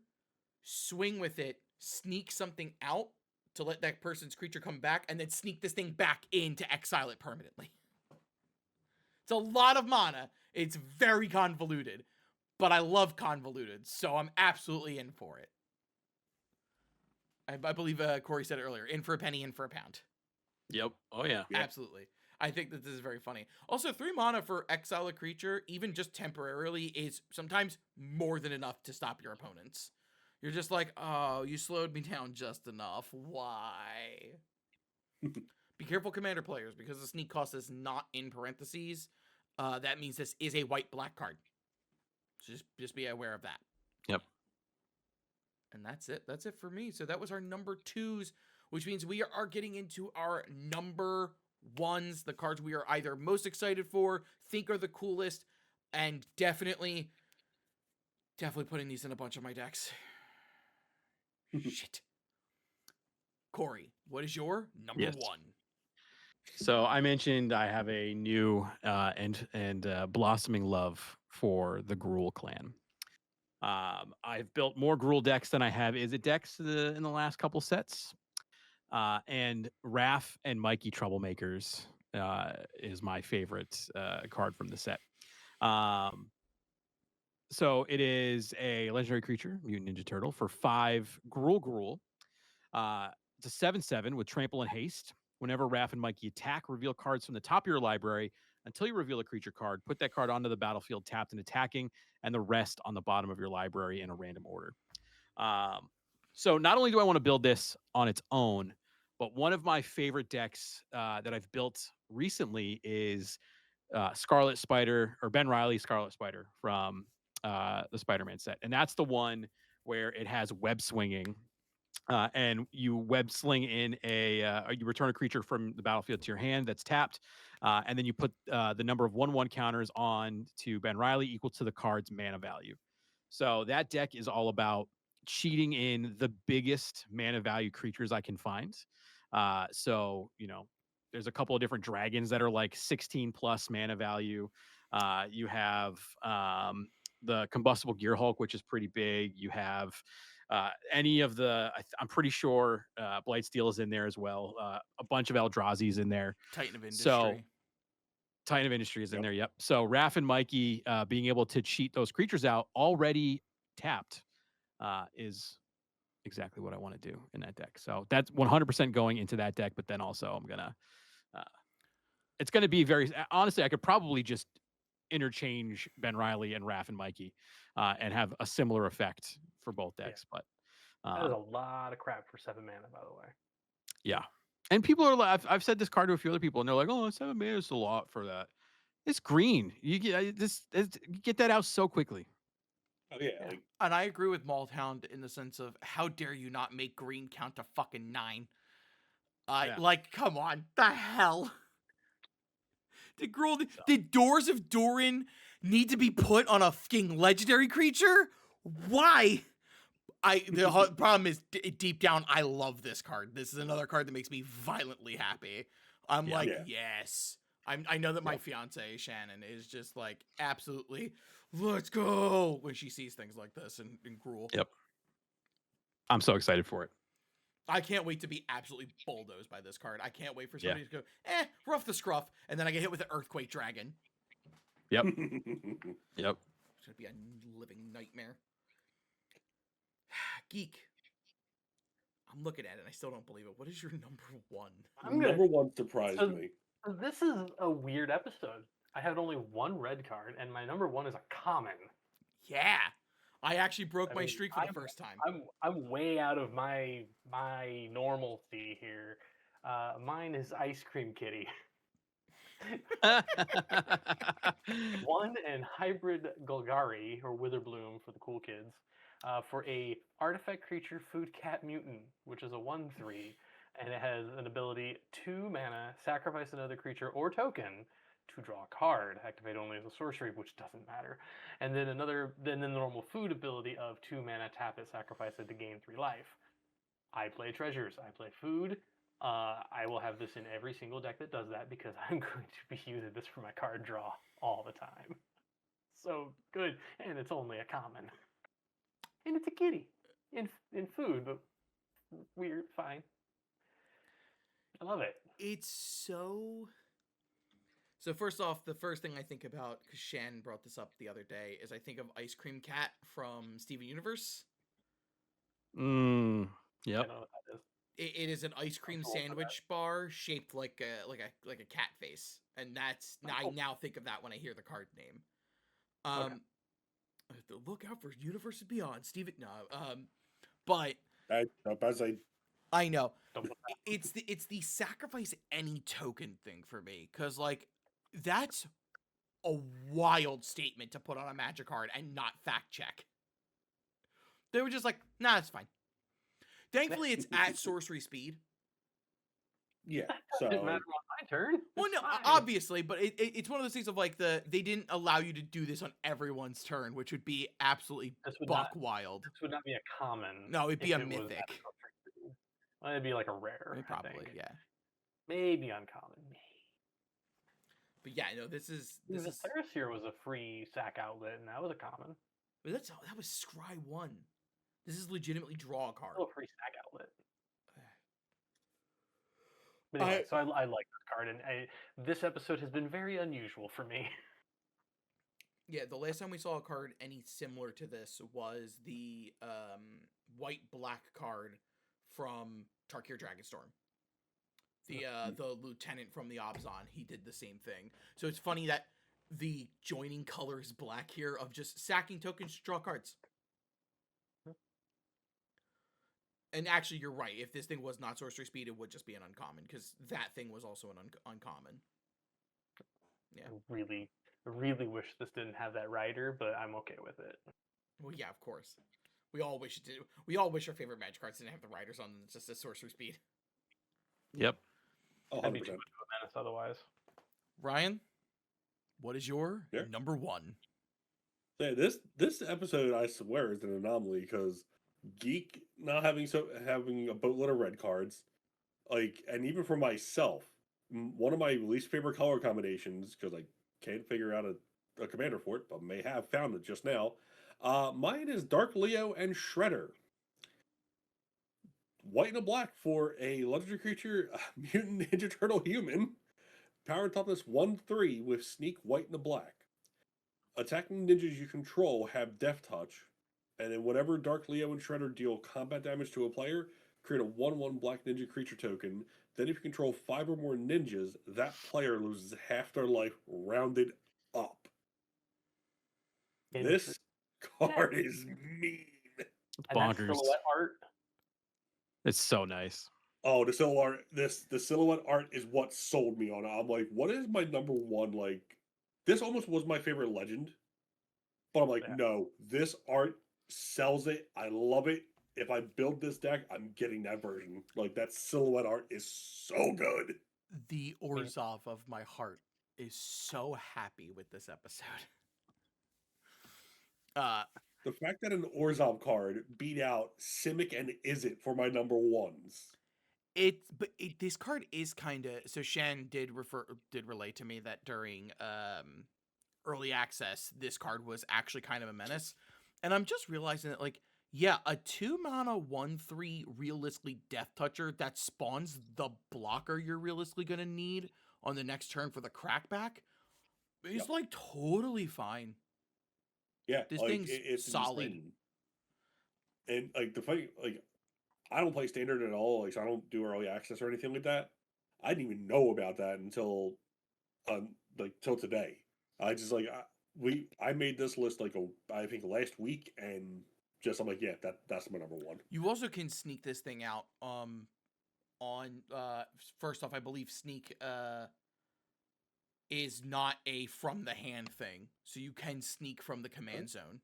swing with it, sneak something out to let that person's creature come back, and then sneak this thing back in to exile it permanently. It's a lot of mana. It's very convoluted, but I love convoluted, so I'm absolutely in for it. I believe Corey said it earlier, in for a penny, in for a pound. Yep. Oh, yeah. Absolutely. I think that this is very funny. Also, 3 mana for exile a creature, even just temporarily, is sometimes more than enough to stop your opponents. You're just like, oh, you slowed me down just enough. Why? Be careful, Commander players, because the sneak cost is not in parentheses. That means this is a white-black card. So just be aware of that. Yep. And that's it. That's it for me. So that was our number 2s, which means we are getting into our number 1s, the cards we are either most excited for, think are the coolest, and definitely putting these in a bunch of my decks. Shit. Corey, what is your number 1? So I mentioned I have a new and blossoming love for the Gruul clan. I've built more Gruul decks than I have Izzet decks in the last couple sets. And Raph and Mikey Troublemakers is my favorite card from the set. So it is a legendary creature, Mutant Ninja Turtle, for 5 Gruul. It's a 7/7 with Trample and Haste. Whenever Raph and Mikey attack, reveal cards from the top of your library until you reveal a creature card. Put that card onto the battlefield tapped and attacking, and the rest on the bottom of your library in a random order. So not only do I want to build this on its own, but one of my favorite decks that I've built recently is Scarlet Spider, or Ben Reilly Scarlet Spider from the Spider-Man set. And that's the one where it has web swinging. And you web sling in you return a creature from the battlefield to your hand that's tapped, and then you put the number of 1/1 counters on to Ben Reilly equal to the card's mana value. So that deck is all about cheating in the biggest mana value creatures I can find. So there's a couple of different dragons that are like 16 plus mana value. You have the Combustible Gear Hulk, which is pretty big. You have any of the, I'm pretty sure Blightsteel is in there as well. A bunch of Eldrazi's in there. Titan of Industry. So Titan of Industry is in there. Yep. So Raph and Mikey being able to cheat those creatures out already tapped is exactly what I want to do in that deck. So that's 100% going into that deck. But then also I'm going to, it's going to be very, honestly, I could probably just interchange Ben Reilly and Raph and Mikey and have a similar effect for both decks. But that is a lot of crap for 7 mana, by the way. Yeah. And people are like, I've said this card to a few other people, and they're like, "Oh, 7 mana is a lot for that." It's green. You get you get that out so quickly. Oh yeah. Like, and I agree with Malthound in the sense of how dare you not make green count to fucking 9? Like, come on, the hell. Did Doors of Doran need to be put on a fucking legendary creature? Why? The problem is, deep down, I love this card. This is another card that makes me violently happy. I'm Yeah. like, Yeah. yes. I know that my Yep. fiance Shannon is just like absolutely, let's go when she sees things like this and Gruul. Yep. I'm so excited for it. I can't wait to be absolutely bulldozed by this card. I can't wait for Yeah. somebody to go, rough the scruff, and then I get hit with an Earthquake Dragon. Yep. Yep. It's gonna be a living nightmare. Geek. I'm looking at it and I still don't believe it. What is your number one? I'm gonna. Number one surprised So- me. This is a weird episode. I had only one red card, and my number one is a common. Yeah. I actually broke I my mean, streak for the first time. I'm way out of my normalcy here. Mine is Ice Cream Kitty. One and hybrid Golgari or Witherbloom for the cool kids, for a artifact creature food cat mutant, which is a 1/3, and it has an ability 2 mana, sacrifice another creature or token to draw a card. Activate only as a sorcery, which doesn't matter. And then then the normal food ability of 2 mana, tap it, sacrifice it to gain 3 life. I play treasures. I play food. I will have this in every single deck that does that because I'm going to be using this for my card draw all the time. So good, and it's only a common, and it's a kitty in food, but weird, fine. I love it. It's so. So first off, the first thing I think about, because Shan brought this up the other day, is I think of Ice Cream Cat from Steven Universe. I Yep. don't know what that is. It is an ice cream too old for that. sandwich bar shaped like a cat face, and that's I Oh. now think of that when I hear the card name. Okay. Look out for Universe Beyond, Steven. No, but As I know Don't put that. it's the sacrifice any token thing for me, because like that's a wild statement to put on a Magic card and not fact check. They were just like, nah, it's fine. Thankfully, it's at sorcery speed. yeah. It didn't So matter on my turn. Well, It's no, fine. obviously, but it's one of those things of like they didn't allow you to do this on everyone's turn, which would be absolutely This would buck not. wild. This would not be a common. No, it'd be if a it was mythic. at sorcery speed. Well, it'd be like a rare. I Probably, think. yeah. Maybe uncommon. But yeah, no, this is The Therasphere was a free sack outlet, and that was a common. but that was Scry 1. This is legitimately draw a card. Still a free sack outlet. But anyway, so I like this card, and this episode has been very unusual for me. Yeah, the last time we saw a card any similar to this was the white-black card from Tarkir Dragonstorm. The lieutenant from the Abzan, he did the same thing. So it's funny that the joining color is black here of just sacking tokens to draw cards. And actually, you're right. If this thing was not sorcery speed, it would just be an uncommon, because that thing was also an uncommon. Yeah. I really wish this didn't have that rider, but I'm okay with it. Well, yeah, of course. We all wish it did. We all wish our favorite Magic cards didn't have the riders on them. It's just a sorcery speed. Yep. That'd be 100%. too much of a menace otherwise. Ryan, what is your Yeah. number one? Yeah, this episode, I swear, is an anomaly because Geek not having having a boatload of red cards, like, and even for myself, one of my least favorite color combinations because I can't figure out a commander for it, but may have found it just now. Mine is Dark Leo and Shredder. White and a black for a legendary creature, mutant ninja turtle human. Power toughness 1/3 with sneak white and a black. Attacking ninjas you control have Death Touch, and then whenever Dark Leo and Shredder deal combat damage to a player, create a 1/1 black ninja creature token. Then if you control 5 or more ninjas, that player loses half their life rounded up. This card is mean. It's And that bonkers. silhouette art. It's so nice. Oh, the silhouette art is what sold me on it. I'm like, what is my number one? Like, this almost was my favorite legend, but I'm like, Yeah. no, this art sells it. I love it. If I build this deck, I'm getting that version. Like, that silhouette art is so good. The Orzhov of my heart is so happy with this episode. The fact that an Orzhov card beat out Simic and Izzet for my number ones. This card is kind of, so Shan did relay to me that during early access this card was actually kind of a menace, and I'm just realizing that, like, yeah, a 2-mana 1/3 realistically Death Toucher that spawns the blocker you're realistically gonna need on the next turn for the crackback is Yep. like totally fine. Yeah, This like thing's it's solid. insane. And like the funny, like I don't play standard at all. Like so I don't do early access or anything like that. I didn't even know about that until like till today. I just like I made this list like I think last week, and just I'm like, yeah, that's my number one. You also can sneak this thing out on first off, I believe sneak is not a from the hand thing, so you can sneak from the command zone.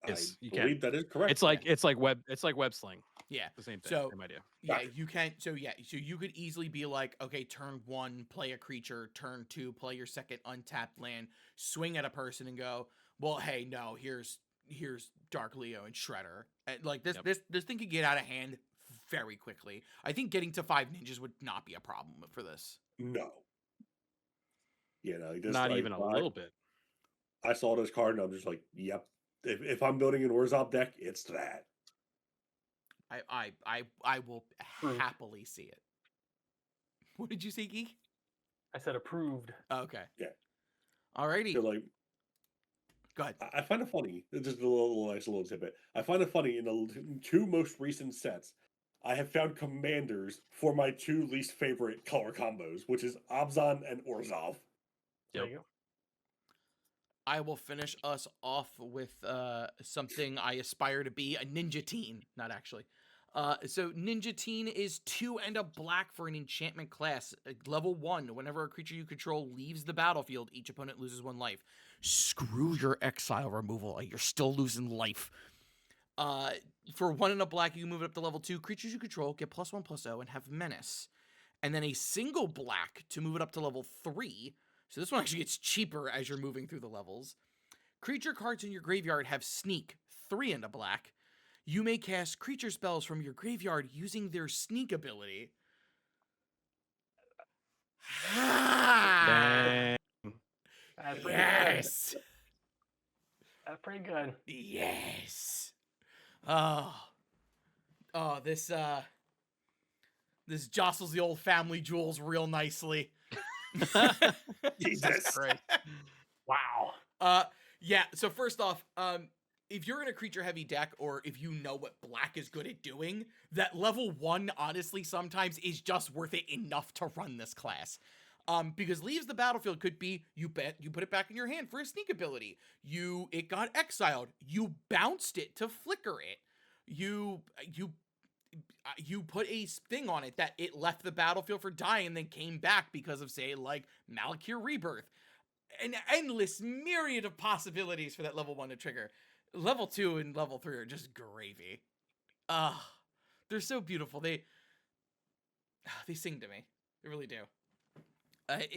Yes, I you believe can. that is correct. It's like web sling. Yeah, The same thing. so Same idea. yeah, Gotcha. you can. So yeah, so you could easily be like, okay, turn 1, play a creature. Turn 2, play your second untapped land. Swing at a person and go, well, hey, no, here's Dark Leo and Shredder. And like this, Yep. this thing could get out of hand very quickly. I think getting to 5 ninjas would not be a problem for this. No. Yeah, no, this Not like even a little bit. I saw this card and I'm just like, yep. If I'm building an Orzhov deck, it's that. I will Approved. happily see it. What did you say, Geek? I said approved. Okay. Yeah. Alrighty. So like, Go ahead. I find it funny. Just a little tidbit. I find it funny in the 2 most recent sets, I have found commanders for my 2 least favorite color combos, which is Abzan and Orzhov. There you go. I will finish us off with something I aspire to be, a ninja teen. Not actually. So Ninja Teen is 2 and a black for an enchantment class. Level 1, whenever a creature you control leaves the battlefield, each opponent loses 1 life. Screw your exile removal. You're still losing life. For 1 and a black, you can move it up to level 2. Creatures you control get +1/+0 and have menace. And then a single black to move it up to level 3. So this one actually gets cheaper as you're moving through the levels. Creature cards in your graveyard have sneak, 3 and a black. You may cast creature spells from your graveyard using their sneak ability. Dang. That's pretty good. Yes. That's pretty good. Yes. This jostles the old family jewels real nicely. Jesus. Great. Wow. Yeah, so first off, if you're in a creature heavy deck, or if you know what black is good at doing, that level 1 honestly sometimes is just worth it enough to run this class. Because leaves the battlefield could be you put it back in your hand for a sneak ability. It got exiled. You bounced it to flicker it. You put a thing on it that it left the battlefield for dying and then came back because of, say, like Malakir Rebirth. An endless myriad of possibilities for that level 1 to trigger. Level 2 and level 3 are just gravy. They're so beautiful. They sing to me. They really do. I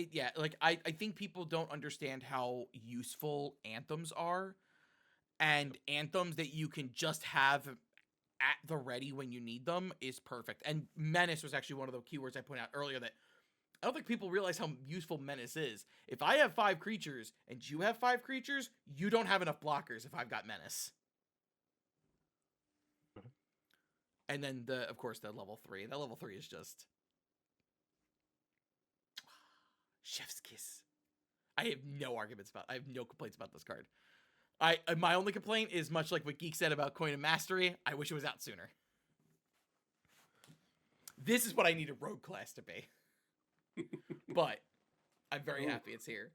think people don't understand how useful anthems are, and anthems that you can just have at the ready when you need them is perfect. And menace was actually one of the keywords I pointed out earlier that I don't think people realize how useful menace is. If I have 5 creatures and you have 5 creatures, you don't have enough blockers if I've got menace. And then of course the level 3. That level 3 is just chef's kiss. I have no complaints about this card. My only complaint is much like what Geek said about Coin of Mastery. I wish it was out sooner. This is what I need a rogue class to be. But I'm very happy it's here.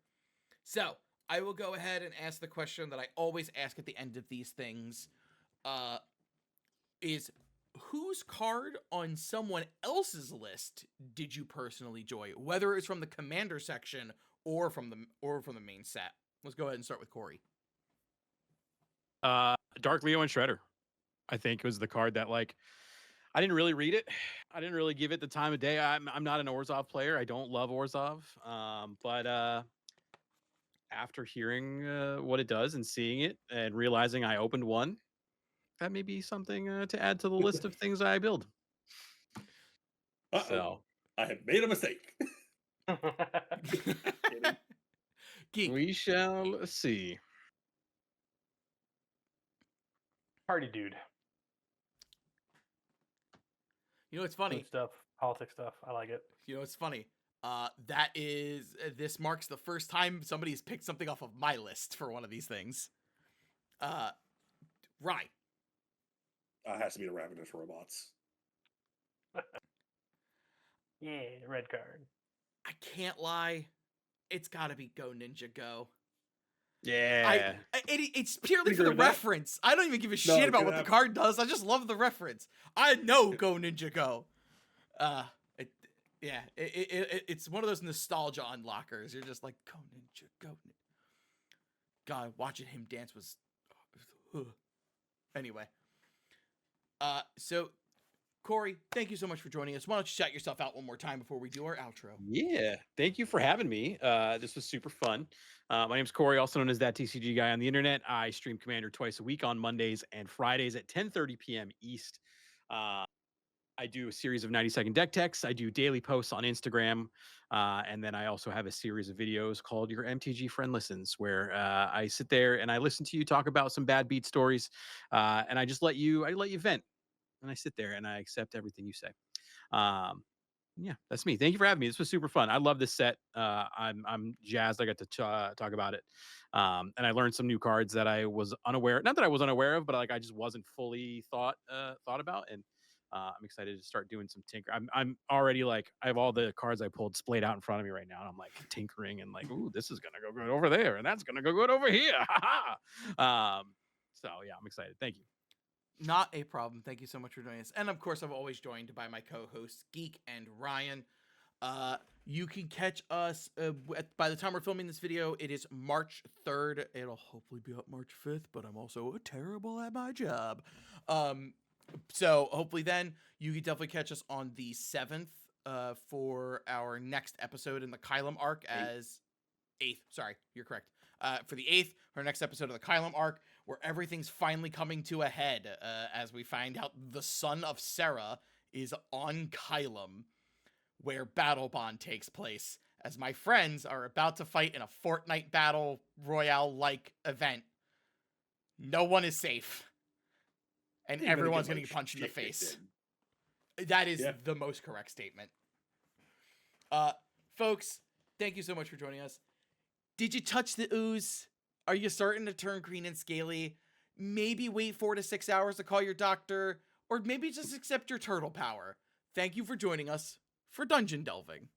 So I will go ahead and ask the question that I always ask at the end of these things. Is whose card on someone else's list did you personally enjoy? Whether it's from the commander section or from the main set. Let's go ahead and start with Corey. Dark Leo and Shredder, I think, was the card that, like, I didn't really read it. I didn't really give it the time of day. I'm not an Orzhov player. I don't love Orzhov. But after hearing what it does and seeing it and realizing I opened one, that may be something to add to the list of things I build. Uh-oh. So I have made a mistake. Kidding. Geek. we shall see. Party dude. You know what's Food funny? stuff, politics stuff. I like it. You know what's funny? This marks the first time somebody's picked something off of my list for one of these things. Right. Has to be the Ravenous Robots. Yeah, red card. I can't lie. It's got to be Go Ninja Go. Yeah. It's purely Pretty for good the with that. reference. I don't even give a No, shit about good what the app. card does. I just love the reference. I know Go Ninja Go. It's one of those nostalgia unlockers. You're just like, Go Ninja Go. God, watching him dance was. Anyway. So, Corey, thank you so much for joining us. Why don't you shout yourself out one more time before we do our outro? Yeah, thank you for having me. This was super fun. My name's Corey, also known as ThatTCGGuy on the internet. I stream Commander twice a week on Mondays and Fridays at 10:30 p.m. East. I do a series of 90-second deck techs. I do daily posts on Instagram. And then I also have a series of videos called Your MTG Friend Listens, where I sit there and I listen to you talk about some bad beat stories. And I just let you vent. And I sit there and I accept everything you say. Yeah, that's me. Thank you for having me. This was super fun. I love this set. I'm jazzed. I got to talk about it, and I learned some new cards that I was unaware. Not that I was unaware of, but like I just wasn't fully thought about. And I'm excited to start doing some tinker. I'm already like I have all the cards I pulled splayed out in front of me right now, and I'm like tinkering and like, ooh, this is gonna go good over there, and that's gonna go good over here. So yeah, I'm excited. Thank you. Not a problem. Thank you so much for joining us. And of course, I'm always joined by my co-hosts, Geek and Ryan. You can catch us by the time we're filming this video. It is March 3rd. It'll hopefully be up March 5th, but I'm also terrible at my job. So hopefully then you can definitely catch us on the 7th for our next episode in the Kylum arc as 8th. Sorry, you're correct. For the 8th, our next episode of the Kylum arc, where everything's finally coming to a head as we find out the son of Sarah is on Kylum, where Battle Bond takes place, as my friends are about to fight in a Fortnite Battle Royale-like event. No one is safe. And You're gonna everyone's get, going like, to get punched in the shit kicked face. in. That is Yeah. the most correct statement. Folks, thank you so much for joining us. Did you touch the ooze? Are you starting to turn green and scaly? Maybe wait 4 to 6 hours to call your doctor, or maybe just accept your turtle power. Thank you for joining us for Dungeon Delving.